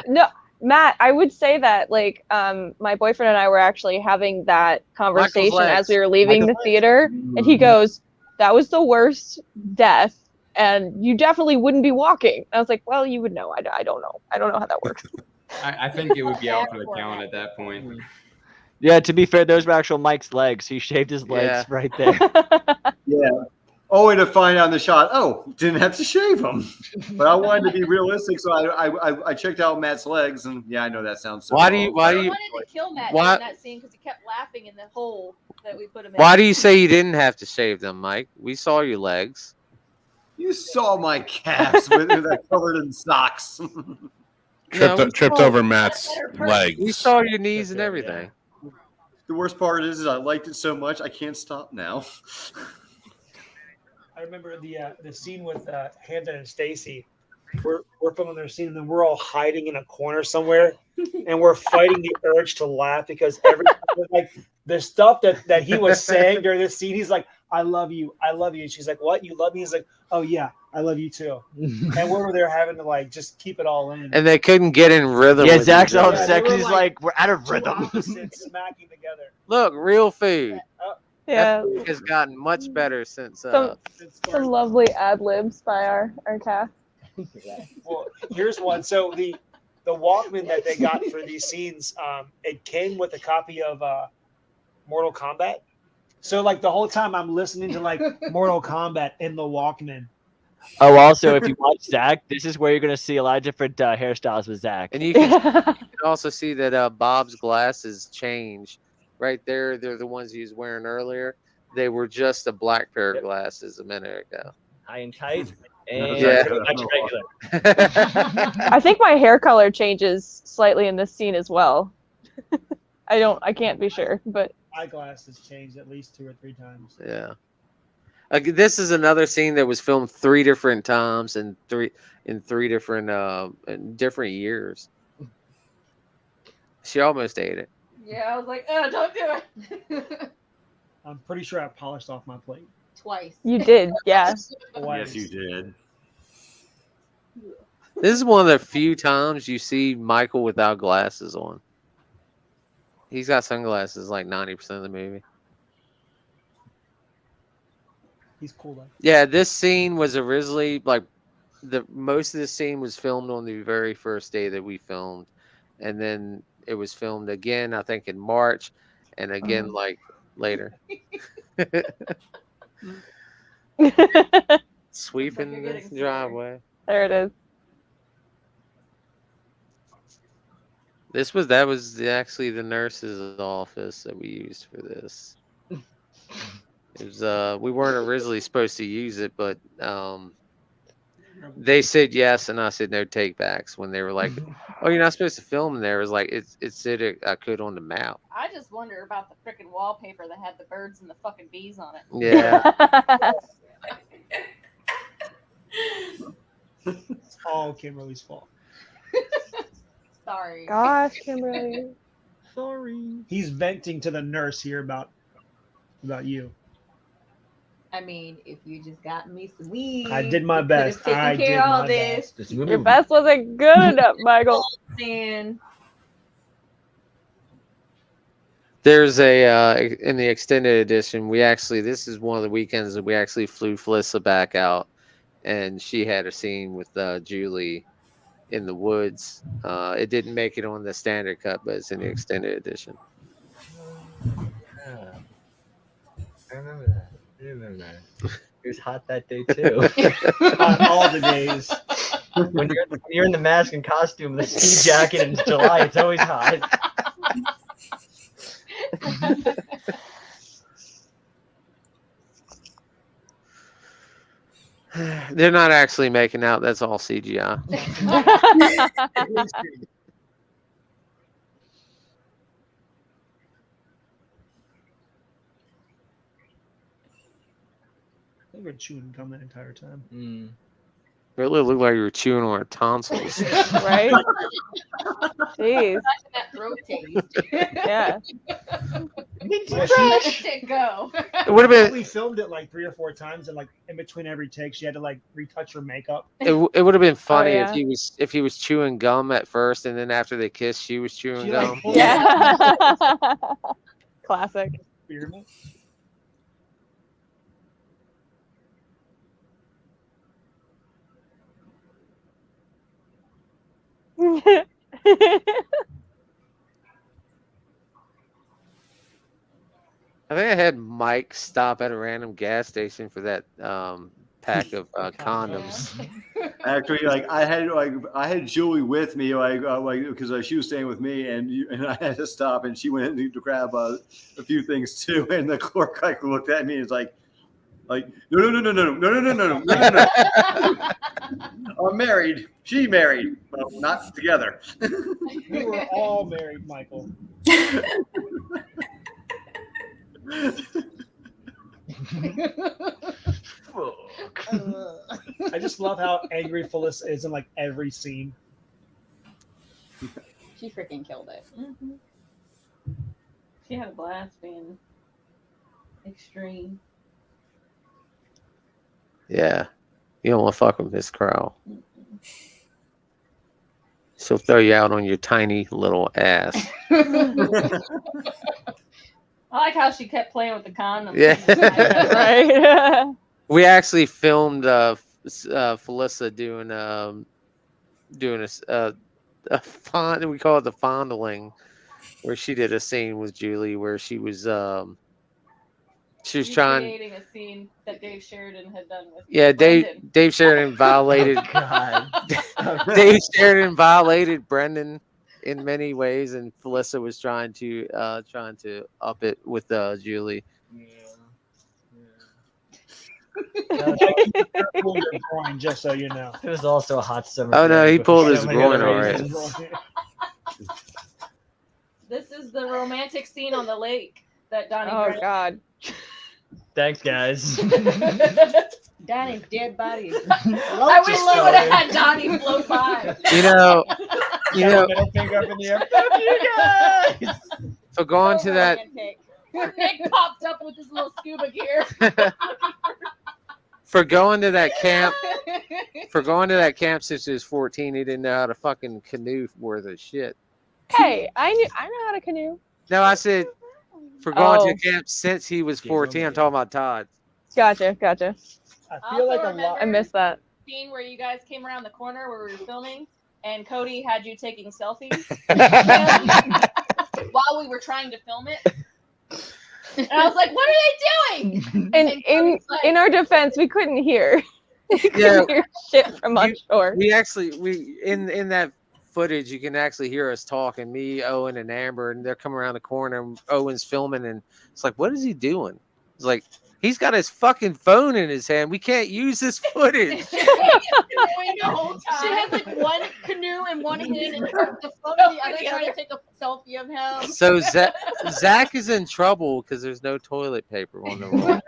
[SPEAKER 7] No, Matt, I would say that my boyfriend and I were actually having that conversation as we were leaving the theater, and he goes, "That was the worst death, and you definitely wouldn't be walking." I was like, "Well, you would know. I don't know. I don't know how that works."
[SPEAKER 8] I think it would be out for the count at that point.
[SPEAKER 4] Yeah, to be fair, those were actual Mike's legs. He shaved his legs right there.
[SPEAKER 10] Yeah. only to find out in the shot, oh, didn't have to shave them. But I wanted to be realistic, so I checked out Matt's legs, and yeah, I know that sounds so
[SPEAKER 3] Why
[SPEAKER 10] wrong.
[SPEAKER 3] do you?
[SPEAKER 14] I wanted to kill Matt
[SPEAKER 3] why-
[SPEAKER 14] in that scene because he kept laughing in the hole that we put him in.
[SPEAKER 3] Why do you say you didn't have to shave them, Mike? We saw your legs.
[SPEAKER 10] You saw my calves with that covered in socks.
[SPEAKER 1] Tripped over Matt's legs.
[SPEAKER 3] We saw your knees and everything.
[SPEAKER 10] The worst part is I liked it so much I can't stop now.
[SPEAKER 12] I remember the scene with Hannah and Stacy. We're filming their scene, and then we're all hiding in a corner somewhere, and we're fighting the urge to laugh because like the stuff that he was saying during this scene, he's like, "I love you, I love you," and she's like, "What? You love me?" He's like, "Oh yeah, I love you too." And we were there having to like just keep it all in.
[SPEAKER 3] And they couldn't get in rhythm.
[SPEAKER 4] Yeah,
[SPEAKER 3] with
[SPEAKER 4] Zach's
[SPEAKER 3] each
[SPEAKER 4] all
[SPEAKER 3] other.
[SPEAKER 4] upset 'cause he's like, we're out of rhythm.
[SPEAKER 12] Smacking together.
[SPEAKER 3] Look, real food.
[SPEAKER 7] Yeah.
[SPEAKER 3] That food has gotten much better since.
[SPEAKER 7] Some lovely ad libs by our cast.
[SPEAKER 12] Well, here's one. So the Walkman that they got for these scenes, it came with a copy of Mortal Kombat. So like the whole time I'm listening to like Mortal Kombat in the Walkman.
[SPEAKER 4] Oh, also, if you watch Zach, this is where you're going to see a lot of different hairstyles with Zach.
[SPEAKER 3] And you can also see that Bob's glasses change. Right there, they're the ones he was wearing earlier. They were just a black pair of glasses a minute ago.
[SPEAKER 4] High and tight. And
[SPEAKER 3] Yeah.
[SPEAKER 4] much regular.
[SPEAKER 7] I think my hair color changes slightly in this scene as well. I can't be sure, but
[SPEAKER 12] Eyeglasses changed at least 2 or 3 times.
[SPEAKER 3] Yeah. This is another scene that was filmed 3 different times in three different in different years. She almost ate it.
[SPEAKER 14] Yeah, I was like, oh, don't do it.
[SPEAKER 12] I'm pretty sure I polished off my plate.
[SPEAKER 14] Twice.
[SPEAKER 7] you did, yeah.
[SPEAKER 10] Yes, you did.
[SPEAKER 3] This is one of the few times you see Michael without glasses on. He's got sunglasses like 90% of the movie.
[SPEAKER 12] He's cool though.
[SPEAKER 3] Yeah, this scene was originally like most of the scene was filmed on the very first day that we filmed, and then it was filmed again, I think, in March, and again like later. Sweeping the driveway.
[SPEAKER 7] There it is.
[SPEAKER 3] That was actually the nurse's office that we used for this. It was we weren't originally supposed to use it, but they said yes, and I said no take backs when they were like, "Oh, you're not supposed to film in there." It was like it said I could on the map.
[SPEAKER 14] I just wonder about the freaking wallpaper that had the birds and the fucking bees on it.
[SPEAKER 3] Yeah.
[SPEAKER 12] It's all Kimberly's fault.
[SPEAKER 14] Sorry.
[SPEAKER 7] Gosh, Kimberly.
[SPEAKER 12] Sorry. He's venting to the nurse here about you.
[SPEAKER 9] I mean, if you just got me some weed,
[SPEAKER 12] I did my
[SPEAKER 9] you could've
[SPEAKER 12] best.
[SPEAKER 9] taken
[SPEAKER 12] I
[SPEAKER 9] care
[SPEAKER 12] did
[SPEAKER 9] of all
[SPEAKER 12] my
[SPEAKER 9] this.
[SPEAKER 12] best.
[SPEAKER 7] Your best wasn't good enough, Michael.
[SPEAKER 9] And
[SPEAKER 3] There's a in the extended edition. This is one of the weekends that we actually flew Felissa back out, and she had a scene with Julie in the woods. It didn't make it on the standard cut, but it's in the extended edition.
[SPEAKER 4] Yeah. I remember that. It was hot that day too.
[SPEAKER 12] All the days.
[SPEAKER 4] When you're in the mask and costume, the ski jacket in July, it's always hot.
[SPEAKER 3] They're not actually making out. That's all CGI.
[SPEAKER 12] They were chewing gum that entire time.
[SPEAKER 3] It really looked like you were chewing on her tonsils.
[SPEAKER 7] Right? Jeez.
[SPEAKER 14] That throat taste.
[SPEAKER 7] Yeah.
[SPEAKER 14] Let it go.
[SPEAKER 3] It would have been.
[SPEAKER 12] We filmed it like 3 or 4 times, and like in between every take, she had to like retouch her makeup.
[SPEAKER 3] It would have been funny
[SPEAKER 7] yeah.
[SPEAKER 3] if he was chewing gum at first, and then after they kissed, she was chewing
[SPEAKER 12] She,
[SPEAKER 3] gum.
[SPEAKER 12] like, pulled
[SPEAKER 7] Yeah. Classic.
[SPEAKER 12] Spearmint.
[SPEAKER 3] I think I had Mike stop at a random gas station for that pack of condoms.
[SPEAKER 10] Actually, I had Julie with me, because she was staying with me, and I had to stop, and she went in to grab a few things too, and the clerk looked at me and was like no. I'm married. She married. Well, not together.
[SPEAKER 12] We were all married, Michael. I just love how angry Felissa is in like every scene.
[SPEAKER 9] She freaking killed it.
[SPEAKER 14] Mm-hmm. She had a blast being extreme.
[SPEAKER 3] Yeah. You don't want to fuck with Miss Crow. She'll throw you out on your tiny little ass.
[SPEAKER 14] I like how she kept playing with the condom.
[SPEAKER 3] Yeah.
[SPEAKER 7] Right.
[SPEAKER 3] We actually filmed Felissa doing a fond, we call it the fondling, where she did a scene with Julie where she was trying.
[SPEAKER 14] Creating a scene that Dave Sheridan had done with.
[SPEAKER 3] Yeah,
[SPEAKER 14] Brendan.
[SPEAKER 3] Dave Sheridan violated.
[SPEAKER 4] God.
[SPEAKER 3] Dave Sheridan violated Brendan in many ways, and Felissa was trying to up it with Julie.
[SPEAKER 12] Pulled your groin, just so you know.
[SPEAKER 4] It was also a hot summer.
[SPEAKER 3] Oh no,
[SPEAKER 4] day
[SPEAKER 3] he
[SPEAKER 4] with
[SPEAKER 3] pulled
[SPEAKER 4] so
[SPEAKER 3] his
[SPEAKER 4] many
[SPEAKER 3] groin
[SPEAKER 4] other
[SPEAKER 3] all right.
[SPEAKER 4] reasons.
[SPEAKER 14] This is the romantic scene on the lake that Donnie.
[SPEAKER 7] Oh God.
[SPEAKER 4] Thanks, guys.
[SPEAKER 9] Donnie's dead body.
[SPEAKER 14] I wish we would have had Donnie float by.
[SPEAKER 3] You know,
[SPEAKER 12] Middle finger up in the air.
[SPEAKER 14] Fuck you guys.
[SPEAKER 3] for going to that.
[SPEAKER 14] Nick popped up with his little scuba gear.
[SPEAKER 3] For going to that camp since he was 14, he didn't know how to fucking canoe worth of shit.
[SPEAKER 7] Hey, I know how to canoe.
[SPEAKER 3] No, I said for going to camp since he was 14. I'm talking about Todd.
[SPEAKER 7] Gotcha.
[SPEAKER 12] I feel like a lot.
[SPEAKER 7] I missed that.
[SPEAKER 14] Scene where you guys came around the corner where we were filming, and Cody had you taking selfies while we were trying to film it. And I was like, "What are they doing?"
[SPEAKER 7] And in our defense, we couldn't hear. We couldn't hear shit from offshore.
[SPEAKER 3] We in that footage, you can actually hear us talking, me, Owen, and Amber, and they're coming around the corner, and Owen's filming, and it's like, what is he doing? It's like, he's got his fucking phone in his hand. We can't use this footage.
[SPEAKER 14] She has like one canoe in one hand and the phone in the other, trying to take a selfie of him.
[SPEAKER 3] So Zach is in trouble because there's no toilet paper on the roll.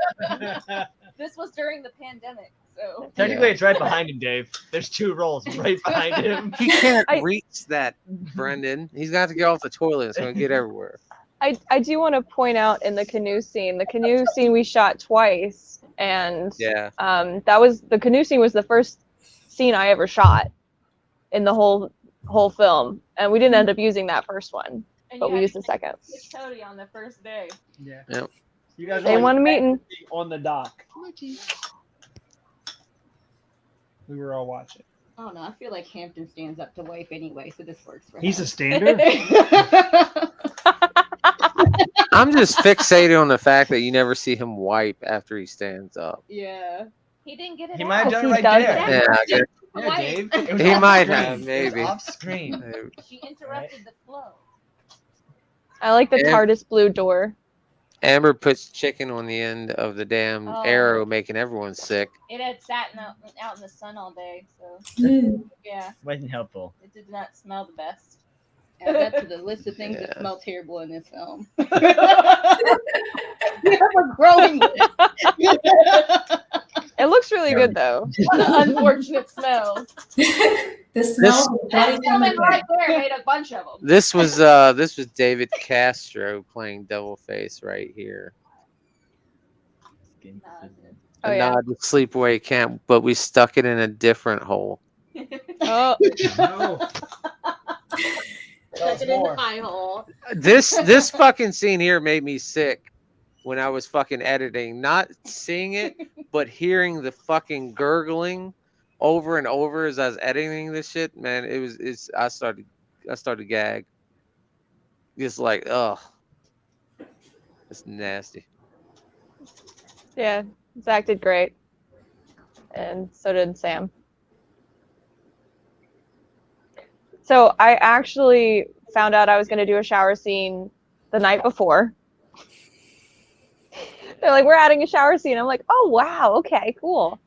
[SPEAKER 14] This was during the pandemic, so
[SPEAKER 4] Technically, it's right behind him, Dave. There's 2 rolls right behind him.
[SPEAKER 3] He can't reach that, Brendan. He's got to get off the toilet. It's going to get everywhere.
[SPEAKER 7] I do want to point out in the canoe scene we shot twice, and
[SPEAKER 3] yeah,
[SPEAKER 7] the canoe scene was the first scene I ever shot in the whole film, and we didn't end up using that first one, but we used the second.
[SPEAKER 14] Cody on the first day.
[SPEAKER 12] Yeah.
[SPEAKER 3] Yep.
[SPEAKER 12] You guys
[SPEAKER 7] They want a meeting
[SPEAKER 12] on the dock. We were all watching.
[SPEAKER 9] I don't know. I feel like Hampton stands up to wife anyway, so this works for him.
[SPEAKER 12] He's a standard.
[SPEAKER 3] I'm just fixated on the fact that you never see him wipe after he stands up.
[SPEAKER 14] Yeah. He didn't get it.
[SPEAKER 4] He
[SPEAKER 14] out.
[SPEAKER 4] might have done it right
[SPEAKER 7] does
[SPEAKER 4] there.
[SPEAKER 3] Yeah, I guess.
[SPEAKER 4] Yeah, Dave. It was
[SPEAKER 3] He
[SPEAKER 4] off
[SPEAKER 3] might
[SPEAKER 4] screen.
[SPEAKER 3] have, maybe.
[SPEAKER 4] It was off screen.
[SPEAKER 3] Maybe.
[SPEAKER 14] She interrupted the flow.
[SPEAKER 7] I like the
[SPEAKER 3] Yeah.
[SPEAKER 7] TARDIS blue door.
[SPEAKER 3] Amber puts chicken on the end of the damn
[SPEAKER 14] Oh.
[SPEAKER 3] arrow, making everyone sick.
[SPEAKER 14] It had sat out in the sun all day, so yeah,
[SPEAKER 4] Wasn't helpful.
[SPEAKER 14] it did not smell the best.
[SPEAKER 9] Add that to the list of things that
[SPEAKER 3] Yeah.
[SPEAKER 9] smell terrible in this film. We have a growing list.
[SPEAKER 7] It looks really good though.
[SPEAKER 14] What an unfortunate smell.
[SPEAKER 11] The smell.
[SPEAKER 14] That woman right there made a bunch of them.
[SPEAKER 3] This was David Castro playing Devilface right here.
[SPEAKER 7] Oh,
[SPEAKER 3] A
[SPEAKER 7] yeah.
[SPEAKER 3] nod to Sleepaway Camp, but we stuck it in a different hole.
[SPEAKER 7] Oh,
[SPEAKER 12] No.
[SPEAKER 9] Stuck it in the pie hole.
[SPEAKER 3] This fucking scene here made me sick when I was fucking editing. Not seeing it, but hearing the fucking gurgling over and over as I was editing this shit. Man, I started to gag. Just like, ugh. It's nasty.
[SPEAKER 7] Yeah, Zach acted great, and so did Sam. So I actually found out I was going to do a shower scene the night before. They're like, we're adding a shower scene. I'm like, oh wow, okay, cool.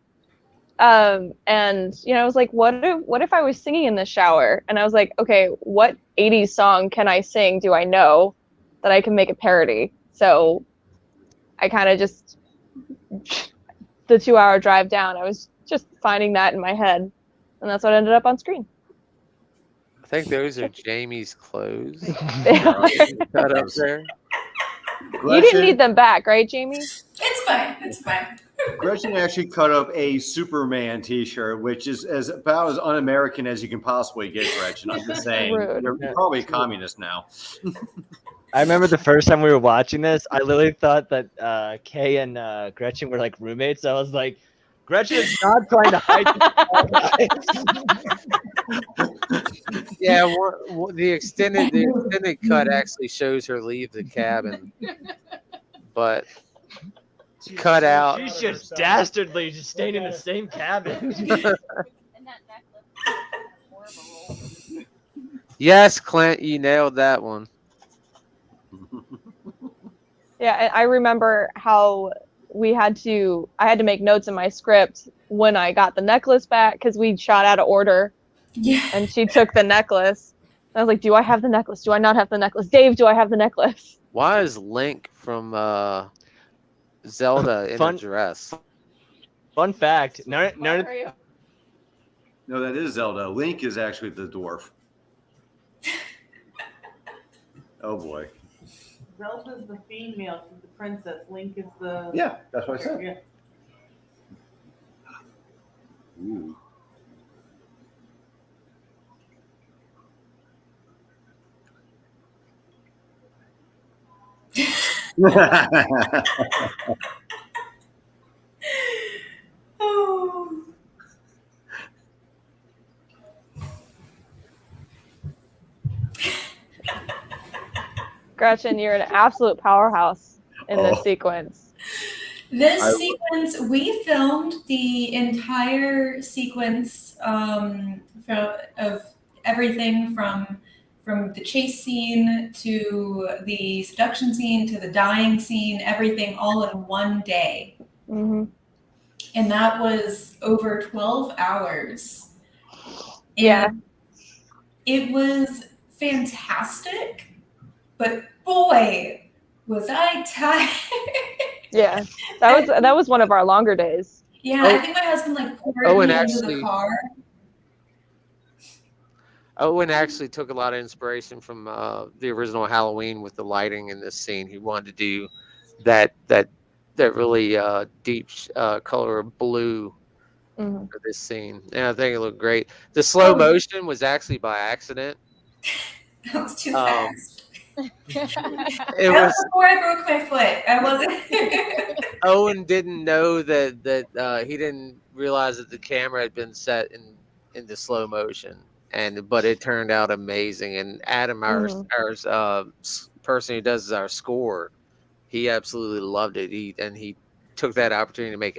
[SPEAKER 7] And I was like, what if I was singing in the shower? And I was like, okay, what 80s song can I sing? Do I know that I can make a parody? So I kind of just the 2-hour drive down, I was just finding that in my head, and that's what ended up on screen.
[SPEAKER 3] I think those are Jamie's clothes.
[SPEAKER 10] Cut
[SPEAKER 3] up there.
[SPEAKER 7] You didn't need them back, right, Jamie?
[SPEAKER 11] It's fine. It's fine.
[SPEAKER 10] Gretchen actually cut up a Superman T-shirt, which is about as un-American as you can possibly get, Gretchen. I'm just saying,
[SPEAKER 7] Rude.
[SPEAKER 10] you're probably a communist now.
[SPEAKER 4] I remember the first time we were watching this, I literally thought that Kay and Gretchen were like roommates. I was like, Gretchen is not trying to hide.
[SPEAKER 3] Yeah, the extended cut actually shows her leave the cabin, but cut out.
[SPEAKER 4] She's just dastardly, just staying in the same cabin.
[SPEAKER 3] Yes, Clint, you nailed that one.
[SPEAKER 7] Yeah, I remember how I had to make notes in my script when I got the necklace back, because we shot out of order.
[SPEAKER 11] Yeah.
[SPEAKER 7] And she took the necklace. I was like, do I have the necklace? Do I not have the necklace? Dave, do I have the necklace?
[SPEAKER 3] Why is Link from Zelda in a dress?
[SPEAKER 4] Fun fact. No,
[SPEAKER 10] that is Zelda. Link is actually the dwarf. Oh boy.
[SPEAKER 19] Zelda's the female, she's the princess. Link is the.
[SPEAKER 10] Yeah, that's what I said.
[SPEAKER 19] Yeah.
[SPEAKER 10] Ooh.
[SPEAKER 11] Oh.
[SPEAKER 7] Gretchen, you're an absolute powerhouse in this sequence.
[SPEAKER 11] This sequence, we filmed the entire sequence of everything from the chase scene to the seduction scene to the dying scene, everything all in one day.
[SPEAKER 7] Mm-hmm.
[SPEAKER 11] And that was over 12 hours.
[SPEAKER 7] Yeah.
[SPEAKER 11] And it was fantastic, but boy, was I tired.
[SPEAKER 7] Yeah, that was one of our longer days.
[SPEAKER 11] Yeah, I think my husband poured me into the car.
[SPEAKER 3] Owen actually took a lot of inspiration from the original Halloween with the lighting in this scene. He wanted to do that really deep color of blue for this scene, and I think it looked great. The slow motion was actually by accident.
[SPEAKER 11] That was too fast.
[SPEAKER 3] It
[SPEAKER 11] was
[SPEAKER 3] was
[SPEAKER 11] before I broke my foot. I wasn't.
[SPEAKER 3] Owen didn't know that he didn't realize that the camera had been set into slow motion, but it turned out amazing. And Adam, our person who does our score, he absolutely loved it. He took that opportunity to make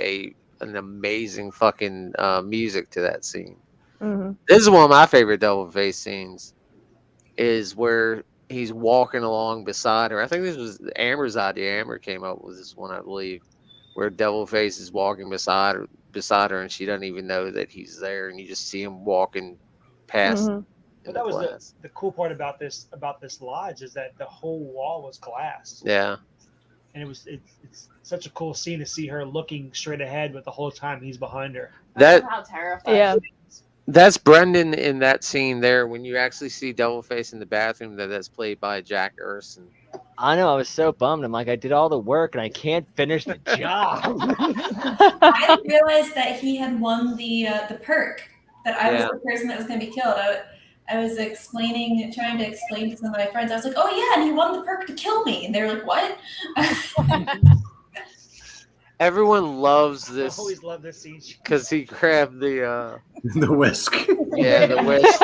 [SPEAKER 3] an amazing fucking music to that scene.
[SPEAKER 7] Mm-hmm.
[SPEAKER 3] This is one of my favorite double face scenes. Is where he's walking along beside her. I think this was Amber's idea. Amber came up with this one, I believe, where Devilface is walking beside her, and she doesn't even know that he's there, and you just see him walking past.
[SPEAKER 12] Mm-hmm. But that was the cool part about this lodge is that the whole wall was glass.
[SPEAKER 3] Yeah.
[SPEAKER 12] And it's such a cool scene to see her looking straight ahead, but the whole time he's behind her.
[SPEAKER 3] That
[SPEAKER 14] how terrifying.
[SPEAKER 7] Yeah.
[SPEAKER 3] That's Brendan in that scene there when you actually see Devilface in the bathroom. That's played by Jack Erson.
[SPEAKER 4] I know. I was so bummed. I'm like, I did all the work and I can't finish the job.
[SPEAKER 11] I realized that he had won the perk. That I was the person that was going to be killed. I was trying to explain to some of my friends. I was like, "Oh yeah, and he won the perk to kill me." And they were like, "What?"
[SPEAKER 3] Everyone loves this.
[SPEAKER 12] I always love this scene
[SPEAKER 3] because he grabbed the
[SPEAKER 10] the whisk.
[SPEAKER 3] Yeah, the whisk.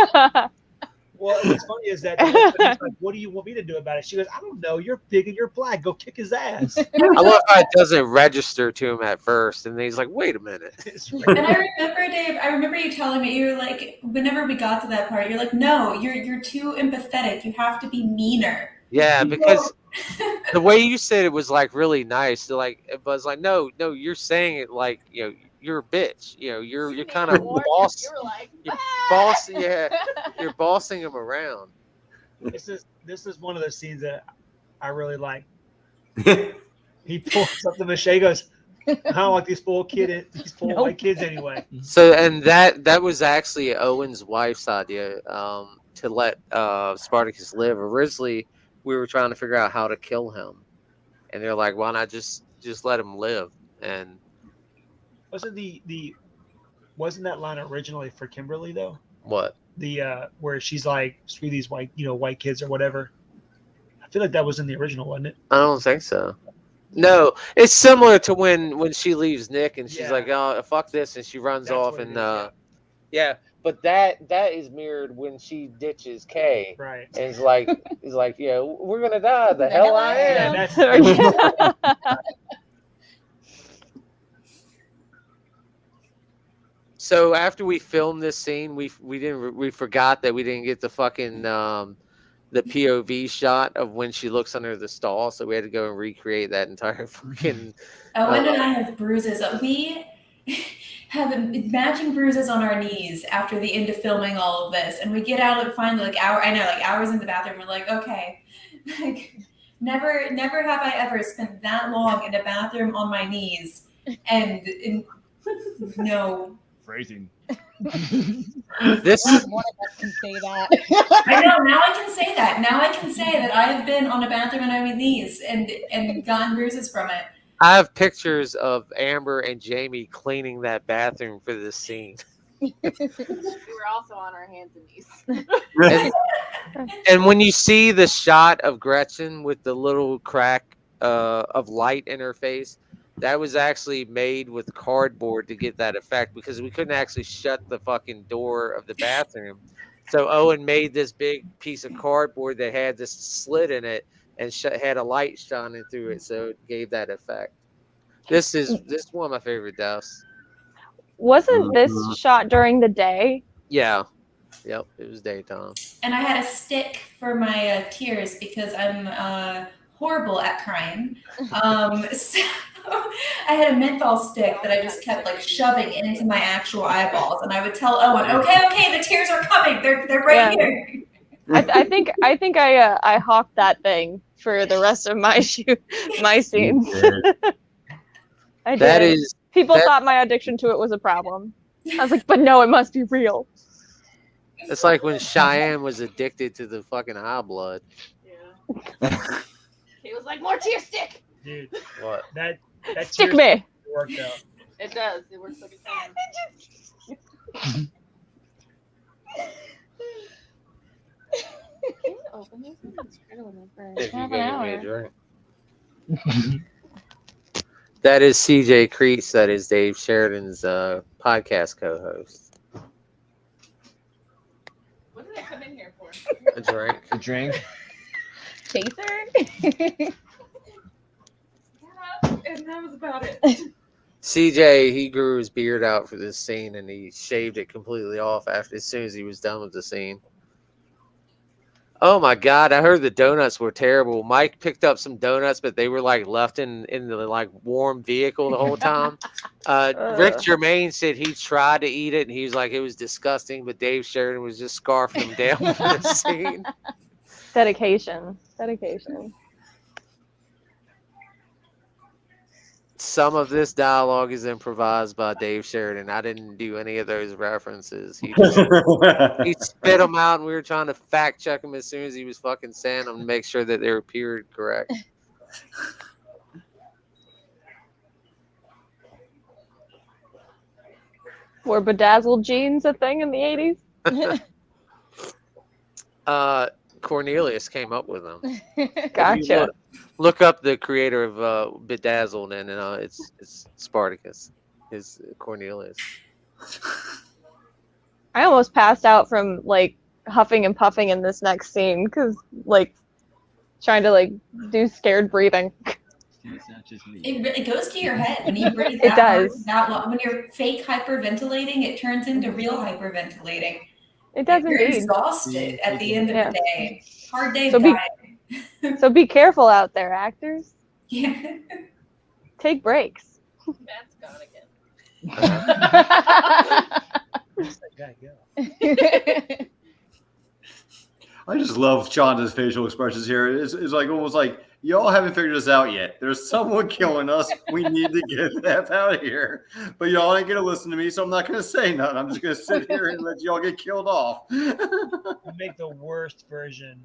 [SPEAKER 12] Well, what's funny is that he's like, "What do you want me to do about it?" She goes, "I don't know. You're big and you're black. Go kick his ass."
[SPEAKER 3] I love how it doesn't register to him at first, and then he's like, "Wait a minute."
[SPEAKER 11] And I remember, Dave, I remember you telling me, you were like, whenever we got to that part, you're like, no, you're too empathetic. You have to be meaner.
[SPEAKER 3] Yeah, because the way you said it was like really nice. So, like, it was like, no, you're saying it like, you're a bitch. You're kind of boss. You're boss. Yeah, you're bossing him around.
[SPEAKER 12] This is one of those scenes that I really like. He pulls up the machete. He goes, "I don't like these poor white kids anyway."
[SPEAKER 3] So, and that was actually Owen's wife's idea, to let Spartacus live. Originally, we were trying to figure out how to kill him, and they're like, "Why not just let him live?" And
[SPEAKER 12] wasn't wasn't that line originally for Kimberly though?
[SPEAKER 3] What?
[SPEAKER 12] The where she's like, "Screw these white kids" or whatever. I feel like that was in the original, wasn't it?
[SPEAKER 3] I don't think so. No, it's similar to when she leaves Nick and she's like, "Oh, fuck this," and she runs off and yeah. But that is mirrored when she ditches Kay.
[SPEAKER 12] Right.
[SPEAKER 3] And is like, we're gonna die. The hell I am.
[SPEAKER 12] Yeah,
[SPEAKER 3] So after we filmed this scene, we forgot that we didn't get the fucking the POV shot of when she looks under the stall, so we had to go and recreate that entire fucking.
[SPEAKER 11] Owen and I have bruises. We have matching bruises on our knees after the end of filming all of this, and we get out and finally hours in the bathroom. We're like, okay, like never have I ever spent that long in a bathroom on my knees, and no.
[SPEAKER 4] Phrasing.
[SPEAKER 3] This
[SPEAKER 9] One of us can say that.
[SPEAKER 11] I know, now I can say that. Now I can say that I have been on a bathroom on my knees and gotten bruises from it.
[SPEAKER 3] I have pictures of Amber and Jamie cleaning that bathroom for this scene.
[SPEAKER 14] We were also on our hands and knees.
[SPEAKER 3] And when you see the shot of Gretchen with the little crack of light in her face, that was actually made with cardboard to get that effect because we couldn't actually shut the fucking door of the bathroom. So Owen made this big piece of cardboard that had this slit in it and had a light shining through it, so it gave that effect. This is one of my favorite deaths.
[SPEAKER 7] Wasn't this shot during the day?
[SPEAKER 3] Yeah. Yep, it was daytime.
[SPEAKER 11] And I had a stick for my tears because I'm horrible at crying. So I had a menthol stick that I just kept like shoving into my actual eyeballs, and I would tell Owen, "Okay, the tears are coming. They're right here."
[SPEAKER 7] I think I hawked that thing for the rest of my my scenes. I did.
[SPEAKER 3] That is.
[SPEAKER 7] People thought my addiction to it was a problem. I was like, but no, it must be real.
[SPEAKER 3] It's like when Cheyenne was addicted to the fucking high blood.
[SPEAKER 14] Yeah. He was like, "More tear stick."
[SPEAKER 12] Dude,
[SPEAKER 3] what?
[SPEAKER 12] That
[SPEAKER 7] stick me.
[SPEAKER 12] Worked out.
[SPEAKER 14] It does. It works like a charm. Can you open this? It's incredible for
[SPEAKER 3] If you
[SPEAKER 14] half
[SPEAKER 3] gave
[SPEAKER 14] an
[SPEAKER 3] me a
[SPEAKER 14] hour.
[SPEAKER 3] drink. That is CJ Crease. That is Dave Sheridan's podcast co-host.
[SPEAKER 14] What did I come in here for?
[SPEAKER 3] A drink.
[SPEAKER 4] A drink.
[SPEAKER 9] Chaser?
[SPEAKER 14] And that was about it.
[SPEAKER 3] CJ, he grew his beard out for this scene and he shaved it completely off as soon as he was done with the scene. Oh my God, I heard the donuts were terrible. Mike picked up some donuts, but they were like left in the like warm vehicle the whole time. Rick Germain said he tried to eat it and he was like, it was disgusting, but Dave Sheridan was just scarfing him down for the scene.
[SPEAKER 7] Dedication.
[SPEAKER 3] Some of this dialogue is improvised by Dave Sheridan. I didn't do any of those references. He spit them out, and we were trying to fact check them as soon as he was fucking saying them to make sure that they were period correct.
[SPEAKER 7] Were bedazzled jeans a thing in the 80s?
[SPEAKER 3] Cornelius came up with them.
[SPEAKER 7] Gotcha.
[SPEAKER 3] Look up the creator of Bedazzled, and it's Spartacus. Is Cornelius.
[SPEAKER 7] I almost passed out from like huffing and puffing in this next scene because like trying to like do scared breathing.
[SPEAKER 4] It's not just me.
[SPEAKER 11] It goes to your head when you breathe
[SPEAKER 7] It
[SPEAKER 11] that hard,
[SPEAKER 7] does.
[SPEAKER 11] that long. When you're fake hyperventilating, it turns into real hyperventilating.
[SPEAKER 7] It does
[SPEAKER 11] You're
[SPEAKER 7] indeed.
[SPEAKER 11] exhausted at the end of the day. Hard day
[SPEAKER 7] So
[SPEAKER 11] of
[SPEAKER 7] be
[SPEAKER 11] dying.
[SPEAKER 7] so be careful out there, actors.
[SPEAKER 11] Yeah.
[SPEAKER 7] Take breaks.
[SPEAKER 14] Matt's gone again.
[SPEAKER 12] Where's that guy go?
[SPEAKER 10] I just love Shonda's facial expressions here. It's like almost like y'all haven't figured this out yet. There's someone killing us. We need to get the F out of here. But y'all ain't gonna listen to me, so I'm not gonna say nothing. I'm just gonna sit here and let y'all get killed off.
[SPEAKER 12] You make the worst version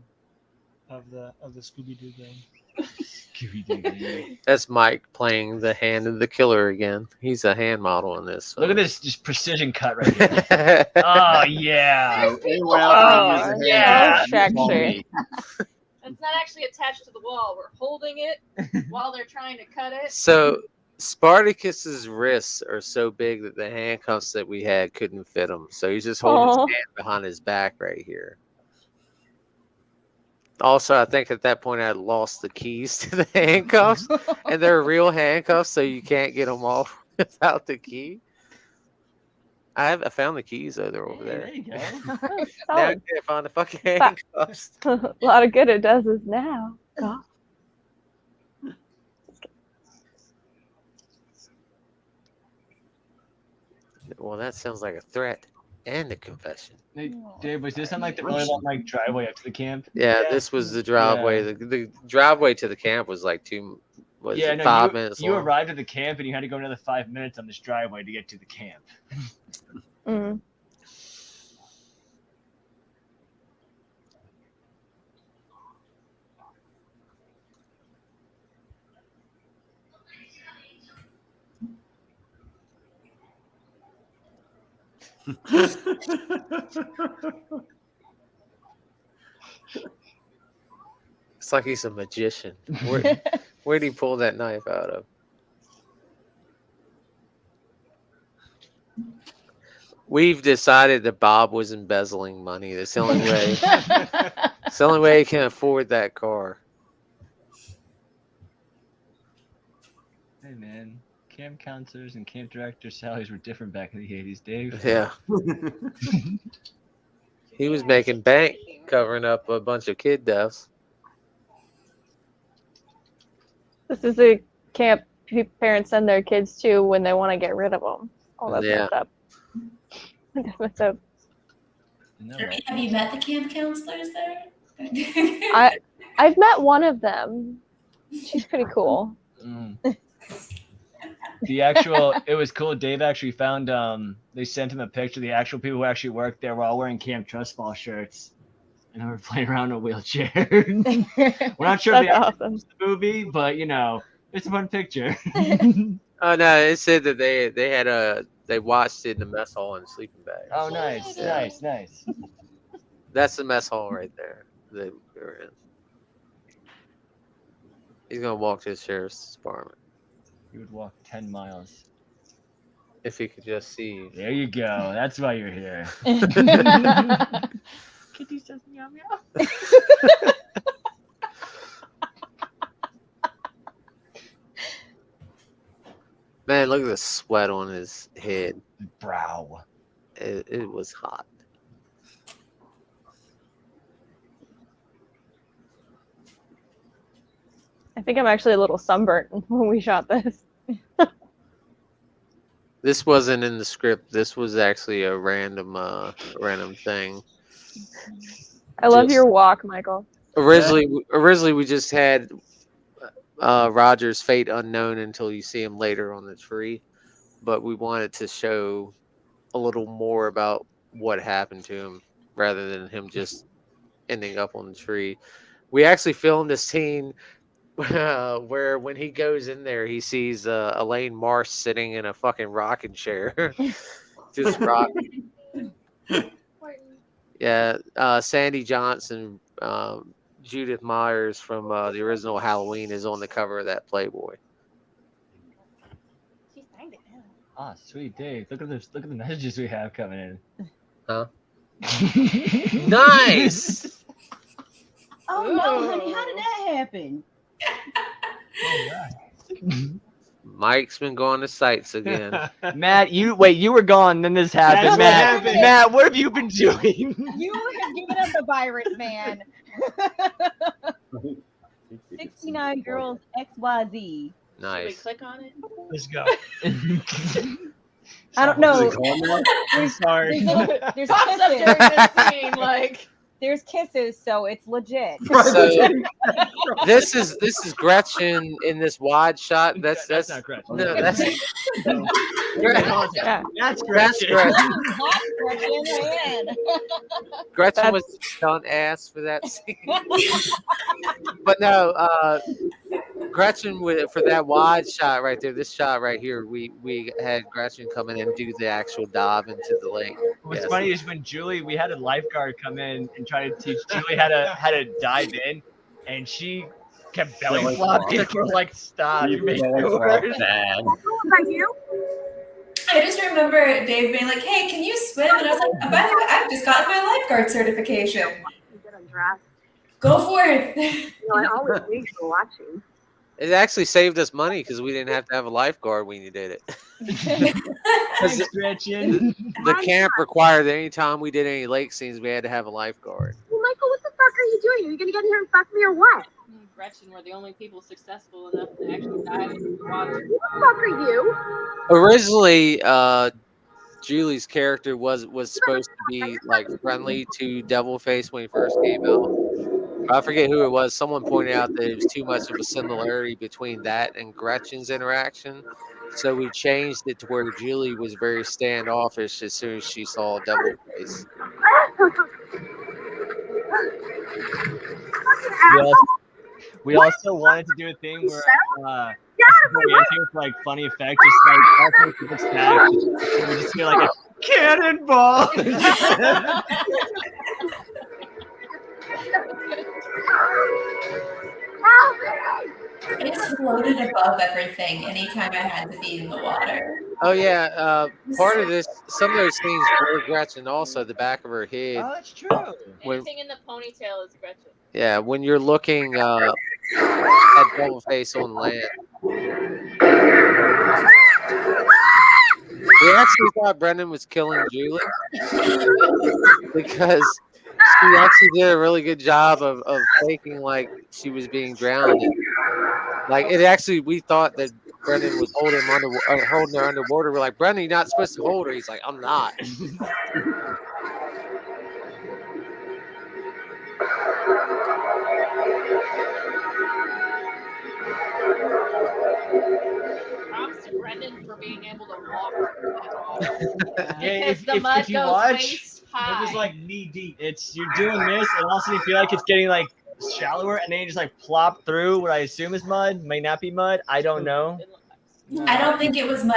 [SPEAKER 12] of the Scooby-Doo game.
[SPEAKER 4] Scooby-Doo.
[SPEAKER 3] That's Mike playing the hand of the killer again. He's a hand model in this.
[SPEAKER 4] Look at this just precision cut right here. Oh yeah.
[SPEAKER 3] Oh,
[SPEAKER 4] yeah.
[SPEAKER 7] Sexy.
[SPEAKER 14] It's not actually attached to the wall. We're holding it while they're trying to cut it.
[SPEAKER 3] So Spartacus's wrists are so big that the handcuffs that we had couldn't fit him. So he's just holding his hand behind his back right here. Also, I think at that point I lost the keys to the handcuffs, and they're real handcuffs, so you can't get them off without the key. I found the keys though; they're over there.
[SPEAKER 4] There you go.
[SPEAKER 3] Now I can't find the fucking handcuffs.
[SPEAKER 7] A lot of good it does us now. God.
[SPEAKER 3] Well, that sounds like a threat and a confession.
[SPEAKER 4] Hey, Dave, was this on like the really long like driveway up to the camp?
[SPEAKER 3] Yeah, this was the driveway. The driveway to the camp was like 5 minutes
[SPEAKER 4] you
[SPEAKER 3] long.
[SPEAKER 4] arrived at the camp and you had to go another 5 minutes on this driveway to get to the camp.
[SPEAKER 7] Mm.
[SPEAKER 3] It's like he's a magician. Where'd he pull that knife out of? We've decided that Bob was embezzling money. That's the only way. It's the only way he can afford that car.
[SPEAKER 4] Hey man, camp counselors and camp directors' salaries were different back in the 80s, Dave.
[SPEAKER 3] Yeah. He was making bank covering up a bunch of kid deaths.
[SPEAKER 7] This is a camp parents send their kids to when they want to get rid of them. Oh, that's
[SPEAKER 3] Yeah.
[SPEAKER 7] messed up. That's messed up.
[SPEAKER 11] Have you met the camp counselors there?
[SPEAKER 7] I've met one of them. She's pretty cool.
[SPEAKER 4] The actual, it was cool. Dave actually found, they sent him a picture. The actual people who actually worked there were all wearing Camp Trust Fall shirts. And they were playing around in a wheelchair. We're not sure if
[SPEAKER 7] That's
[SPEAKER 4] they watched the movie, but you know, it's a fun picture.
[SPEAKER 3] Oh no! It said that they watched it in the mess hall in sleeping bags.
[SPEAKER 4] Oh, nice,
[SPEAKER 3] Yeah.
[SPEAKER 4] nice.
[SPEAKER 3] That's the mess hall right there that we're in. He's gonna walk to the sheriff's department.
[SPEAKER 4] You would walk 10 miles.
[SPEAKER 3] If he could just see you.
[SPEAKER 4] There you go. That's why you're here. Kitty says meow meow.
[SPEAKER 3] Man, look at the sweat on his head.
[SPEAKER 4] Brow.
[SPEAKER 3] It was hot.
[SPEAKER 7] I think I'm actually a little sunburnt when we shot this.
[SPEAKER 3] This wasn't in the script. This was actually a random thing.
[SPEAKER 7] I love your walk, Michael.
[SPEAKER 3] Originally we just had Roger's fate unknown until you see him later on the tree, but we wanted to show a little more about what happened to him rather than him just ending up on the tree. We actually filmed a scene where when he goes in there, he sees Elaine Marsh sitting in a fucking rocking chair, just rocking. Yeah, Sandy Johnson, Judith Myers from the original Halloween is on the cover of that Playboy.
[SPEAKER 4] Ah, sweet Dave. Look at this. Look at the messages we have coming in.
[SPEAKER 3] Huh? Nice.
[SPEAKER 9] Oh no, honey, how did that happen?
[SPEAKER 3] Mike's been going to sites again.
[SPEAKER 4] Matt, you were gone, then this happened.
[SPEAKER 12] That's what
[SPEAKER 4] Matt,
[SPEAKER 12] happened.
[SPEAKER 4] Matt, what have you been doing?
[SPEAKER 9] You have given us a virus, man. 69 girls XYZ.
[SPEAKER 14] Should we
[SPEAKER 3] Nice.
[SPEAKER 14] click on it?
[SPEAKER 12] Let's go.
[SPEAKER 9] I don't know.
[SPEAKER 12] Sorry.
[SPEAKER 9] There's
[SPEAKER 14] Pops up during
[SPEAKER 9] kisses.
[SPEAKER 14] this scene, like
[SPEAKER 9] There's kisses, so it's legit.
[SPEAKER 3] So this is Gretchen in this wide shot. That's
[SPEAKER 4] not Gretchen.
[SPEAKER 3] No, that's
[SPEAKER 9] Yeah.
[SPEAKER 4] That's
[SPEAKER 3] Gretchen.
[SPEAKER 9] Hot Gretchen, man.
[SPEAKER 3] Gretchen was the stunt ass for that scene. But no, Gretchen for that wide shot right there. This shot right here, we had Gretchen come in and do the actual dive into the lake.
[SPEAKER 4] What's
[SPEAKER 3] Yes.
[SPEAKER 4] funny is when we had a lifeguard come in and try to teach Julie how to dive in, and she kept belly
[SPEAKER 10] Belly
[SPEAKER 4] flopping.
[SPEAKER 10] flop.
[SPEAKER 4] We're like, stop, you're making
[SPEAKER 10] Belly
[SPEAKER 4] it
[SPEAKER 10] flop.
[SPEAKER 4] worse.
[SPEAKER 10] Bad.
[SPEAKER 18] About you?
[SPEAKER 11] I just remember Dave being like, "Hey, can you swim?" And I was like, "By the way, I've just gotten my lifeguard certification.
[SPEAKER 18] Get undressed.
[SPEAKER 11] Go for it."
[SPEAKER 18] I always leave you watching.
[SPEAKER 3] It actually saved us money because we didn't have to have a lifeguard when you did it.
[SPEAKER 4] Thanks, Gretchen.
[SPEAKER 3] The camp required that anytime we did any lake scenes, we had to have a lifeguard.
[SPEAKER 18] Well, Michael, what the fuck are you doing? Are you gonna get in here and fuck me or what?
[SPEAKER 14] Gretchen were the only people successful enough to actually dive into the water.
[SPEAKER 18] Who the fuck are you?
[SPEAKER 3] Originally, Julie's character was supposed to be like friendly to Devilface when he first came out. I forget who it was. Someone pointed out that it was too much of a similarity between that and Gretchen's interaction. So we changed it to where Julie was very standoffish as soon as she saw Devilface.
[SPEAKER 4] We also wanted to do a thing where with like funny effects, just like talking to the static, and we just feel like a cannonball.
[SPEAKER 11] It floated above everything anytime I had to be in the water.
[SPEAKER 3] Oh yeah, part of this, some of those scenes were Gretchen. Also, the back of her head.
[SPEAKER 4] Oh, that's true.
[SPEAKER 3] When,
[SPEAKER 14] Anything in the ponytail is Gretchen.
[SPEAKER 3] yeah, when you're looking at Devilface on land, we actually thought Brendan was killing Julie because she actually did a really good job of faking like she was being drowned. And, like it actually, we thought that Brendan was holding her underwater. We're like, Brendan, you're not supposed to hold her. He's like, I'm not.
[SPEAKER 14] Props to Brendan for being able to walk through that water.
[SPEAKER 4] Yeah,
[SPEAKER 14] Because the mud
[SPEAKER 4] if you
[SPEAKER 14] goes
[SPEAKER 4] watch,
[SPEAKER 14] waist
[SPEAKER 12] It
[SPEAKER 14] high.
[SPEAKER 12] was like knee deep.
[SPEAKER 4] it's you're doing this, and also you feel like it's getting like shallower, and then you just like plop through what I assume is mud, may not be mud. I don't know.
[SPEAKER 11] I don't think it was mud.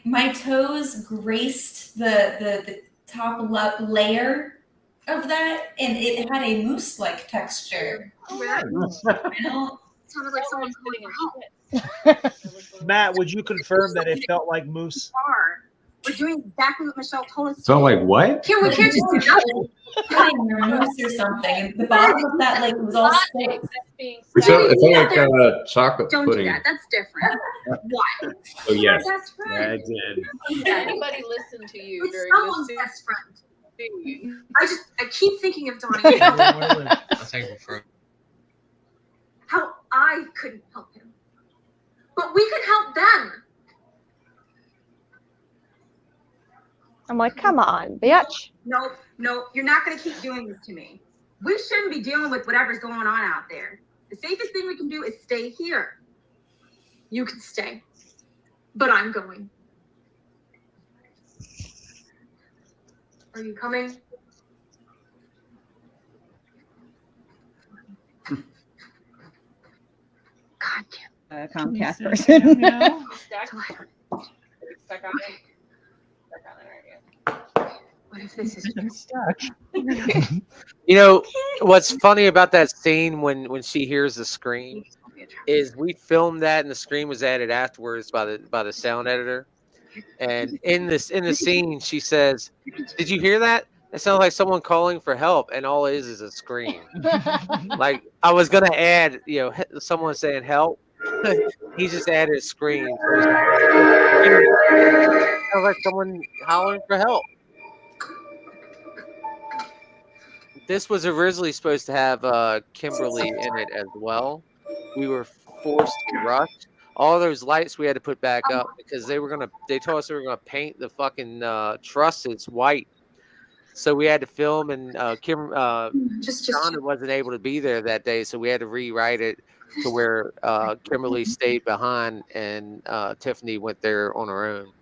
[SPEAKER 11] My toes graced the top layer of that, and it had a mousse-like texture. I don't-
[SPEAKER 18] Sounded like someone calling for help.
[SPEAKER 12] Matt, would you confirm that it felt like moose?
[SPEAKER 18] We're doing exactly what Michelle told us.
[SPEAKER 8] So like what?
[SPEAKER 18] Here, we can't just do nothing.
[SPEAKER 11] Feeling or mousse or something. And the bottom of that lake was all thick.
[SPEAKER 8] It felt like chocolate
[SPEAKER 18] Don't
[SPEAKER 8] pudding.
[SPEAKER 18] do that. That's different. What?
[SPEAKER 8] Oh yes,
[SPEAKER 18] That's right.
[SPEAKER 8] yeah, I did.
[SPEAKER 14] Did anybody listen to you
[SPEAKER 18] It's
[SPEAKER 14] during
[SPEAKER 18] someone's
[SPEAKER 14] this
[SPEAKER 18] best friend.
[SPEAKER 14] scene?
[SPEAKER 18] I keep thinking of Donnie. How I couldn't help him. But we could help them.
[SPEAKER 7] I'm like, come on, bitch.
[SPEAKER 18] No, you're not going to keep doing this to me. We shouldn't be dealing with whatever's going on out there. The safest thing we can do is stay here. You can stay, but I'm going. Are you coming? God damn.
[SPEAKER 9] Comcast person.
[SPEAKER 14] Stuck on it. Stuck on it right here.
[SPEAKER 18] What if this is
[SPEAKER 3] stuck? You know what's funny about that scene when she hears the scream is we filmed that and the scream was added afterwards by the sound editor. And in the scene she says, "Did you hear that? It sounds like someone calling for help, and all it is a scream. Like I was gonna add, someone saying help. He just added a scream. So it sounds like someone hollering for help. This was originally supposed to have Kimberly in it as well. We were forced to rush. All those lights we had to put back up because they told us they were gonna paint the fucking trusses white. So we had to film, and Donna wasn't able to be there that day, so we had to rewrite it to where Kimberly stayed behind and Tiffany went there on her own.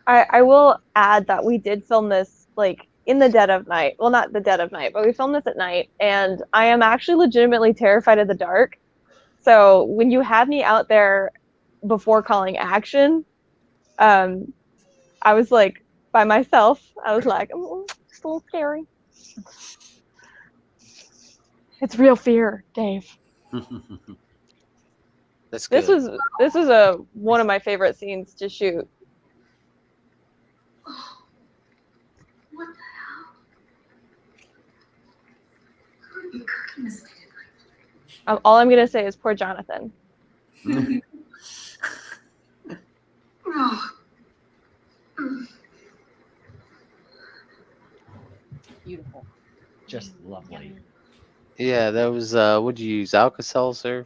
[SPEAKER 7] I will add that we did film this like in the dead of night. Well, not the dead of night, but we filmed this at night, and I am actually legitimately terrified of the dark. So when you had me out there before calling action, I was like by myself. I was like, oh, it's a little scary. It's real fear, Dave.
[SPEAKER 3] That's good.
[SPEAKER 7] This was one of my favorite scenes to shoot.
[SPEAKER 18] What the hell? Who are you cooking this late at night?
[SPEAKER 7] All I'm gonna say is poor Jonathan.
[SPEAKER 18] Oh.
[SPEAKER 9] Beautiful.
[SPEAKER 4] Just lovely.
[SPEAKER 3] Yeah, that was what'd you use? Alka-Seltzer?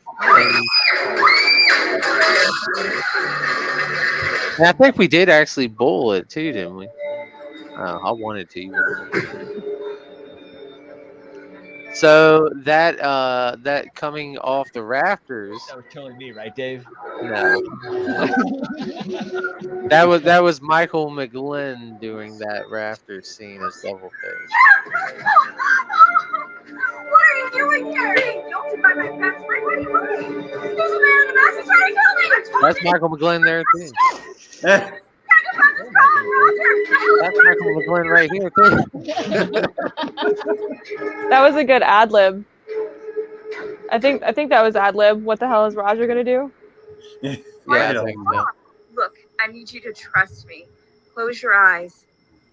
[SPEAKER 3] And I think we did actually boil it too, didn't we? I wanted to. So that coming off the rafters.
[SPEAKER 4] That was totally me, right, Dave?
[SPEAKER 3] No. that was Michael McGlynn doing that rafters scene as Devilface.
[SPEAKER 18] What are you doing here? Being guilty by my best friend? What are you doing? There's a man in the mask trying to kill me.
[SPEAKER 3] That's Michael McGlynn there too. That's Michael McGlynn right here too.
[SPEAKER 7] That was a good ad lib. I think that was ad lib. What the hell is Roger gonna do?
[SPEAKER 3] Yeah, I think so.
[SPEAKER 18] Look, I need you to trust me. Close your eyes.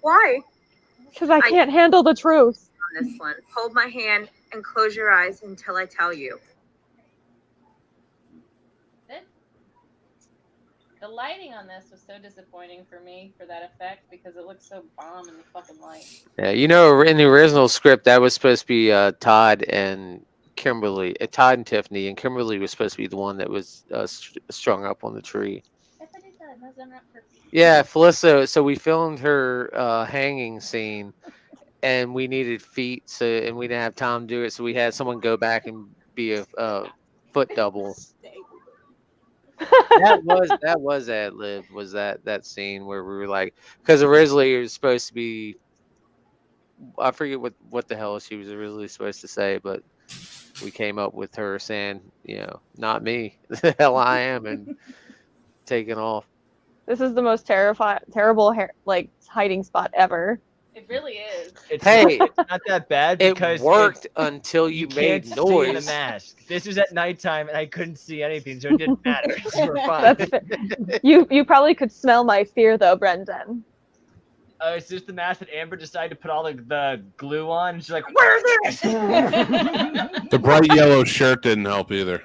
[SPEAKER 18] Why?
[SPEAKER 7] Because I can't handle the truth.
[SPEAKER 18] On this one, hold my hand and close your eyes until I tell you.
[SPEAKER 14] The lighting on this was so disappointing for me for that effect because it looks so bomb in the fucking light.
[SPEAKER 3] Yeah, in the original script that was supposed to be Todd and Kimberly, Todd and Tiffany, and Kimberly was supposed to be the one that was strung up on the tree. Yeah, Felissa. So we filmed her hanging scene, and we needed feet, and we didn't have time to do it, so we had someone go back and be a foot double. that was ad lib. Was that scene where we were like, because originally it was supposed to be, I forget what the hell she was originally supposed to say, but we came up with her saying, not me, the hell I am, and taking off.
[SPEAKER 7] This is the most terrible hiding spot ever.
[SPEAKER 14] It really is.
[SPEAKER 4] It's
[SPEAKER 3] Hey,
[SPEAKER 4] it's not that bad because
[SPEAKER 3] it worked until you
[SPEAKER 4] can't
[SPEAKER 3] made
[SPEAKER 4] see
[SPEAKER 3] noise.
[SPEAKER 4] the mask. This was at nighttime and I couldn't see anything, so it didn't matter. So we're fine.
[SPEAKER 7] That's fair. You probably could smell my fear though, Brendan.
[SPEAKER 4] It's just the mask that Amber decided to put all the glue on. And she's like, "Where's this?"
[SPEAKER 1] The bright yellow shirt didn't help either.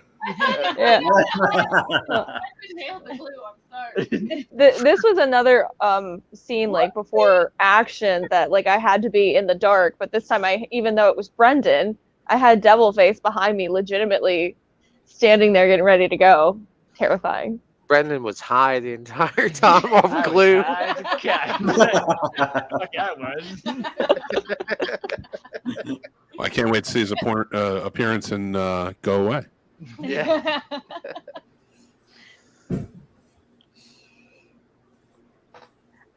[SPEAKER 7] Yeah. This was another scene before action that I had to be in the dark, but this time even though it was Brendan, I had Devilface behind me, legitimately standing there getting ready to go. Terrifying.
[SPEAKER 3] Brendan was high the entire time off glue.
[SPEAKER 1] I can't wait to see his appearance in Go Away.
[SPEAKER 3] Yeah.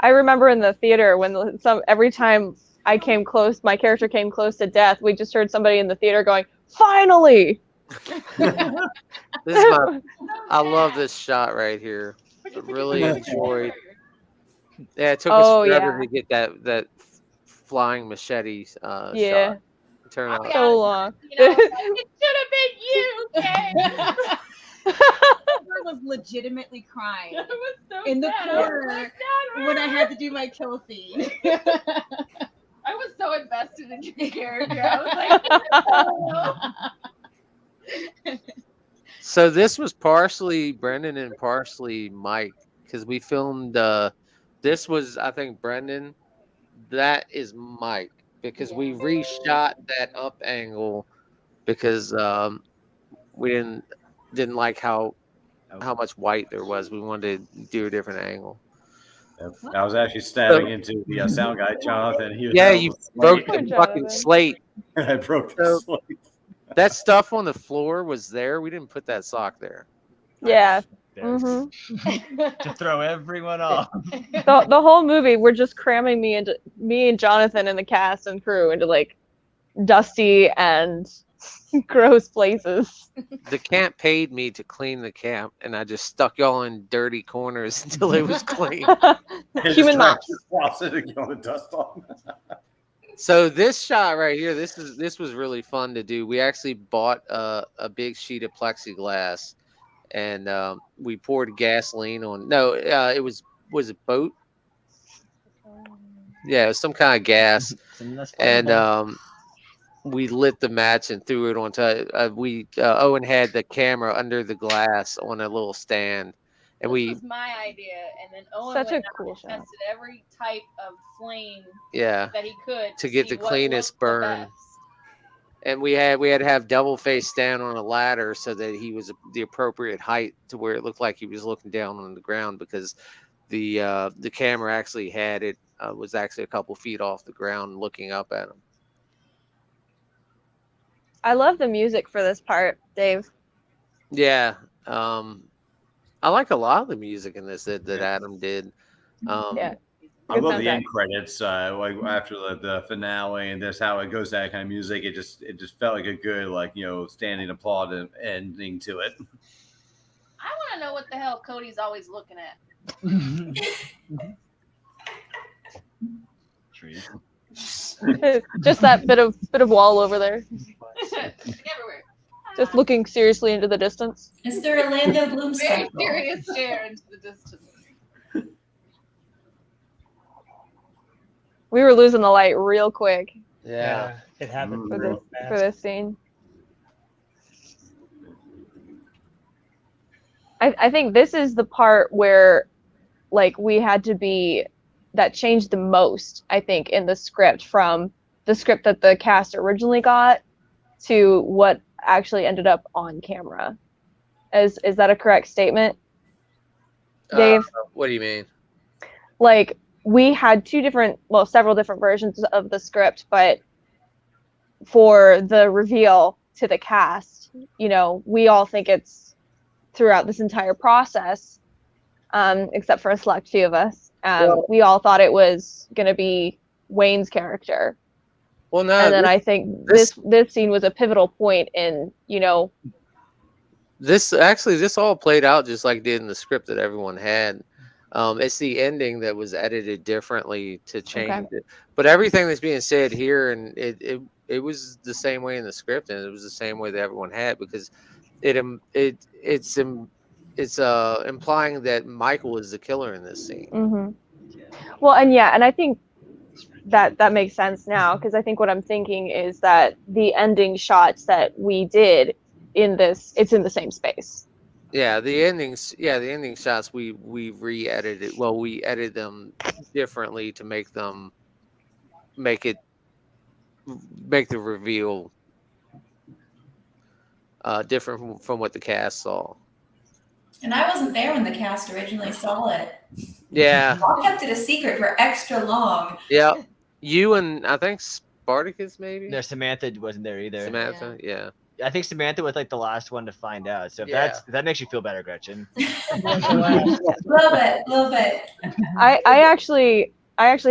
[SPEAKER 7] I remember in the theater when every time my character came close to death, we just heard somebody in the theater going, "Finally!"
[SPEAKER 3] I love this shot right here. Really enjoyed. Yeah, it took us forever to get that flying machete shot. Turn out
[SPEAKER 7] so long.
[SPEAKER 14] It should have been you, Kay.
[SPEAKER 9] I was legitimately crying
[SPEAKER 14] That was so
[SPEAKER 9] in the
[SPEAKER 14] sad.
[SPEAKER 9] corner when I had to do my kill scene.
[SPEAKER 14] invested in your character. I was like,
[SPEAKER 3] So this was partially Brendan and partially Mike because we filmed. This was, I think, Brendan. That is Mike because we reshot that up angle because we didn't like how much white there was. We wanted to do a different angle.
[SPEAKER 10] I was actually stabbing into the sound guy, Jonathan. He was
[SPEAKER 3] Yeah,
[SPEAKER 10] out
[SPEAKER 3] you
[SPEAKER 10] with
[SPEAKER 3] broke
[SPEAKER 10] slate.
[SPEAKER 3] the fucking slate.
[SPEAKER 10] I broke the slate.
[SPEAKER 3] That stuff on the floor was there. We didn't put that sock there.
[SPEAKER 7] Yeah.
[SPEAKER 4] To throw everyone off.
[SPEAKER 7] The whole movie, we're just cramming me and Jonathan and the cast and crew into like dusty and gross places.
[SPEAKER 3] The camp paid me to clean the camp, and I just stuck y'all in dirty corners until it was clean.
[SPEAKER 7] Human mops.
[SPEAKER 10] Faucet and get all the dust on.
[SPEAKER 3] So this shot right here, this was really fun to do. We actually bought a big sheet of plexiglass, and we poured gasoline on. No, it was a boat. Yeah, it was some kind of gas, and we lit the match and threw it onto. Owen had the camera under the glass on a little stand, and
[SPEAKER 14] this was my idea, and then Owen
[SPEAKER 7] Such
[SPEAKER 14] went
[SPEAKER 7] a
[SPEAKER 14] out
[SPEAKER 7] cool
[SPEAKER 14] and
[SPEAKER 7] shot.
[SPEAKER 14] tested every type of flame
[SPEAKER 3] yeah,
[SPEAKER 14] that he could
[SPEAKER 3] to get
[SPEAKER 14] see
[SPEAKER 3] the
[SPEAKER 14] what
[SPEAKER 3] cleanest
[SPEAKER 14] looked the
[SPEAKER 3] burn.
[SPEAKER 14] best.
[SPEAKER 3] And we had to have double face down on a ladder so that he was the appropriate height to where it looked like he was looking down on the ground because the camera actually had it was actually a couple feet off the ground looking up at him.
[SPEAKER 7] I love the music for this part, Dave.
[SPEAKER 3] Yeah, I like a lot of the music in this that Adam did.
[SPEAKER 7] Yeah.
[SPEAKER 10] I love the end credits, like after the finale, and that's how it goes. That kind of music, it just felt like a good, like, standing applaud and ending to it.
[SPEAKER 14] I want to know what the hell Cody's always looking at.
[SPEAKER 10] Trees.
[SPEAKER 7] Just that bit of wall over there,
[SPEAKER 14] Everywhere.
[SPEAKER 7] just looking seriously into the distance.
[SPEAKER 11] Is there Orlando Bloom
[SPEAKER 14] Very
[SPEAKER 11] sculpture?
[SPEAKER 14] serious stare into the distance.
[SPEAKER 7] We were losing the light real quick
[SPEAKER 3] Yeah,
[SPEAKER 12] it happened
[SPEAKER 7] for
[SPEAKER 12] real
[SPEAKER 7] this
[SPEAKER 12] fast.
[SPEAKER 7] scene. I think this is the part where, like, we had to be, that changed the most, I think, in the script from the script that the cast originally got to what actually ended up on camera. Is that a correct statement, Dave?
[SPEAKER 3] What do you mean?
[SPEAKER 7] Like, we had several different versions of the script, but for the reveal to the cast, we all think it's throughout this entire process, except for a select few of us. We all thought it was going to be Wayne's character.
[SPEAKER 3] Well, no,
[SPEAKER 7] and then I think this scene was a pivotal point in,
[SPEAKER 3] this all played out just like it did in the script that everyone had. It's the ending that was edited differently to change it. But everything that's being said here, and it was the same way in the script, and it was the same way that everyone had, because it's implying that Michael is the killer in this scene.
[SPEAKER 7] Mm-hmm. Well, and I think that makes sense now, because I think what I'm thinking is that the ending shots that we did in this, it's in the same space.
[SPEAKER 3] Yeah, the ending shots we re-edited. Well, we edited them differently to make the reveal different from what the cast saw.
[SPEAKER 11] And I wasn't there when the cast originally saw it.
[SPEAKER 3] Yeah.
[SPEAKER 11] I kept it a secret for extra long.
[SPEAKER 3] Yeah. You and I think Spartacus maybe?
[SPEAKER 4] No, Samantha wasn't there either.
[SPEAKER 3] Samantha, yeah.
[SPEAKER 4] I think Samantha was like the last one to find out. So if if that makes you feel better, Gretchen.
[SPEAKER 11] Little bit.
[SPEAKER 7] I actually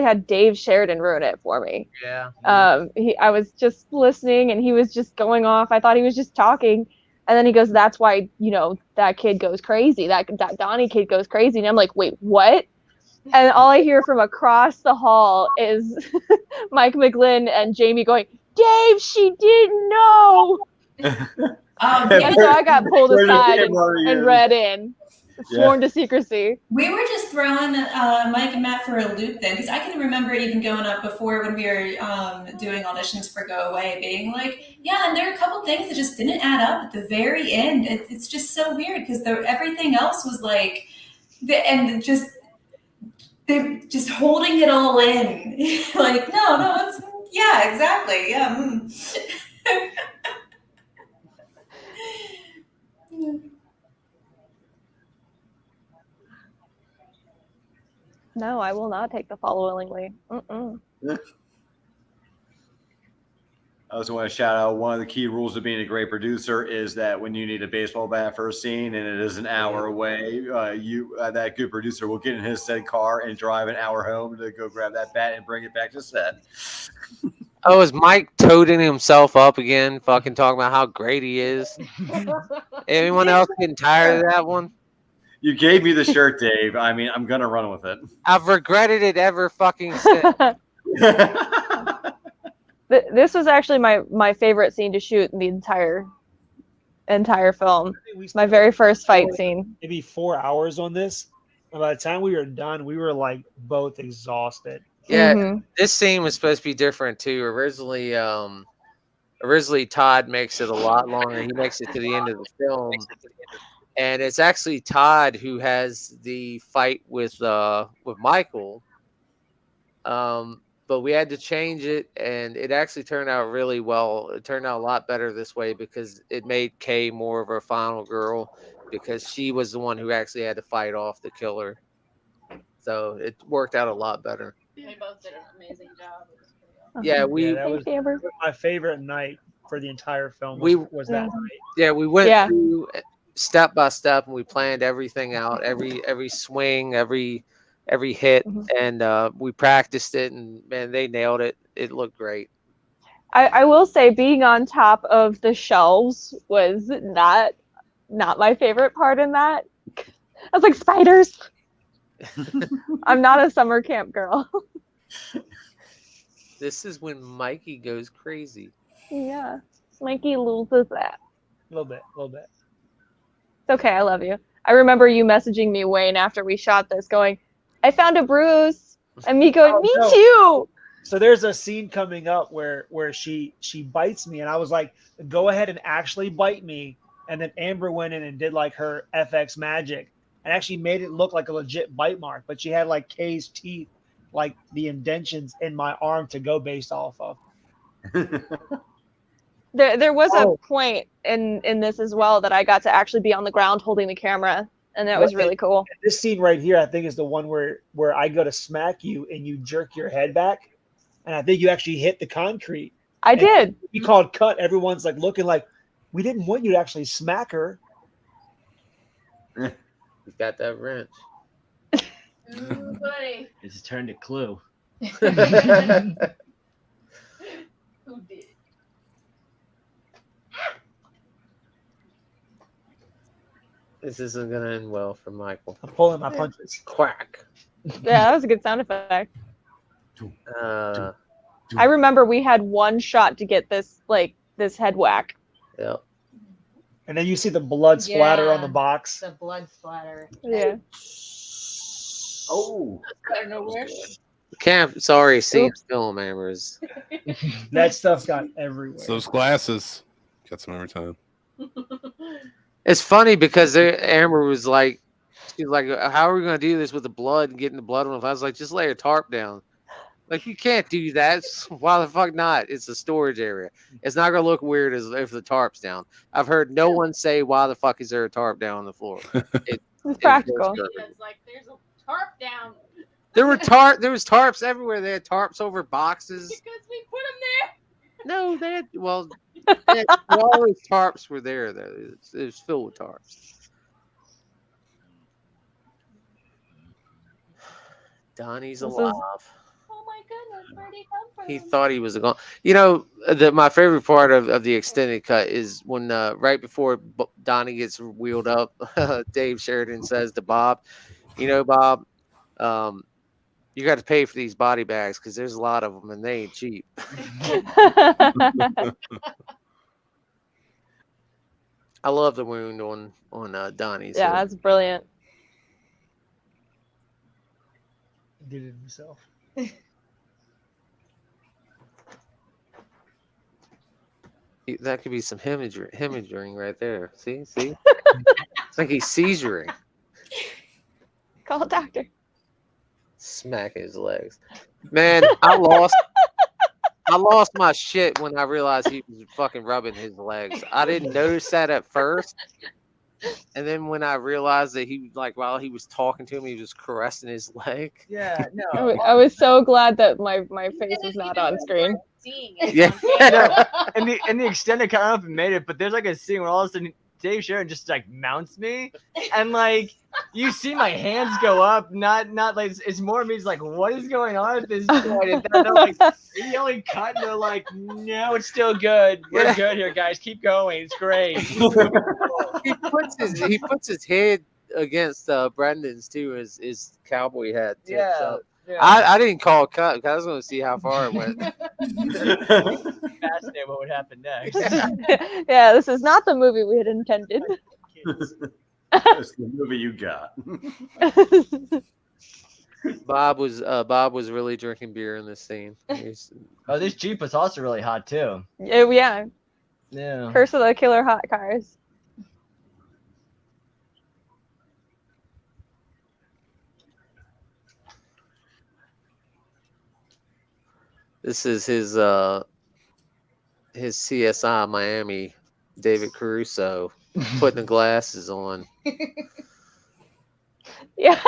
[SPEAKER 7] had Dave Sheridan ruin it for me.
[SPEAKER 3] Yeah.
[SPEAKER 7] I was just listening and he was just going off. I thought he was just talking. And then he goes, that's why, that kid goes crazy. That Donnie kid goes crazy. And I'm like, wait, what? And all I hear from across the hall is Mike McGlynn and Jamie going, Dave, she didn't know. And so I got pulled aside and read in. sworn to secrecy.
[SPEAKER 11] We were just throwing Mike and Matt for a loop then, because I can remember even going up before when we were doing auditions for Go Away, being like, yeah, and there are a couple things that just didn't add up at the very end. It's just so weird because everything else was like, they're just holding it all in. Like, no, it's, yeah, exactly, yeah.
[SPEAKER 7] No, I will not take the fall willingly. Mm-mm.
[SPEAKER 10] I also want to shout out one of the key rules of being a great producer is that when you need a baseball bat for a scene and it is an hour away, that good producer will get in his said car and drive an hour home to go grab that bat and bring it back to set.
[SPEAKER 3] Oh, is Mike toting himself up again? Fucking talking about how great he is. Anyone else getting tired of that one?
[SPEAKER 10] You gave me the shirt, Dave. I mean, I'm gonna run with it.
[SPEAKER 3] I've regretted it ever fucking since.
[SPEAKER 7] This was actually my favorite scene to shoot in the entire film. My very first fight scene.
[SPEAKER 12] Maybe 4 hours on this. And by the time we were done, we were like both exhausted.
[SPEAKER 3] Yeah, this scene was supposed to be different too. Originally, Todd makes it a lot longer. He makes it to the end of the film, and it's actually Todd who has the fight with Michael. But we had to change it, and it actually turned out really well. It turned out a lot better this way because it made Kay more of a final girl because she was the one who actually had to fight off the killer. So it worked out a lot better.
[SPEAKER 14] They both did an amazing job.
[SPEAKER 3] Yeah,
[SPEAKER 12] that was my favorite night for the entire film. Was that night?
[SPEAKER 3] Yeah, we went through step by step, and we planned everything out, every swing, every hit, and we practiced it, and man, they nailed it. It looked great.
[SPEAKER 7] I will say being on top of the shelves was not my favorite part in that. I was like, spiders. I'm not a summer camp girl.
[SPEAKER 3] This is when Mikey goes crazy.
[SPEAKER 7] Yeah, Mikey loses that.
[SPEAKER 12] A little bit.
[SPEAKER 7] It's okay, I love you. I remember you messaging me, Wayne, after we shot this, going, I found a bruise. And me going, me too.
[SPEAKER 12] So there's a scene coming up where she bites me, and I was like, go ahead and actually bite me. And then Amber went in and did like her FX magic and actually made it look like a legit bite mark. But she had like Kay's teeth, like the indentions in my arm to go based off of.
[SPEAKER 7] There was a point in this as well that I got to actually be on the ground holding the camera, and that was really cool.
[SPEAKER 12] This scene right here, I think, is the one where I go to smack you and you jerk your head back, and I think you actually hit the concrete.
[SPEAKER 7] I did.
[SPEAKER 12] You called cut. Everyone's like looking like, we didn't want you to actually smack her.
[SPEAKER 3] You got that wrench.
[SPEAKER 14] Ooh, buddy.
[SPEAKER 4] It's turned to Clue.
[SPEAKER 14] Who did?
[SPEAKER 3] This isn't gonna end well for Michael.
[SPEAKER 12] I'm pulling my punches.
[SPEAKER 3] Quack.
[SPEAKER 7] Yeah, that was a good sound effect.
[SPEAKER 3] I
[SPEAKER 7] I remember we had one shot to get this head whack.
[SPEAKER 3] Yep.
[SPEAKER 12] And then you see the blood splatter on the box.
[SPEAKER 9] The blood splatter.
[SPEAKER 7] Yeah.
[SPEAKER 10] Oh.
[SPEAKER 14] Out of nowhere.
[SPEAKER 3] It's already seen film, Amber's.
[SPEAKER 12] That stuff got everywhere.
[SPEAKER 1] It's those glasses. Gets them every time.
[SPEAKER 3] It's funny because Amber was like, she's like, how are we going to do this with the blood and getting the blood on? I was like, just lay a tarp down. Like, you can't do that. Why the fuck not? It's a storage area. It's not going to look weird as if the tarp's down. I've heard no one say, why the fuck is there a tarp down on the floor?
[SPEAKER 7] It's practical.
[SPEAKER 14] It's like, there's a tarp down.
[SPEAKER 3] There was tarps everywhere. They had tarps over boxes.
[SPEAKER 14] Because we put them there.
[SPEAKER 3] No, they had, all those tarps were there, though. It was filled with tarps. Donnie's alive.
[SPEAKER 14] Oh my goodness, where'd he come from?
[SPEAKER 3] He thought he was gone. You know, my favorite part of the extended cut is when right before Donnie gets wheeled up, Dave Sheridan says to Bob, you know, Bob, you got to pay for these body bags because there's a lot of them and they ain't cheap. I love the wound on Donnie's.
[SPEAKER 7] Yeah, that's brilliant.
[SPEAKER 12] did it himself.
[SPEAKER 3] That could be some hemorrhaging right there. See? It's like he's seizuring.
[SPEAKER 7] Call a doctor.
[SPEAKER 3] Smack his legs. Man, I lost my shit when I realized he was fucking rubbing his legs. I didn't notice that at first. And then when I realized that he, like, while he was talking to him, he was caressing his leg.
[SPEAKER 4] Yeah, no.
[SPEAKER 7] I was so glad that my face was not on screen.
[SPEAKER 3] Yeah.
[SPEAKER 4] No, and the extended cut, I don't know if it made it, but there's like a scene where all of a sudden Dave Sharon just like mounts me, and like you see my hands go up, not like it's more of me. It's like, what is going on at this point? And then they're like, he only cut, and they're like, no, it's still good. We're good here, guys. Keep going. It's great.
[SPEAKER 3] he puts his head against Brendan's too, his cowboy hat. Tips up.
[SPEAKER 4] Yeah.
[SPEAKER 3] I didn't call a cut because I was going to see how far it went.
[SPEAKER 4] Fascinating what would happen next.
[SPEAKER 7] Yeah, this is not the movie we had intended.
[SPEAKER 10] That's the movie you got.
[SPEAKER 3] Bob was really drinking beer in this scene.
[SPEAKER 4] Oh, this Jeep was also really hot too.
[SPEAKER 7] Yeah.
[SPEAKER 4] Yeah.
[SPEAKER 7] Curse of the Killer Hot Cars.
[SPEAKER 3] This is his CSI Miami, David Caruso, putting the glasses on.
[SPEAKER 7] Yeah.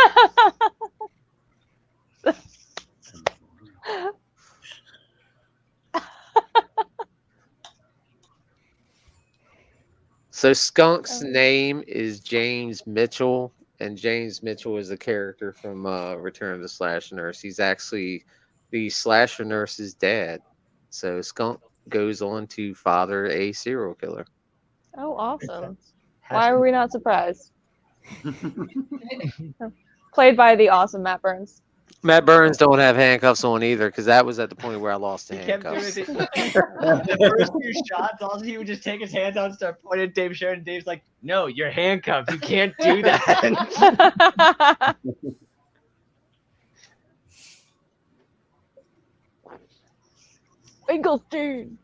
[SPEAKER 3] So Skunk's name is James Mitchell, and James Mitchell is a character from Return of the Slasher Nurse. He's actually the slasher nurse's dad. So Skunk goes on to father a serial killer.
[SPEAKER 7] Oh, awesome. Why were we not surprised? Played by the awesome Matt Burns.
[SPEAKER 3] Matt Burns don't have handcuffs on either, because that was at the point where I lost the
[SPEAKER 4] He kept doing
[SPEAKER 3] handcuffs.
[SPEAKER 4] it. The first few shots, also he would just take his hands out and start pointing at Dave Sharon, and Dave's like, no, you're handcuffed. You can't do that.
[SPEAKER 7] Finkelstein.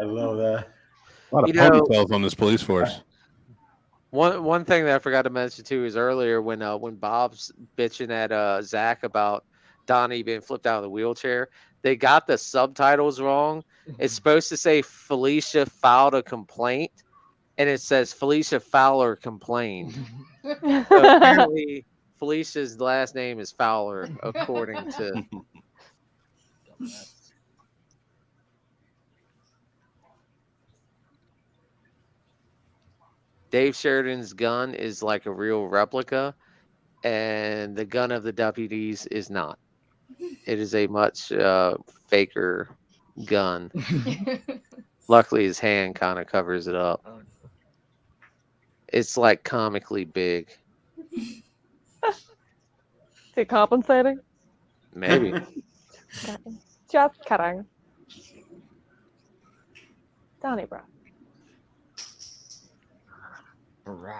[SPEAKER 10] I love that.
[SPEAKER 1] A lot of ponytails on this police force.
[SPEAKER 3] One thing that I forgot to mention too is earlier when Bob's bitching at Zach about Donnie being flipped out of the wheelchair, they got the subtitles wrong. It's supposed to say Felicia filed a complaint, and it says Felicia Fowler complained. So apparently, Felicia's last name is Fowler, according to. Dave Sheridan's gun is like a real replica, and the gun of the deputies is not. It is a much faker gun. Luckily, his hand kind of covers it up. It's like comically big.
[SPEAKER 7] Is it compensating?
[SPEAKER 3] Maybe.
[SPEAKER 7] Just kidding. Donnybrook.
[SPEAKER 4] Right.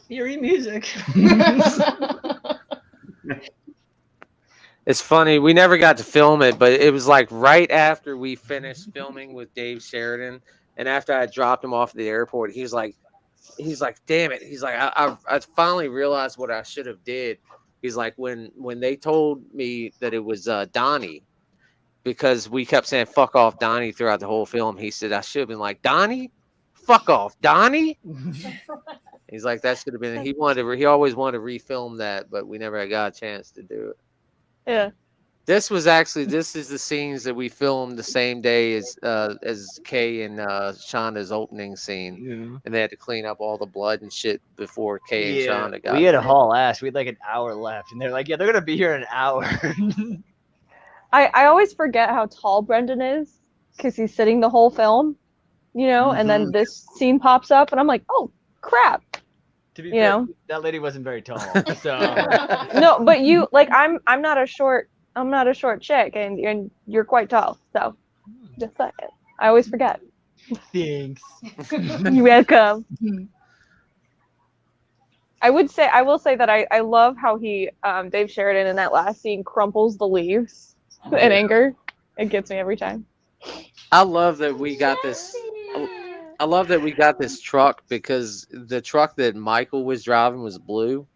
[SPEAKER 4] Eerie music.
[SPEAKER 3] It's funny. We never got to film it, but it was like right after we finished filming with Dave Sheridan, and after I dropped him off at the airport, he's like, damn it. He's like, I finally realized what I should have did. He's like, when they told me that it was Donnie, because we kept saying fuck off Donnie throughout the whole film, he said I should have been like, Donnie, fuck off Donnie. He's like, that should have been. He always wanted to refilm that, but we never got a chance to do it.
[SPEAKER 7] Yeah.
[SPEAKER 3] This is the scenes that we filmed the same day as Kay and Shonda's opening scene, and they had to clean up all the blood and shit before Kay and Shonda got.
[SPEAKER 4] We had a
[SPEAKER 3] there.
[SPEAKER 4] haul ass. We had like an hour left, and they're like, "Yeah, they're gonna be here in an hour."
[SPEAKER 7] I always forget how tall Brendan is because he's sitting the whole film, and then this scene pops up, and I'm like, oh crap.
[SPEAKER 4] To be fair, that lady wasn't very tall. So
[SPEAKER 7] No, but I'm not a short I'm not a short chick, and you're quite tall. So just saying. I always forget.
[SPEAKER 4] Thanks.
[SPEAKER 7] You're welcome. I will say that I love how he Dave Sheridan in that last scene crumples the leaves in anger. It gets me every time.
[SPEAKER 3] I love that we got this. I love that we got this truck because the truck that Michael was driving was blue.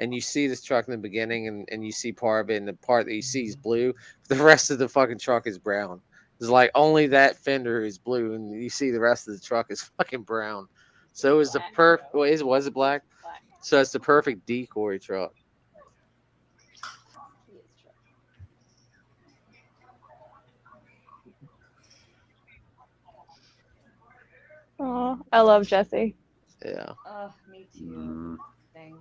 [SPEAKER 3] And you see this truck in the beginning and you see part of it, and the part that you see is blue. The rest of the fucking truck is brown. It's like only that fender is blue, and you see the rest of the truck is fucking brown. So it was the perfect. Was it black? So it's the perfect decoy truck.
[SPEAKER 7] Oh, I love Jesse.
[SPEAKER 3] Yeah.
[SPEAKER 9] Oh, me too. Thing.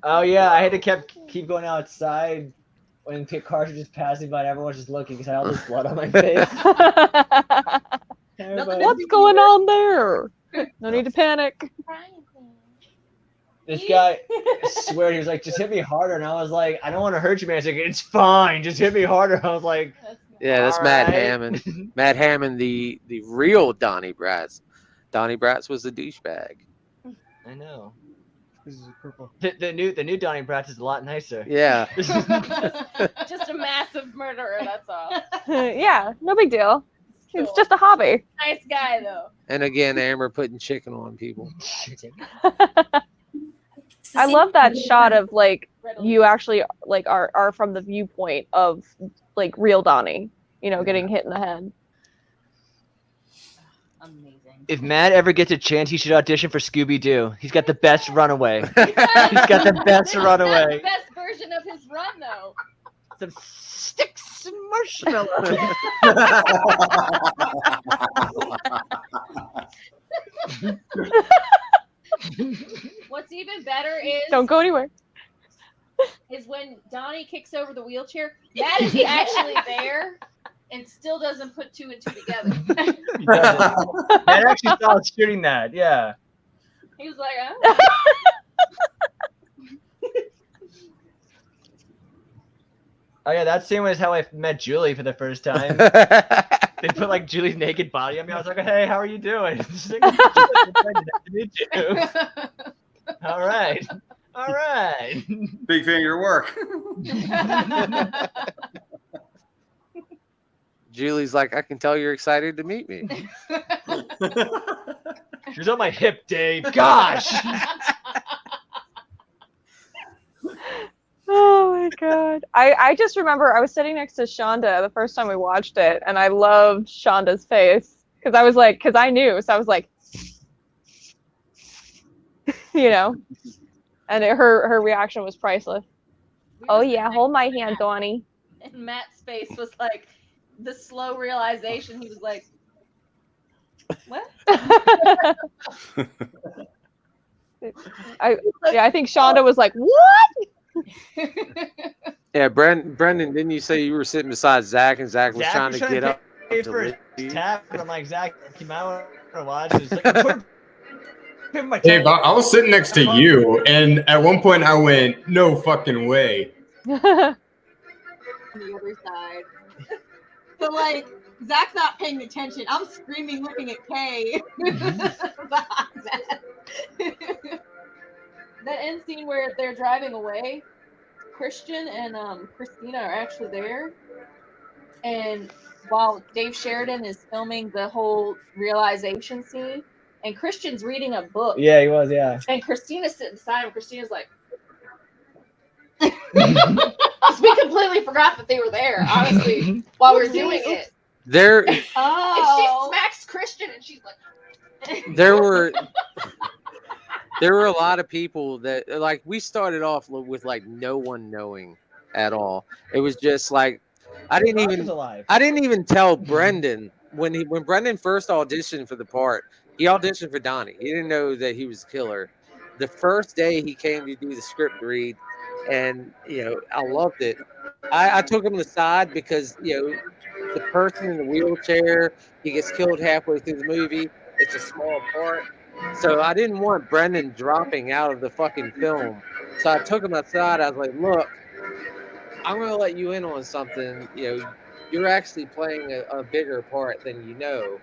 [SPEAKER 4] Oh yeah, I had to keep going outside when cars were just passing by and everyone was just looking because I had all this blood on my face.
[SPEAKER 7] What's going on there? No need to panic.
[SPEAKER 4] This guy, I swear, he was like, just hit me harder. And I was like, I don't want to hurt you, man. He's like, it's fine. Just hit me harder. I was like,
[SPEAKER 3] Yeah, that's
[SPEAKER 4] all
[SPEAKER 3] Matt
[SPEAKER 4] right.
[SPEAKER 3] Hammond. Matt Hammond, the real Donnie Bratz. Donnie Bratz was the douchebag.
[SPEAKER 4] I know. This is purple. The new Donnie Bratz is a lot nicer.
[SPEAKER 3] Yeah.
[SPEAKER 14] Just a massive murderer, that's all.
[SPEAKER 7] Yeah, no big deal. It's just a hobby.
[SPEAKER 14] Nice guy, though.
[SPEAKER 3] And again, Amber putting chicken on people.
[SPEAKER 7] I love that shot of like you actually like are from the viewpoint of like real Donnie, you know, getting hit in the head.
[SPEAKER 9] Amazing.
[SPEAKER 4] If Matt ever gets a chance, he should audition for Scooby-Doo. He's got the best runaway. He's got the best runaway.
[SPEAKER 14] The best version of his run, though.
[SPEAKER 4] Some sticks and marshmallows.
[SPEAKER 14] What's even better is
[SPEAKER 7] Don't go anywhere.
[SPEAKER 14] Is when Donnie kicks over the wheelchair. Matt is actually there and still doesn't put two and two together.
[SPEAKER 4] Matt actually saw us shooting that. Yeah.
[SPEAKER 14] He was like, oh.
[SPEAKER 4] Oh yeah, that scene was how I met Julie for the first time. They put like Julie's naked body on me. I was like, "Hey, how are you doing?" She's like, "Nice to meet you." All right, all right.
[SPEAKER 10] Big fan of your work.
[SPEAKER 3] Julie's like, I can tell you're excited to meet me.
[SPEAKER 4] She was on my hip, Dave. Gosh.
[SPEAKER 7] Oh my god. I just remember I was sitting next to Shonda the first time we watched it, and I loved Shonda's face because I knew, so I was like, you know, and her reaction was priceless. Oh yeah, hold my hand, Donnie.
[SPEAKER 14] And Matt's face was like the slow realization. He was like, what?
[SPEAKER 7] I think Shonda was like, what?
[SPEAKER 3] Yeah, Brendan, didn't you say you were sitting beside Zach and Zach was trying to get up?
[SPEAKER 4] Pay for his tap, and I'm like, Zach, you might want to watch. It's like,
[SPEAKER 8] Dave, I was sitting next to you, and at one point I went, "No fucking way."
[SPEAKER 9] On the other side. So like Zach's not paying attention. I'm screaming, looking at Kay.
[SPEAKER 14] That end scene where they're driving away, Christian and Christina are actually there. And while Dave Sheridan is filming the whole realization scene, and Christian's reading a book.
[SPEAKER 4] Yeah, he was, yeah.
[SPEAKER 14] And Christina's sitting beside him. Christina's like, because we completely forgot that they were there, honestly, while we were doing it.
[SPEAKER 3] There
[SPEAKER 14] And she smacks Christian, and she's like,
[SPEAKER 3] there were a lot of people that like we started off with like no one knowing at all. It was just like I didn't even tell Brendan when Brendan first auditioned for the part. He auditioned for Donnie. He didn't know that he was killer. The first day he came to do the script read, and you know I loved it. I took him aside because you know the person in the wheelchair, he gets killed halfway through the movie. It's a small part. So I didn't want Brendan dropping out of the fucking film So I took him outside. I was like, look, I'm going to let you in on something. You're actually playing a bigger part than you know.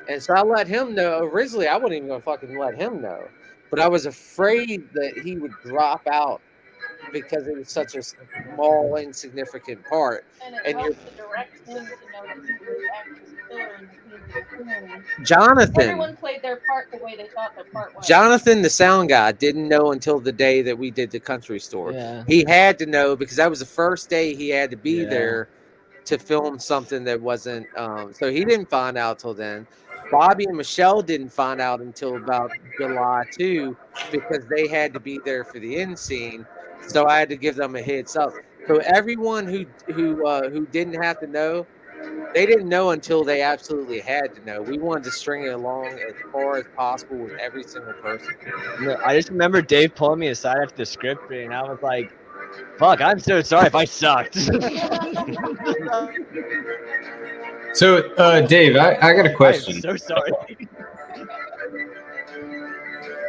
[SPEAKER 3] And so I let him know. Originally, I wasn't even going to fucking let him know. But I was afraid that he would drop out because it was such a small, insignificant part.
[SPEAKER 14] And it helps to direct him to know that he was actually the killer in the scenes he was filming.
[SPEAKER 3] Jonathan.
[SPEAKER 14] Everyone played their part the way they thought their part was.
[SPEAKER 3] Jonathan, the sound guy, didn't know until the day that we did the country store.
[SPEAKER 4] Yeah.
[SPEAKER 3] He had to know because that was the first day he had to be
[SPEAKER 4] Yeah.
[SPEAKER 3] there to film something that wasn't. So he didn't find out till then. Bobby and Michelle didn't find out until about July too, because they had to be there for the end scene. So I had to give them a heads up. So everyone who didn't have to know, they didn't know until they absolutely had to know. We wanted to string it along as far as possible with every single person.
[SPEAKER 4] No, I just remember Dave pulling me aside after the script reading. I was like, "Fuck, I'm so sorry if I sucked."
[SPEAKER 8] So, Dave, I got a question.
[SPEAKER 4] I'm so sorry.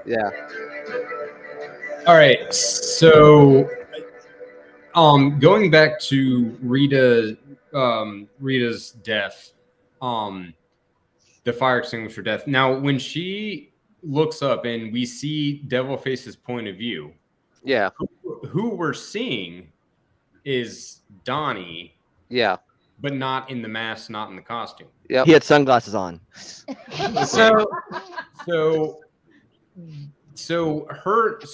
[SPEAKER 3] Yeah.
[SPEAKER 8] All right. So, going back to Rita's death, the fire extinguisher death. Now, when she looks up and we see Devilface's point of view,
[SPEAKER 3] yeah,
[SPEAKER 8] who we're seeing is Donnie.
[SPEAKER 3] Yeah.
[SPEAKER 8] But not in the mask, not in the costume.
[SPEAKER 3] Yep.
[SPEAKER 4] He had sunglasses on.
[SPEAKER 8] So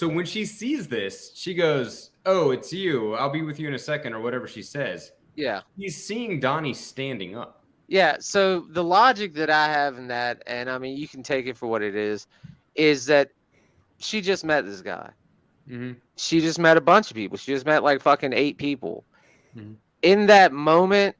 [SPEAKER 8] when she sees this, she goes, "Oh, it's you. I'll be with you in a second," or whatever she says.
[SPEAKER 3] Yeah.
[SPEAKER 8] He's seeing Donnie standing up.
[SPEAKER 3] Yeah. So the logic that I have in that, and I mean, you can take it for what it is that she just met this guy.
[SPEAKER 8] Mm-hmm.
[SPEAKER 3] She just met a bunch of people. She just met like fucking 8 people.
[SPEAKER 8] Mm-hmm.
[SPEAKER 3] In that moment,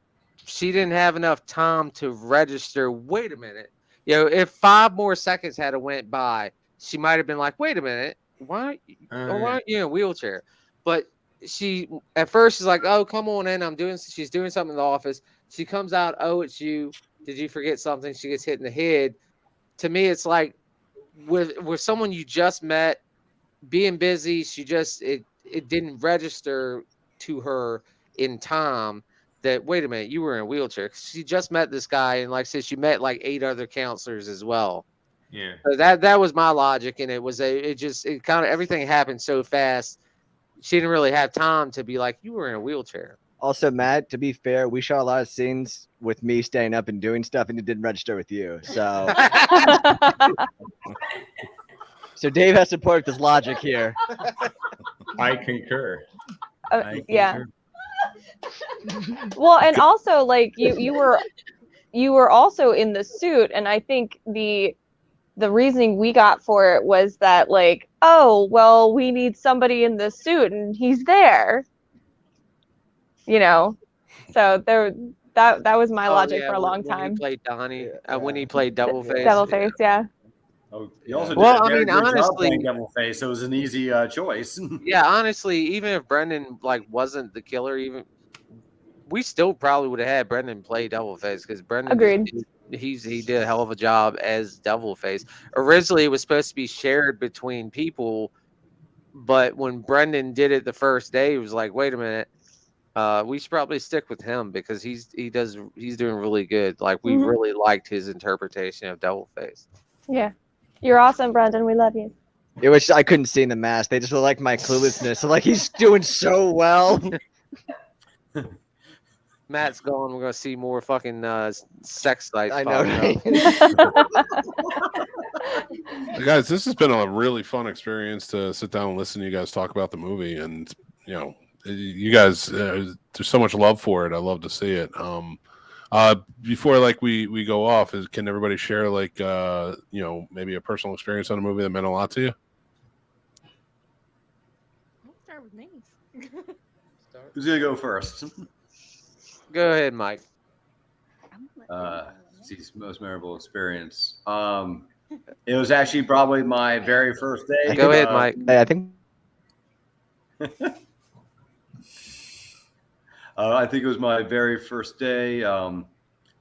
[SPEAKER 3] she didn't have enough time to register. Wait a minute. If 5 more seconds had went by, she might have been like, wait a minute, why aren't you in a wheelchair? But she, at first, she's like, oh, come on in. She's doing something in the office. She comes out, oh, it's you. Did you forget something? She gets hit in the head. To me, it's like with someone you just met, being busy, it didn't register to her in time that, wait a minute, you were in a wheelchair. She just met this guy, and like I said, she met like 8 other counselors as well.
[SPEAKER 8] Yeah.
[SPEAKER 3] So that was my logic, and it kind of everything happened so fast. She didn't really have time to be like, you were in a wheelchair.
[SPEAKER 4] Also, Matt, to be fair, we shot a lot of scenes with me staying up and doing stuff, and it didn't register with you. So, so Dave has support with his logic here.
[SPEAKER 8] I concur.
[SPEAKER 7] Yeah. Well, and also like you were also in the suit, and I think the reasoning we got for it was that like, oh, well, we need somebody in the suit and he's there. So that was my logic for a long time.
[SPEAKER 3] When he played Donnie, when he played Devilface.
[SPEAKER 7] Devilface, yeah.
[SPEAKER 10] Oh, he also
[SPEAKER 3] Well,
[SPEAKER 10] did a
[SPEAKER 3] I
[SPEAKER 10] very
[SPEAKER 3] mean,
[SPEAKER 10] good job
[SPEAKER 3] honestly-
[SPEAKER 10] playing Devilface, so it was an easy choice.
[SPEAKER 3] Yeah, honestly, even if Brendan wasn't the killer, we still probably would have had Brendan play Devilface because Brendan
[SPEAKER 7] Agreed.
[SPEAKER 3] He did a hell of a job as Devilface. Originally, it was supposed to be shared between people, but when Brendan did it the first day, he was like, "Wait a minute, we should probably stick with him because he's doing really good. Like we really liked his interpretation of Devilface."
[SPEAKER 7] Yeah. You're awesome, Brendan. We love you.
[SPEAKER 4] It was I couldn't see in the mask. They just were like my cluelessness. So like he's doing so well.
[SPEAKER 3] Matt's gone. We're gonna see more fucking sex sites.
[SPEAKER 4] I know,
[SPEAKER 3] popping up.
[SPEAKER 1] Guys, this has been a really fun experience to sit down and listen to you guys talk about the movie, and you guys, there's so much love for it. I love to see it. Before we go off, can everybody share maybe a personal experience on a movie that meant a lot to you?
[SPEAKER 14] I'll start with me.
[SPEAKER 10] Who's gonna go first?
[SPEAKER 3] Go ahead, Mike.
[SPEAKER 10] Most memorable experience. It was actually probably my very first day.
[SPEAKER 3] Go ahead, Mike.
[SPEAKER 4] Hey, I think.
[SPEAKER 10] I think it was my very first day. Like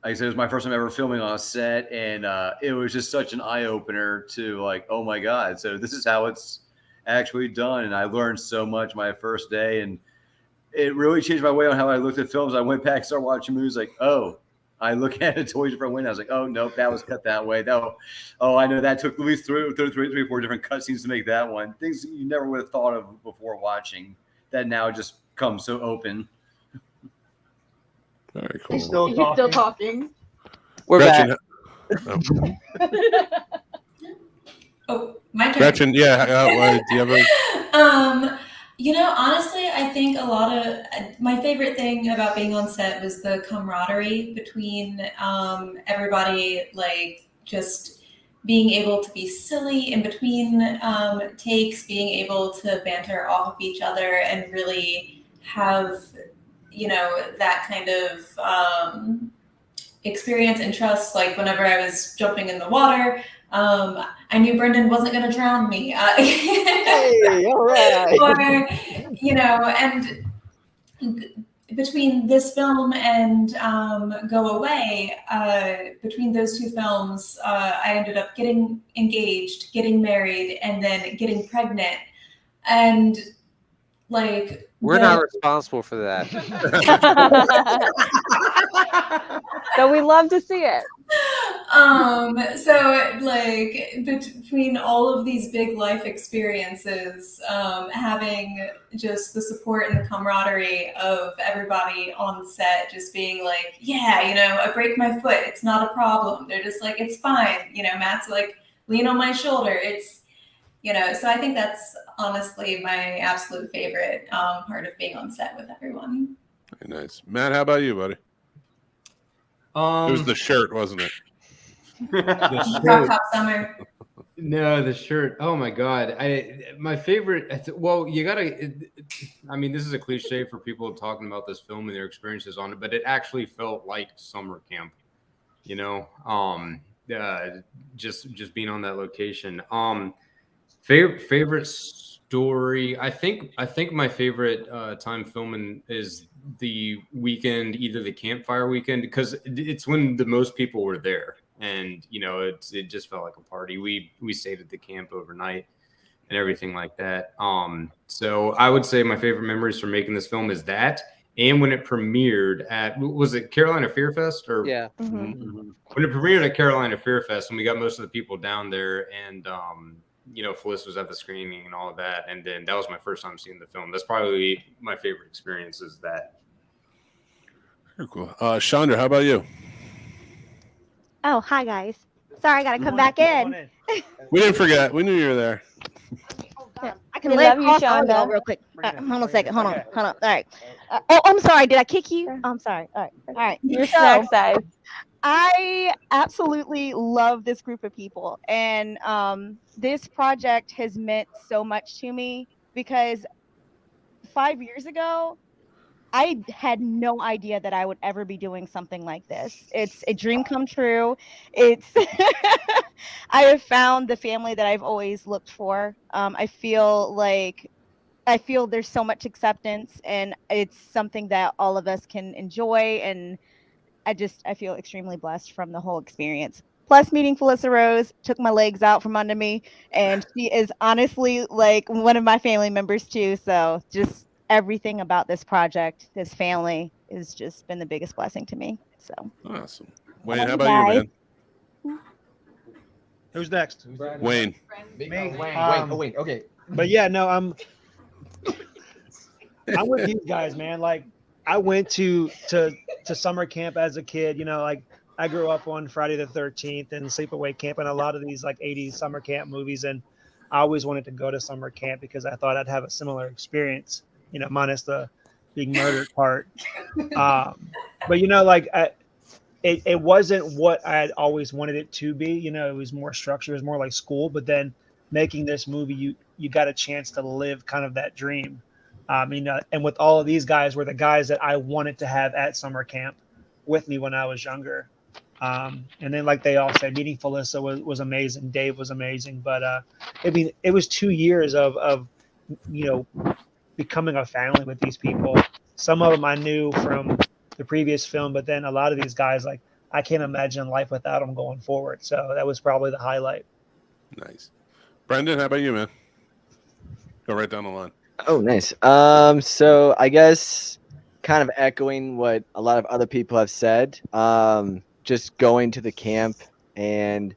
[SPEAKER 10] I said, it was my first time ever filming on a set, and it was just such an eye opener to like, oh my god! So this is how it's actually done. And I learned so much my first day, and it really changed my way on how I looked at films. I went back and started watching movies like, oh, I look at it totally different way. I was like, oh, nope, that was cut that way. No, oh, I know that took at least three or four different cutscenes to make that one. Things that you never would have thought of before watching that now just come so open.
[SPEAKER 1] Very cool.
[SPEAKER 9] He's still talking.
[SPEAKER 3] We're
[SPEAKER 1] Gretchen,
[SPEAKER 3] back.
[SPEAKER 11] Oh, my turn.
[SPEAKER 1] Gretchen, yeah. Do you ever?
[SPEAKER 11] Honestly, I think a lot of my favorite thing about being on set was the camaraderie between everybody, like just being able to be silly in between takes, being able to banter off of each other and really have, that kind of experience and trust. Like whenever I was jumping in the water, I knew Brendan wasn't going to drown me.
[SPEAKER 3] Hey, all right.
[SPEAKER 11] Or, and between this film and Go Away, between those two films, I ended up getting engaged, getting married, and then getting pregnant. And like
[SPEAKER 3] We're not responsible for that.
[SPEAKER 7] So we love to see it.
[SPEAKER 11] So like between all of these big life experiences, having just the support and the camaraderie of everybody on set, just being like, yeah, I break my foot, it's not a problem. They're just like, it's fine. Matt's like, lean on my shoulder. It's, so I think that's honestly my absolute favorite part of being on set with everyone.
[SPEAKER 1] Very nice. Matt, how about you, buddy? It was the shirt, wasn't it?
[SPEAKER 8] The
[SPEAKER 11] Rock Top Summer.
[SPEAKER 8] No, the shirt. Oh my God. My favorite. Well, you gotta. I mean, this is a cliche for people talking about this film and their experiences on it, but it actually felt like summer camp. Just being on that location. Favorite story. I think my favorite time filming is the weekend, either the campfire weekend, because it's when the most people were there, and it just felt like a party. We stayed at the camp overnight and everything like that. So I would say my favorite memories from making this film is that, and when it premiered at, was it Carolina Fear Fest or
[SPEAKER 3] Yeah.
[SPEAKER 8] When it premiered at Carolina Fear Fest, and we got most of the people down there, and Felissa was at the screening and all of that, and then that was my first time seeing the film. That's probably my favorite experience, is that.
[SPEAKER 1] Very cool. Chandra, how about you?
[SPEAKER 20] Oh, hi guys. Sorry, I gotta come back in.
[SPEAKER 1] We didn't forget. We knew you were there.
[SPEAKER 20] I can
[SPEAKER 7] We
[SPEAKER 20] live
[SPEAKER 7] love you, Shonda.
[SPEAKER 20] real quick. Hold on a second. Hold on. All right. Oh, I'm sorry. Did I kick you? Oh, I'm sorry. All right.
[SPEAKER 7] Your snack size.
[SPEAKER 20] I absolutely love this group of people, and this project has meant so much to me because 5 years ago, I had no idea that I would ever be doing something like this. It's a dream come true. It's I have found the family that I've always looked for. I feel there's so much acceptance, and it's something that all of us can enjoy, and I feel extremely blessed from the whole experience. Plus, meeting Felissa Rose took my legs out from under me, and she is honestly like one of my family members too. So just everything about this project, this family, has just been the biggest blessing to me. So
[SPEAKER 1] awesome. Wayne, how about you, man?
[SPEAKER 12] Who's next?
[SPEAKER 1] Wayne.
[SPEAKER 12] Wayne. Okay. But yeah, no, I'm with these guys, man. Like, I went to summer camp as a kid. Like I grew up on Friday the 13th and Sleepaway Camp and a lot of these like 80s summer camp movies, and I always wanted to go to summer camp because I thought I'd have a similar experience. Minus the being murdered part. But it wasn't what I had always wanted it to be. It was more structured, it was more like school. But then making this movie, you got a chance to live kind of that dream. And with all of these guys were the guys that I wanted to have at summer camp with me when I was younger. And then, like they all said, meeting Felissa was amazing. Dave was amazing. But it was 2 years of becoming a family with these people. Some of them I knew from the previous film, but then a lot of these guys, like, I can't imagine life without them going forward. So that was probably the highlight.
[SPEAKER 1] Nice. Brendan, how about you, man? Go right down the line.
[SPEAKER 21] Oh, nice. So I guess kind of echoing what a lot of other people have said. Just going to the camp and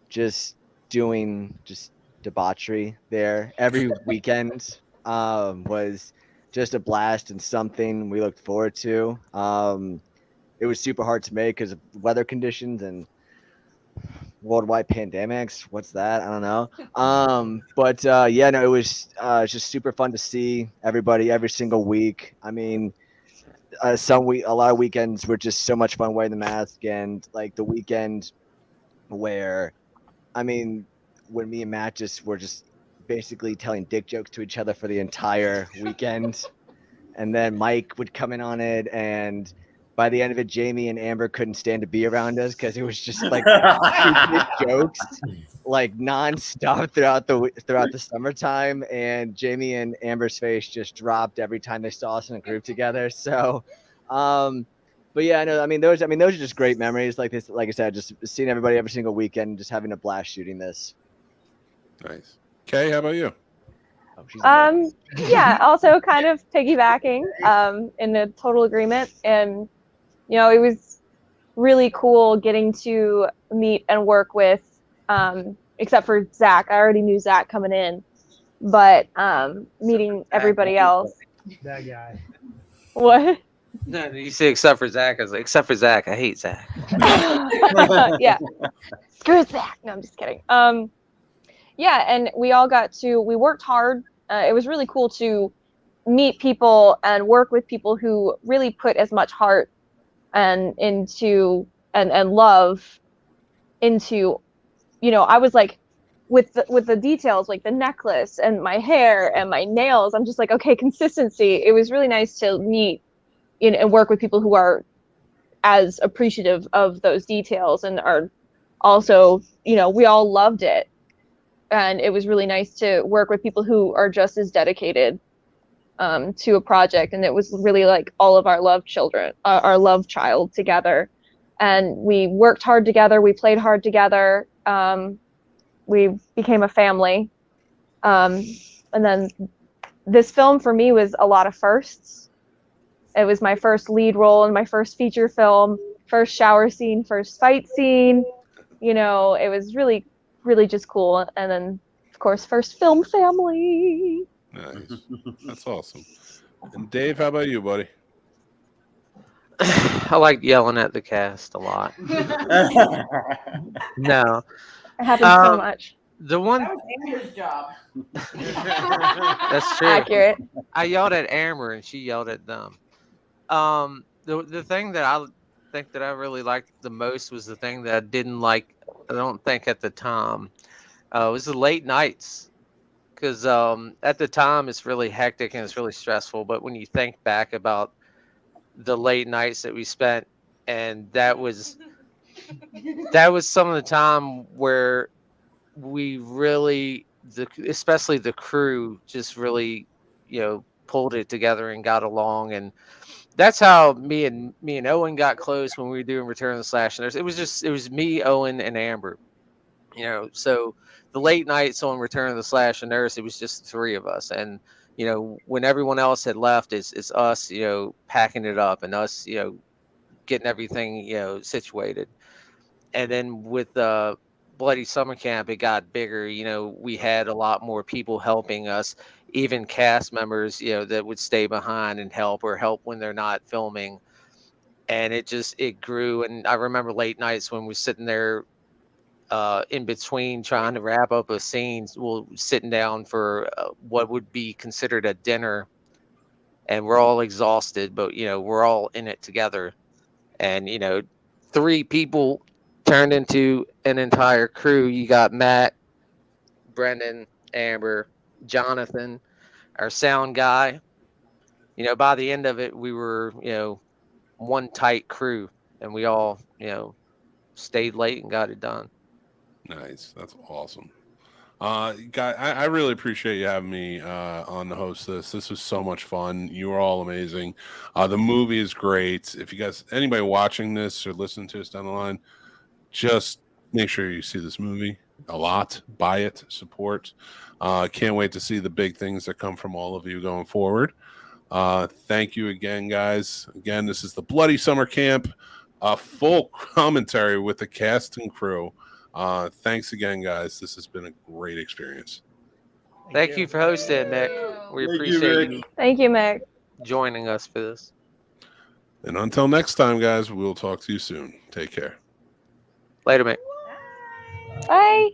[SPEAKER 21] just doing just debauchery there every weekend was just a blast and something we looked forward to. It was super hard to make because of weather conditions and worldwide pandemics. What's that? I don't know. But yeah, no, it was just super fun to see everybody every single week. I mean, a lot of weekends were just so much fun wearing the mask, and like the weekend where, I mean, when me and Matt just were just basically telling dick jokes to each other for the entire weekend, and then Mike would come in on it, and by the end of it, Jamie and Amber couldn't stand to be around us because it was just like stupid jokes, like nonstop throughout the summertime. And Jamie and Amber's face just dropped every time they saw us in a group together. So, but yeah, no, I mean those are just great memories. Like this, like I said, just seeing everybody every single weekend, just having a blast shooting this.
[SPEAKER 1] Nice. Kay, how about you?
[SPEAKER 7] Yeah, also kind of piggybacking in a total agreement. And it was really cool getting to meet and work with, except for Zach. I already knew Zach coming in, but meeting everybody else.
[SPEAKER 12] That guy.
[SPEAKER 7] What?
[SPEAKER 3] No, you say except for Zach. I was like, except for Zach. I hate Zach.
[SPEAKER 7] Yeah. Screw Zach. No, I'm just kidding. Yeah, and we worked hard. It was really cool to meet people and work with people who really put as much heart and love into, I was like, with the details, like the necklace and my hair and my nails, I'm just like, okay, consistency. It was really nice to meet and work with people who are as appreciative of those details and are also, we all loved it. And it was really nice to work with people who are just as dedicated to a project. And it was really like all of our love children, our love child together. And we worked hard together. We played hard together. We became a family. And then this film for me was a lot of firsts. It was my first lead role in my first feature film, first shower scene, first fight scene. It was really, really just cool. And then, of course, first film family.
[SPEAKER 1] Nice. That's awesome. And Dave, how about you, buddy?
[SPEAKER 3] I like yelling at the cast a lot. No.
[SPEAKER 7] It happens so much.
[SPEAKER 3] The one
[SPEAKER 19] That was Amber's job.
[SPEAKER 3] that's true.
[SPEAKER 7] Accurate.
[SPEAKER 3] I yelled at Amber and she yelled at them. The thing that I think that I really liked the most was the thing that I didn't like. I don't think at the time. It was the late nights. Because at the time it's really hectic and it's really stressful. But when you think back about the late nights that we spent, and that was some of the time where we really, especially the crew, just really, pulled it together and got along. And that's how me and Owen got close when we were doing Return of the Slash Nurse. It was me, Owen, and Amber. So the late nights on Return of the Slash Nurse, it was just the three of us. And when everyone else had left, it's us, packing it up and us, getting everything, situated. And then with Bloody Summer Camp, it got bigger. We had a lot more people helping us, even cast members, that would stay behind and help when they're not filming. And it grew. And I remember late nights when we're sitting there in between trying to wrap up a scene, we'll sitting down for what would be considered a dinner, and we're all exhausted, but we're all in it together. And three people turned into an entire crew. You got Matt, Brendan, Amber, Jonathan, our sound guy. By the end of it, we were one tight crew, and we all stayed late and got it done.
[SPEAKER 1] Nice. That's awesome. Guy, I really appreciate you having me on to host this. This was so much fun. You were all amazing. The movie is great. If you guys, anybody watching this or listening to us down the line, just make sure you see this movie. a lot. Buy it, support. Can't wait to see the big things that come from all of you going forward. Thank you again, guys. Again, this is the Bloody Summer Camp, a full commentary with the cast and crew. Thanks again, guys. This has been a great experience.
[SPEAKER 3] Thank you for hosting, Mick. We appreciate you
[SPEAKER 7] Thank you, Mick.
[SPEAKER 3] joining us for this.
[SPEAKER 1] And until next time, guys, we'll talk to you soon. Take care.
[SPEAKER 3] Later, Mick.
[SPEAKER 7] Bye.